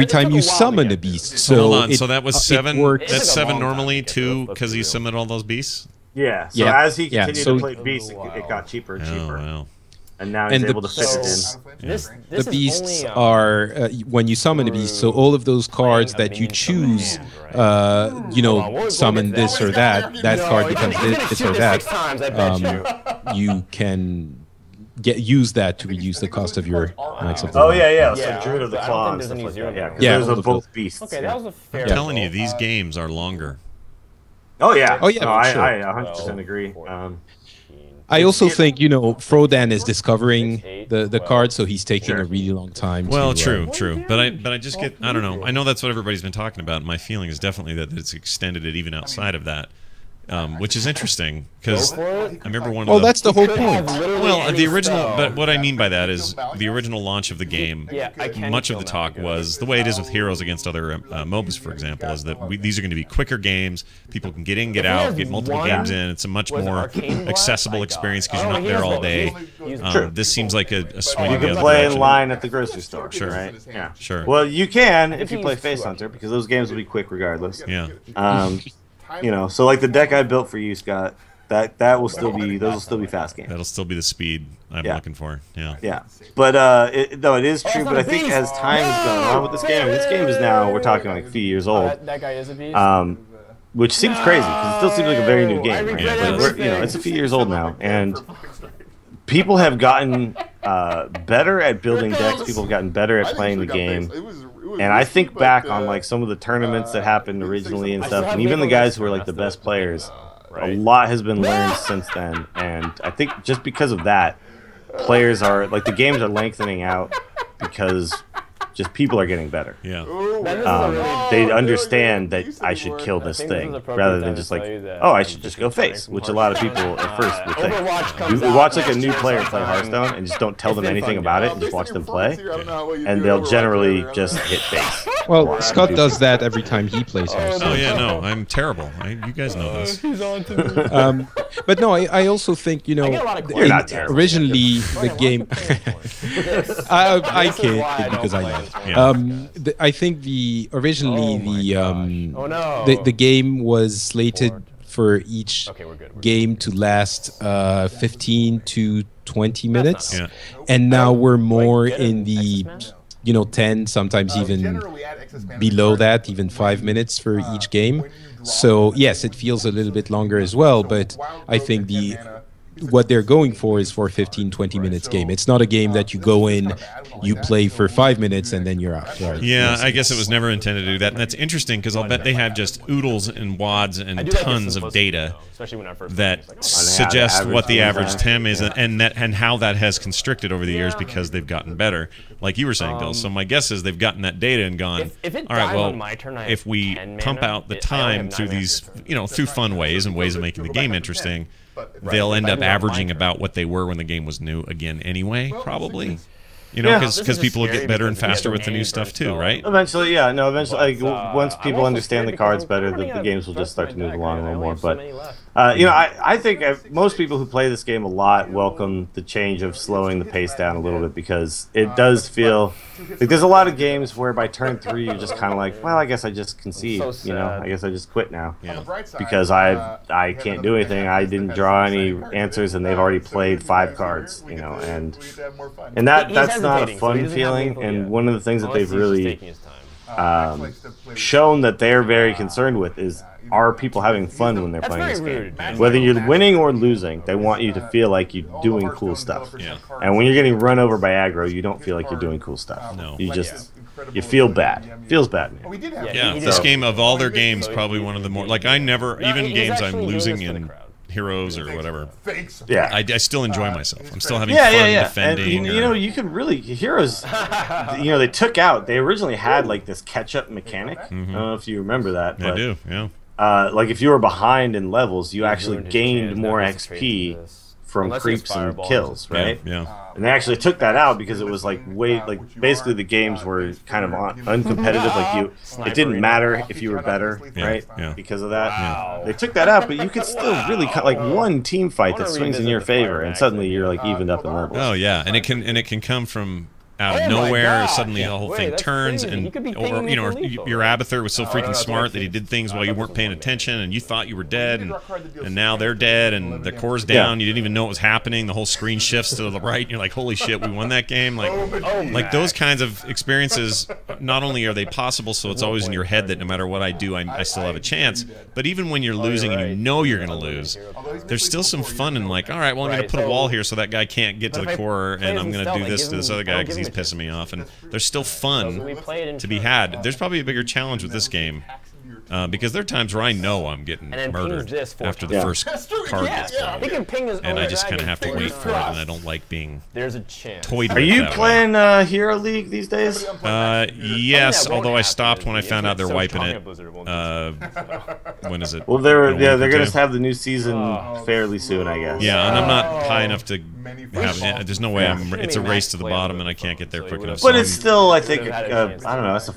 time you summon a beast. So hold on, so that was 7. That's 7 normally too, because he summoned all those beasts. Yeah. So as he continued to play beasts, it got cheaper and cheaper. Oh, wow. And now he's able to fit it in. The beasts are when you summon a beast. So all of those cards that you choose, you know, summon this or that. That card becomes this or that. You can use that to reduce the cost of your Knights of the Round. Yeah. So Druid of the Claw and stuff like that. Yeah, those are both beasts. Okay, that was a fair. I'm telling you, these games are longer. Oh yeah. Oh yeah. No, I 100% agree. I also think, you know, Frodan is discovering the card, so he's taking a really long time. Well, true. But I just get, I don't know. I know that's what everybody's been talking about. My feeling is definitely that it's extended it even outside of that. Which is interesting because I remember one of the. That's the whole point. Well, the original, but what I mean by that is the original launch of the game. Much of the talk was the way it is with Heroes against other MOBAs, for example, is that these are going to be quicker games. People can get in, get out, get multiple games in. It's a much more accessible experience because you're not there all day. This seems like a swing. You can play in line at the grocery store. Sure. Right? Yeah. Sure. Well, you can if you play Face Hunter because those games will be quick regardless. Yeah. You know, so like the deck I built for you, Scott, that will still be, those will still be fast games. That'll still be the speed I'm looking for. Yeah. Yeah. But no, it is true. But I think as time has gone on with this game is now, we're talking like a few years old. That guy is a beast. which seems crazy because it still seems like a very new game, right? But it's a few years old now, and people have gotten better at building decks. People have gotten better at playing the game. And I think back on like some of the tournaments that happened originally and stuff, and even the guys who are like the best players, a lot has been learned since then. And I think just because of that, players are like the games are lengthening out because just people are getting better. Yeah. They understand that I should kill this thing rather than just like, oh, I should just go face, which a lot of people at first would think. You watch like a new player play Hearthstone and just don't tell them anything about it and just watch them play, and they'll generally just hit face. Well, Scott does that every time he plays Hearthstone. Oh yeah, no, I'm terrible. You guys know this. But no, I also think You're not terrible. originally the game. I can't because I know. I think originally the game was slated for each game to last 15 to 20 minutes, and now we're more in the 10, sometimes even below that, even 5 minutes for each game. So yes, it feels a little bit longer as well, but I think what they're going for is for 15-20 minutes game. It's not a game that you go in, you play for 5 minutes, and then you're out. Right? Yeah, I guess it was never intended to do that. And that's interesting because I'll bet they have just oodles and wads and tons of data that suggest what the average TEM is and how that has constricted over the years because they've gotten better. Like you were saying, Bill. So my guess is they've gotten that data and gone, all right, well, if we pump out the time through these, through fun ways and ways of making the game interesting, they'll end up averaging about what they were when the game was new again anyway, probably. Because people will get better and faster with the new stuff too, right? Eventually, yeah. No, eventually, once people understand the cards better, the games will just start to move along a little more. But, I think most people who play this game a lot welcome the change of slowing the pace down a little bit because it does feel like there's a lot of games where by turn 3 you're just kind of like, well, I guess I just concede, I guess I just quit now because I can't do anything. I didn't draw any answers and they've already played 5 cards, and that's not a fun feeling. And one of the things that they've really shown that they're very concerned with is, are people having fun when they're playing this game? Whether you're winning or losing, they want you to feel like you're doing cool stuff. Yeah. And when you're getting run over by aggro, you don't feel like you're doing cool stuff. No. You feel bad. Feels bad, man. Yeah, this game, of all their games, probably one of the more, like, I never, even games I'm losing in Heroes or whatever, yeah, I still enjoy myself. I'm still having fun defending. And, you can really, Heroes, they took out, they originally had like this catch-up mechanic. I don't know if you remember that. But, I do, yeah. Like if you were behind in levels, you actually gained more XP from creeps and kills, right? Yeah. And they actually took that out because it was like basically the games were kind of uncompetitive. Like it didn't matter if you were better, right? Yeah. Because of that, they took that out. But you could still really like one team fight that swings in your favor, and suddenly you're like evened up in levels. Oh yeah, and it can come from out of nowhere. Suddenly the whole thing turns, or your Abathur was so freaking smart that he did things while you weren't paying attention, and you thought you were dead, and now they're dead, and the core's down. You didn't even know what was happening. The whole screen shifts to the right, and you're like, holy shit, we won that game. Like those kinds of experiences. Not only are they possible, so it's always in your head that no matter what I do, I still have a chance. But even when you're losing and you know you're going to lose, there's still some fun in like, all right, well, I'm going to put a wall here so that guy can't get to the core, and I'm going to do this to this other guy because he's pissing me off. And there's still fun to be had. There's probably a bigger challenge with this game because there are times where I know I'm getting murdered after the first card gets played, and I just kind of have to wait for it, and I don't like being toyed with. Are you playing Hero League these days? Yes, although I stopped when I found out they're wiping it. When is it? Well, they're going to have the new season fairly soon, I guess. Yeah, and I'm not high enough to have. There's no way it's a race to the bottom, and I can't get there quick enough. But it's still, I think, I don't know. It's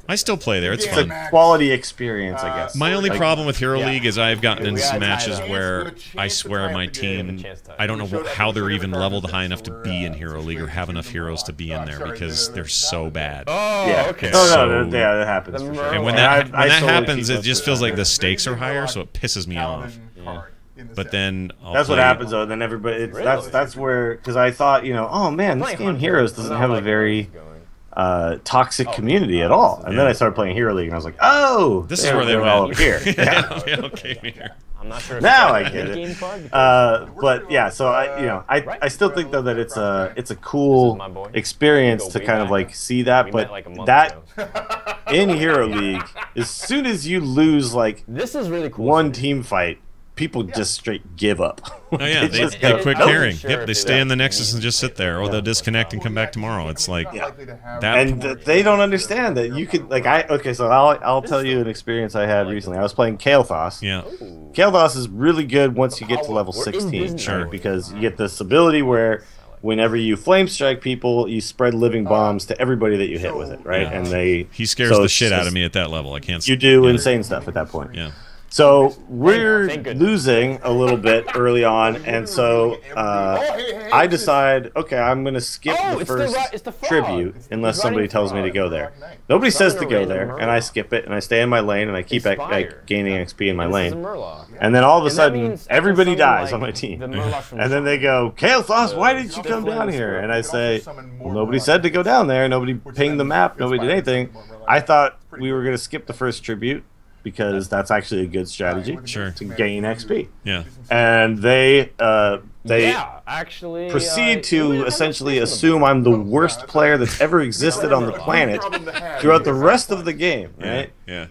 I still play there. It's fun. a quality experience, I guess. My only problem with Hero League is I've gotten into some matches where I swear my team, I don't know how they're even leveled high enough to be in Hero League or have enough heroes to be in there because they're so bad. Yeah, okay. No, that happens for sure. And when that happens, it just feels like the stakes are higher, so it pisses me off. But then that's what happens though. Then everybody, that's where, because I thought, oh man, this game Heroes doesn't have a very toxic community at all. And then I started playing Hero League, and I was like, oh, this is where they were all over here. Yeah, okay, here. I'm not sure. If Now I get it. But yeah, so I still think though that it's a cool experience to kind of like see that. But that in Hero League, as soon as you lose like this is really cool. One team fight, people just straight give up. Oh yeah, they quit caring. Yep, they stay in the Nexus and just sit there, or they'll disconnect and come back tomorrow. It's like they don't understand that you could like So I'll tell you an experience I had recently. I was playing Kael'thas. Yeah, Kael'thas is really good once you get to level 16, sure, because you get this ability where whenever you flame strike people, you spread living bombs to everybody that you hit with it, right? Yeah. And he scares the shit out of me at that level. I can't. You do insane stuff at that point. Yeah. So we're losing a little bit early on, and so I decide, okay, I'm going to skip the first tribute unless somebody tells me to go there. Nobody says to go there, and I skip it, and I stay in my lane, and I keep gaining XP in my lane. And then all of a sudden, everybody dies on my team. And then they go, Kael'thas, why did you come down here? And I say, well, nobody said to go down there. Nobody pinged the map. Nobody did anything. I thought we were going to skip the first tribute, because that's actually a good strategy to gain XP. Yeah. And they proceed to essentially assume I'm the worst player that's ever existed on the planet throughout the rest of the game, right? Yeah.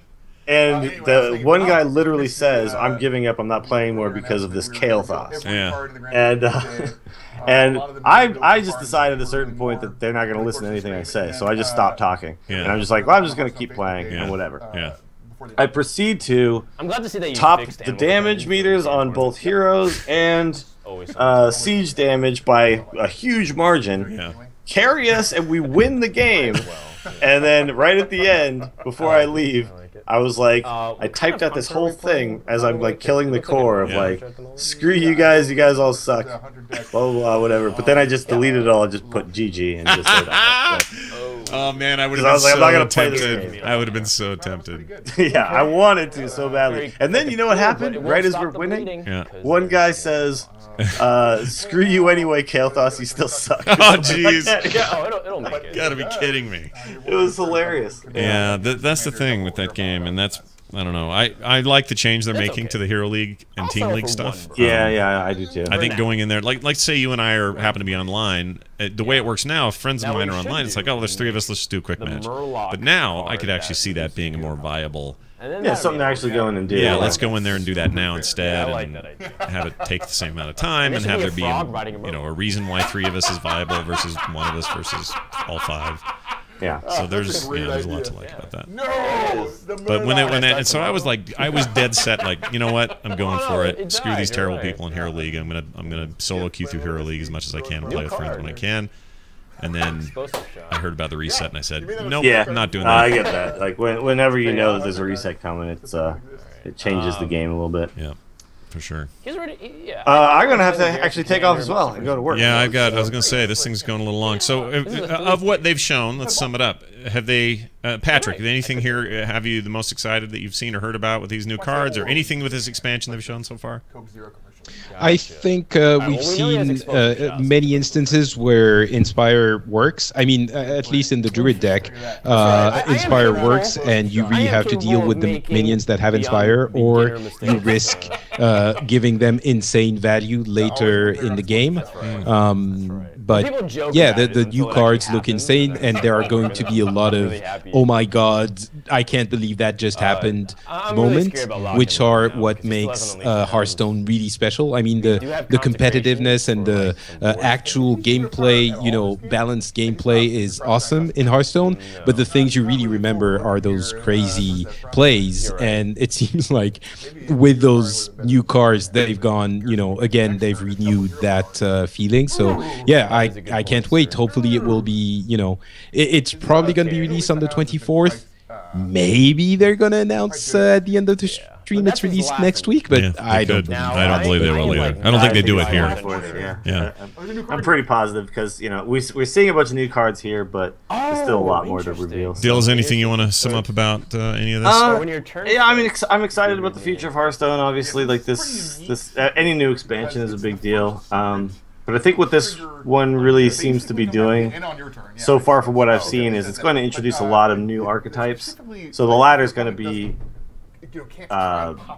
And the one guy literally says, I'm giving up, I'm not playing more because of this Kael'thas. Yeah. And I just decided at a certain point that they're not going to listen to anything I say, so I just stopped talking. Yeah. And I'm just like, well, I'm just going to keep playing and whatever. Yeah. I proceed to I'm glad to see that you top fixed the damage meters on both heroes and siege damage by a huge margin. Yeah. Carry us, and we win the game. And then right at the end, before I leave, I was like, I typed out this whole thing as I'm like killing the core of like, screw you guys all suck, blah blah blah, whatever. But then I just deleted it all and just put GG and just said that. Oh man, I would have been so tempted. I would have been so tempted. Yeah, I wanted to so badly. And then you know what happened? Right as we're winning, one guy says, screw you anyway, Kael'thas, you still suck. Oh jeez. It'll make it. You gotta be kidding me. It was hilarious. Yeah, that's the thing with that game, and that's, I don't know. I like the change they're making to the Hero League and Team League stuff. Yeah, I do too. I think going in there, like say you and I happen to be online, the way it works now, if friends of mine are online, it's like, oh, there's 3 of us, let's just do a quick match. But now I could actually see that being a more viable. Yeah, something to actually go in and do. Yeah, let's go in there and do that now instead, and have it take the same amount of time, and have there be a reason why 3 of us is viable versus 1 of us versus all 5. Yeah. So there's a lot to like about that. No. But and so I was dead set, like, you know what, I'm going for it. Screw these terrible people in Hero League. I'm gonna solo queue through Hero League as much as I can and play with friends when I can. And then I heard about the reset, and I said, nope, I'm not doing that. I get that. Like whenever you know that there's a reset coming, it changes the game a little bit. Yeah. For sure. I'm gonna have to actually take off as well and go to work. Yeah, I was gonna say this thing's going a little long. So, of what they've shown, let's sum it up. Have they, Patrick? Anything here have you the most excited that you've seen or heard about with these new cards, or anything with this expansion they've shown so far? I think we've seen many instances where Inspire works. I mean, at least in the Druid deck, Inspire works, and you really have to deal with the minions that have Inspire, or you risk giving them insane value later in the game. But yeah, the new cards look insane, and there are going to be a lot of, oh my god, I can't believe that just happened moments, which are what makes Hearthstone really special. I mean, the competitiveness and the actual gameplay, balanced gameplay is awesome in Hearthstone, but the things you really remember are those crazy plays, and it seems like with those new cards they've gone, again, they've renewed that feeling. So yeah, I can't wait. Hopefully it will be, it's probably going to be released on the 24th. Maybe they're going to announce at the end of the stream it's released next week, but I don't believe they will either. I don't think they do it here. Yeah. I'm pretty positive because, we're seeing a bunch of new cards here, but there's still a lot more to reveal. Dylan, anything you want to sum up about any of this? Yeah, I mean, I'm excited about the future of Hearthstone. Obviously, like this any new expansion is a big deal. But I think what this one really seems to be doing, so far from what I've seen, is it's going to introduce a lot of new archetypes. So the ladder is going to be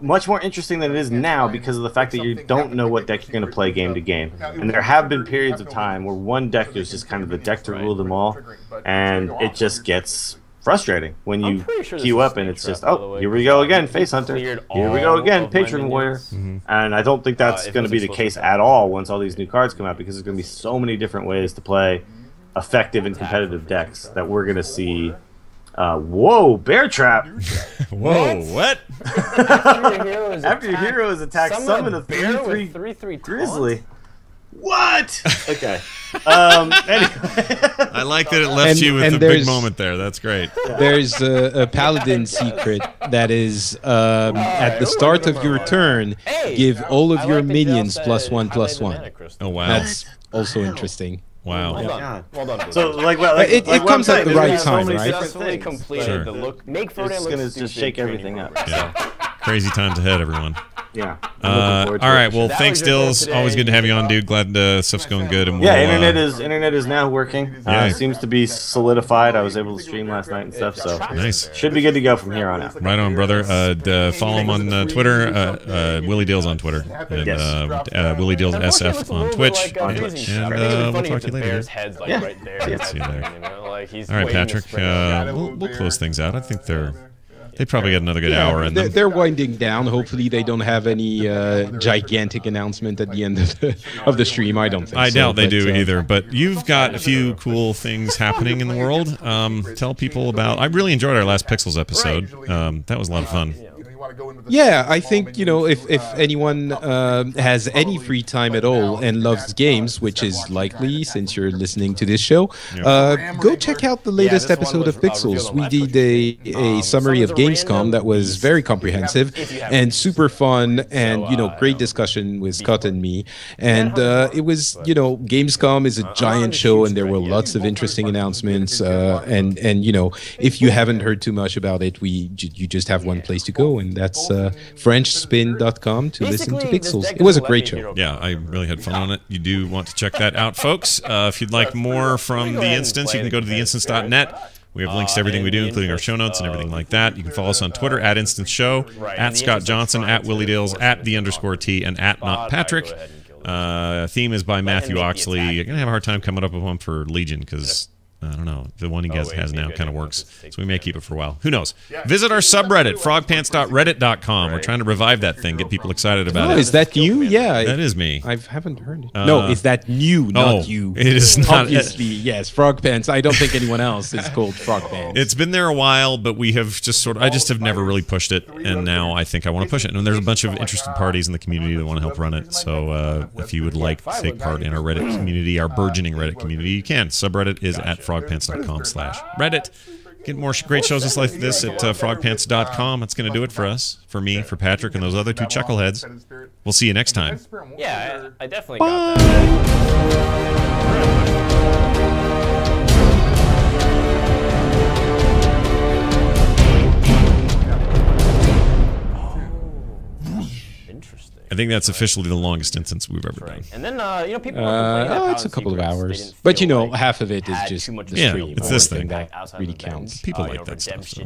much more interesting than it is now because of the fact that you don't know what deck you're going to play game to game. And there have been periods of time where one deck is just kind of the deck to rule them all, and it just gets frustrating when you queue up and it's just, oh, here we go again, Face Hunter. Here we go again, Patron Warrior. And I don't think that's going to be the case at all once all these new cards come out, because there's going to be so many different ways to play effective and competitive decks that we're going to see. Whoa, Bear Trap! Whoa, what? After your hero is attacked, summon a 3/3 Grizzly. What? Okay. Anyway. I like that it left you with a big moment there. That's great. There's a paladin secret that is at the start of your turn, give all of your minions +1/+1. Oh wow. That's also interesting. Wow. Well done. So it comes at the right time, right? Successfully completed the look. Make Frodan It's look going to stupid. just shake everything up. Yeah. Crazy times ahead, everyone. Yeah. All right. Well, thanks, Dills. Always good to have you on, dude. Glad stuff's going good. And we'll, internet is now working. Seems to be solidified. I was able to stream last night and stuff, so nice. Should be good to go from here on out. Right on, brother. Follow him on Twitter. Willie Dills on Twitter, and Willie Dills SF on Twitch. And we'll talk to you later. See you there. All right, Patrick. We'll close things out. I think they probably got another good hour in them. They're winding down. Hopefully, they don't have any gigantic announcement at the end of the stream. I don't think. I doubt they do either. But you've got a few cool things happening in the world. Tell people about. I really enjoyed our last Pixels episode. That was a lot of fun. Yeah, I think, if anyone has any free time at all and loves games, which is likely since you're listening to this show, go check out the latest episode of Pixels. We did a summary of Gamescom that was very comprehensive and super fun, and great discussion with Scott and me. And it was, Gamescom is a giant show, and there were lots of interesting announcements. And if you haven't heard too much about it, you just have one place to go, and that's FrenchSpin.com to listen to Pixels. It was a great show. Yeah, I really had fun on it. You do want to check that out, folks. If you'd like more from The Instance, you can go to theinstance.net. We have links to everything we do, including our show notes and everything like that. You can follow us on Twitter @Instance Show, @Scott Johnson, @Willie Dills, @the_T, and @NotPatrick. Theme is by Matthew Oxley. You're going to have a hard time coming up with one for Legion because I don't know. The one he has now kind of works, so we may keep it for a while. Who knows? Visit our subreddit, frogpants.reddit.com. We're trying to revive that thing, get people excited about it. Is that you? Yeah. That is me. I haven't heard it. No, is that new, not you? It is not. Obviously, yes, Frog Pants. I don't think anyone else is called Frog Pants. It's been there a while, but we have just I just have never really pushed it, and now I think I want to push it. And there's a bunch of interested parties in the community that want to help run it, so if you would like to take part in our Reddit community, our burgeoning Reddit community, you can. Subreddit is at frogpants.com/Reddit. Get more great shows just like this at frogpants.com. That's going to do it for us, for me, for Patrick, and those other two chuckleheads. We'll see you next time. Yeah, I definitely got that. I think that's officially the longest instance we've ever done. And then, people complain it's a couple of hours. But, half of it is just the stream. It's this thing that really counts. People like that stuff. So.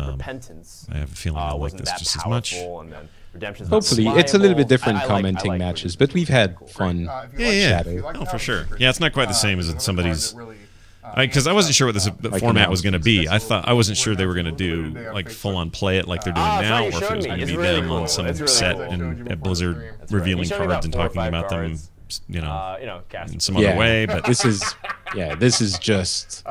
Repentance. I have a feeling I like this just as much. Hopefully, it's a little bit different commenting matches, but we've had fun. Yeah. Oh, for sure. Yeah, it's not quite the same as in somebody's... Because I wasn't sure what this format was going to be. I wasn't sure they were going to do like full-on play it like they're doing now, or if it was going to be them on some set and at Blizzard revealing cards and talking about them, in some other way. But this is just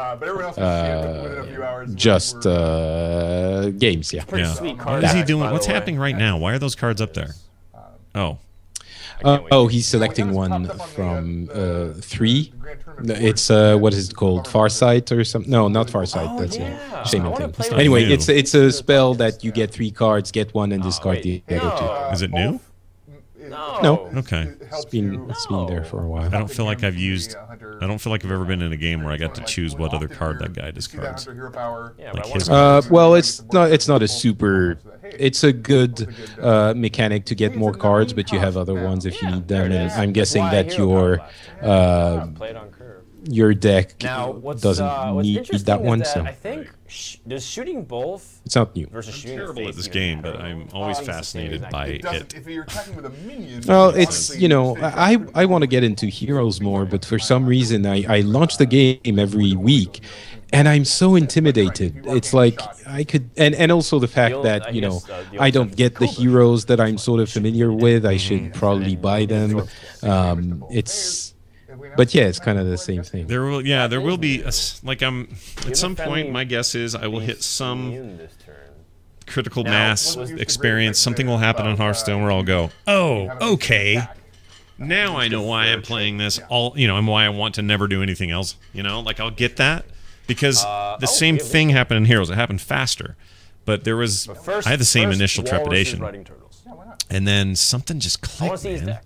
games. Yeah. What is he doing? What's happening right now? Why are those cards up there? Oh. He's selecting one from 3. It's what is it called? Farsight or something? No, not Farsight. That's a shaming thing. Anyway, it's a spell that you get 3 cards, get 1, and discard the other 2. Is it new? No. Okay. It's been there for a while. I don't feel like I've ever been in a game where I got to choose what other card that guy discards. Well, it's not a super it's a good mechanic to get more cards, but you have other ones if you need them. And I'm guessing that your deck doesn't need that one. So I think does shooting both. It's not new. Versus shooting terrible at this game, but I'm always fascinated by it. If you're attacking with a minion, Well, it's, you know, I want to get into Heroes more, but for some reason I launch the game every week, and I'm so intimidated. It's like I could, and also the fact that, you know, I don't get the heroes that I'm sort of familiar with. I should probably buy them. But yeah, it's kind of the same thing. There will be like at some point. My guess is I will hit some critical mass experience. Something will happen on Hearthstone where I'll go, oh, okay. Now I know why I'm playing this. And why I want to never do anything else. You know, like I'll get that because the same thing happened in Heroes. It happened faster, but I had the same initial trepidation, and then something just clicked, man.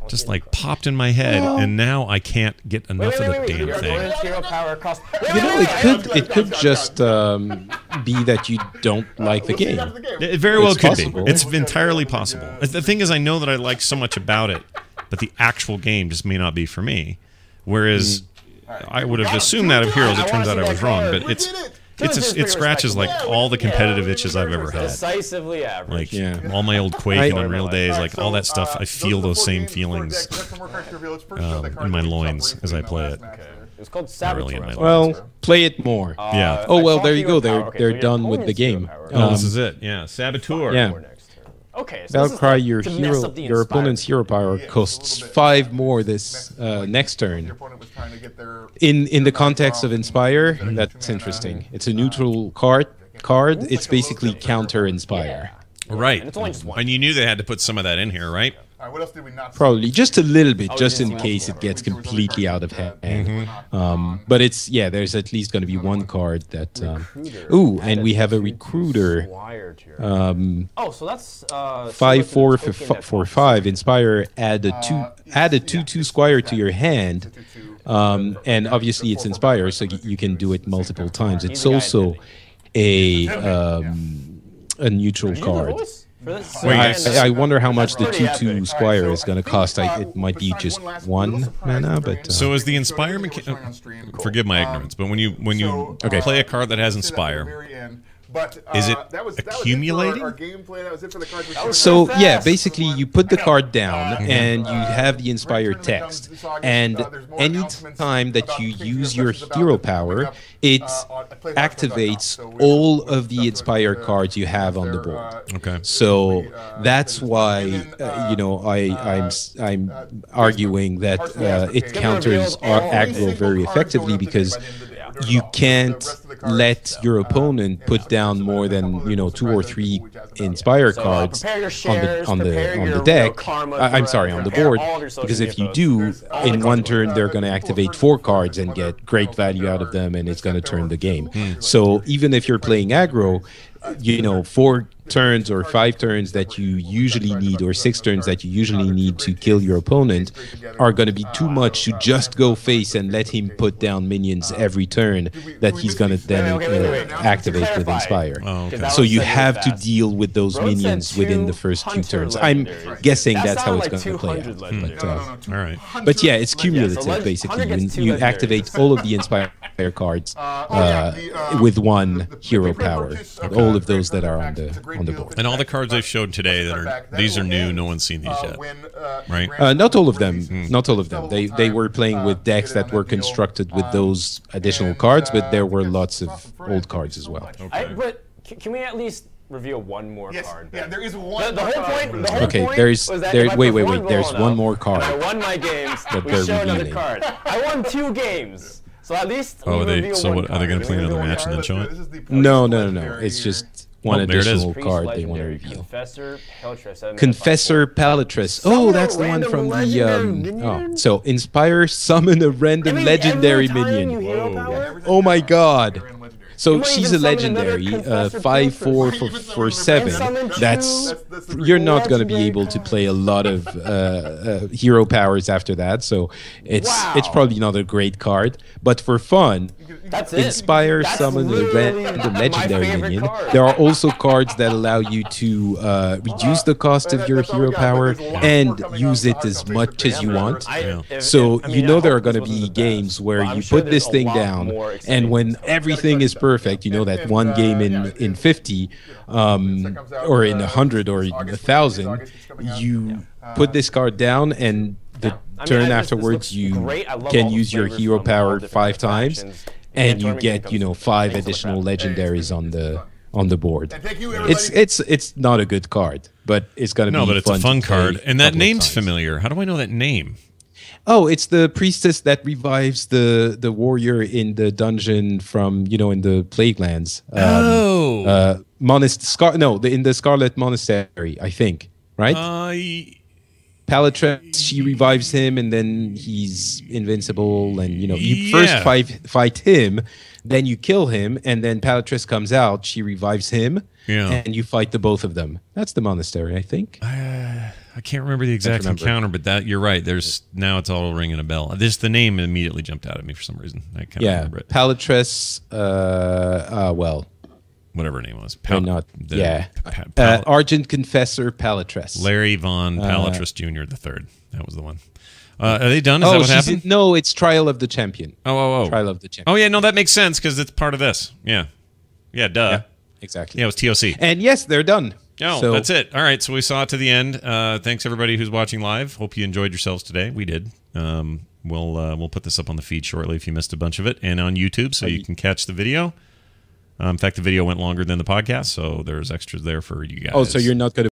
Just like popped in my head, and now I can't get enough of the damn thing. You know, it could just be that you don't like the game. It very well could be. It's entirely possible. The thing is, I know that I like so much about it, but the actual game just may not be for me. Whereas I would have assumed that of Heroes. It turns out I was wrong, but it scratches like all the competitive itches I've ever had. Decisively average. Like all my old Quake and Unreal days, like all that stuff. I feel those same feelings in my loins as I play it. It's called Really Saboteur. Well, play it more. Yeah. Oh well, there you go. They're done with the game. Oh, this is it. Yeah, Saboteur. Yeah. Okay, so Valkyrie, your opponent's hero power costs 5 more this next turn. In the context of Inspire, that's interesting. It's a neutral card. It's basically counter Inspire. Right. And you knew they had to put some of that in here, right? What else did we not see? Probably just a little bit, just in case it gets completely out of hand. But there's at least going to be one card that. Ooh, and we have a recruiter. So that's 5/4 for 5. Inspire. Add a 2/2 Squire to your hand, and obviously it's Inspire, so you can do it multiple times. It's also a neutral card. I wonder how much the 2/2 Squire is going to cost. It might be just 1 mana, but so is the Inspire forgive my ignorance, but when you play a card that has Inspire, is it accumulating? So yeah, basically you put the card down and you have the Inspire text, and any time that you use your hero power, it activates all of the Inspire cards you have on the board. Okay. So that's why I'm arguing that it counters aggro very effectively, because you can't let your opponent put down more than 2 or 3 Inspire cards on the deck. I'm sorry, on the board, because if you do, in one turn they're going to activate 4 cards and get great value out of them, and it's going to turn the game. So even if you're playing aggro, 4 turns or 5 turns that you usually need, or 6 turns that you usually need to kill your opponent, are going to be too much to just go face and let him put down minions every turn that he's going to then activate with Inspire. Oh, okay. So you have to deal with those minions within the first 2 turns. I'm guessing that's how it's going to play out. All right. But yeah, it's cumulative basically. You activate all of the Inspire cards with 1 hero power. All of those that are on the board. And all the cards they've showed today these are new. No one's seen these yet, right? Not all of them. Not all of them. They were playing with decks that were constructed with those additional cards, but there were lots of old cards as well. But can we at least reveal one more card? Yeah, there is one. The whole point. Okay, wait. There's one more card. I won my games. That We they're show another revealing. card. I won 2 games. So at least Oh, we are they reveal going to play another match and then show it? No. It's just one Oh, there it is. additional card they want to reveal. Confessor Palatress. Confessor Palatress. Oh, that's the one from the. So inspire, summon a random legendary minion. Oh my god. So might she's a even summon another legendary, Confessor 5/4 Trooper. for 7. summon That's two you're not going to be legendary able to play a lot of hero powers after that. So it's probably not a great card, but for fun. That's it. Inspire, That's summon a literally random my legendary favorite minion. card. There are also cards that allow you to reduce the cost of your hero power and use it as much as you want. So you know there are going to be games where you put this thing down, and when everything is perfect, you know that one game in 50, or in 100 or in 1,000, you put this card down, and the turn afterwards you can use your hero power 5 times. And you get, 5 additional legendaries on the board. It's not a good card, but it's gonna be fun. No, but it's a fun card, and that name's times. familiar. How do I know that name? Oh, it's the priestess that revives the warrior in the dungeon from in the Plaguelands. In the Scarlet Monastery, I think. Right. Palatress, she revives him, and then he's invincible. And you first fight him, then you kill him, and then Palatress comes out. She revives him, and you fight the both of them. That's the monastery, I think. I can't remember the exact encounter, but you're right. Now it's all ringing a bell. The name immediately jumped out at me for some reason. I can't remember it. Palatress. Whatever her name was. Argent Confessor Palatress. Larry Von Palatress Jr. the Third. That was the one. Are they done? Is that what happened? No, it's Trial of the Champion. Oh. Trial of the Champion. Oh, yeah, no, that makes sense because it's part of this. Yeah. Yeah, duh. Yeah, exactly. Yeah, it was TOC. And yes, they're done. Oh, so that's it. All right, so we saw it to the end. Thanks, everybody who's watching live. Hope you enjoyed yourselves today. We did. We'll put this up on the feed shortly if you missed a bunch of it, and on YouTube so you can catch the video. In fact, the video went longer than the podcast, so there's extras there for you guys. Oh, so you're not going to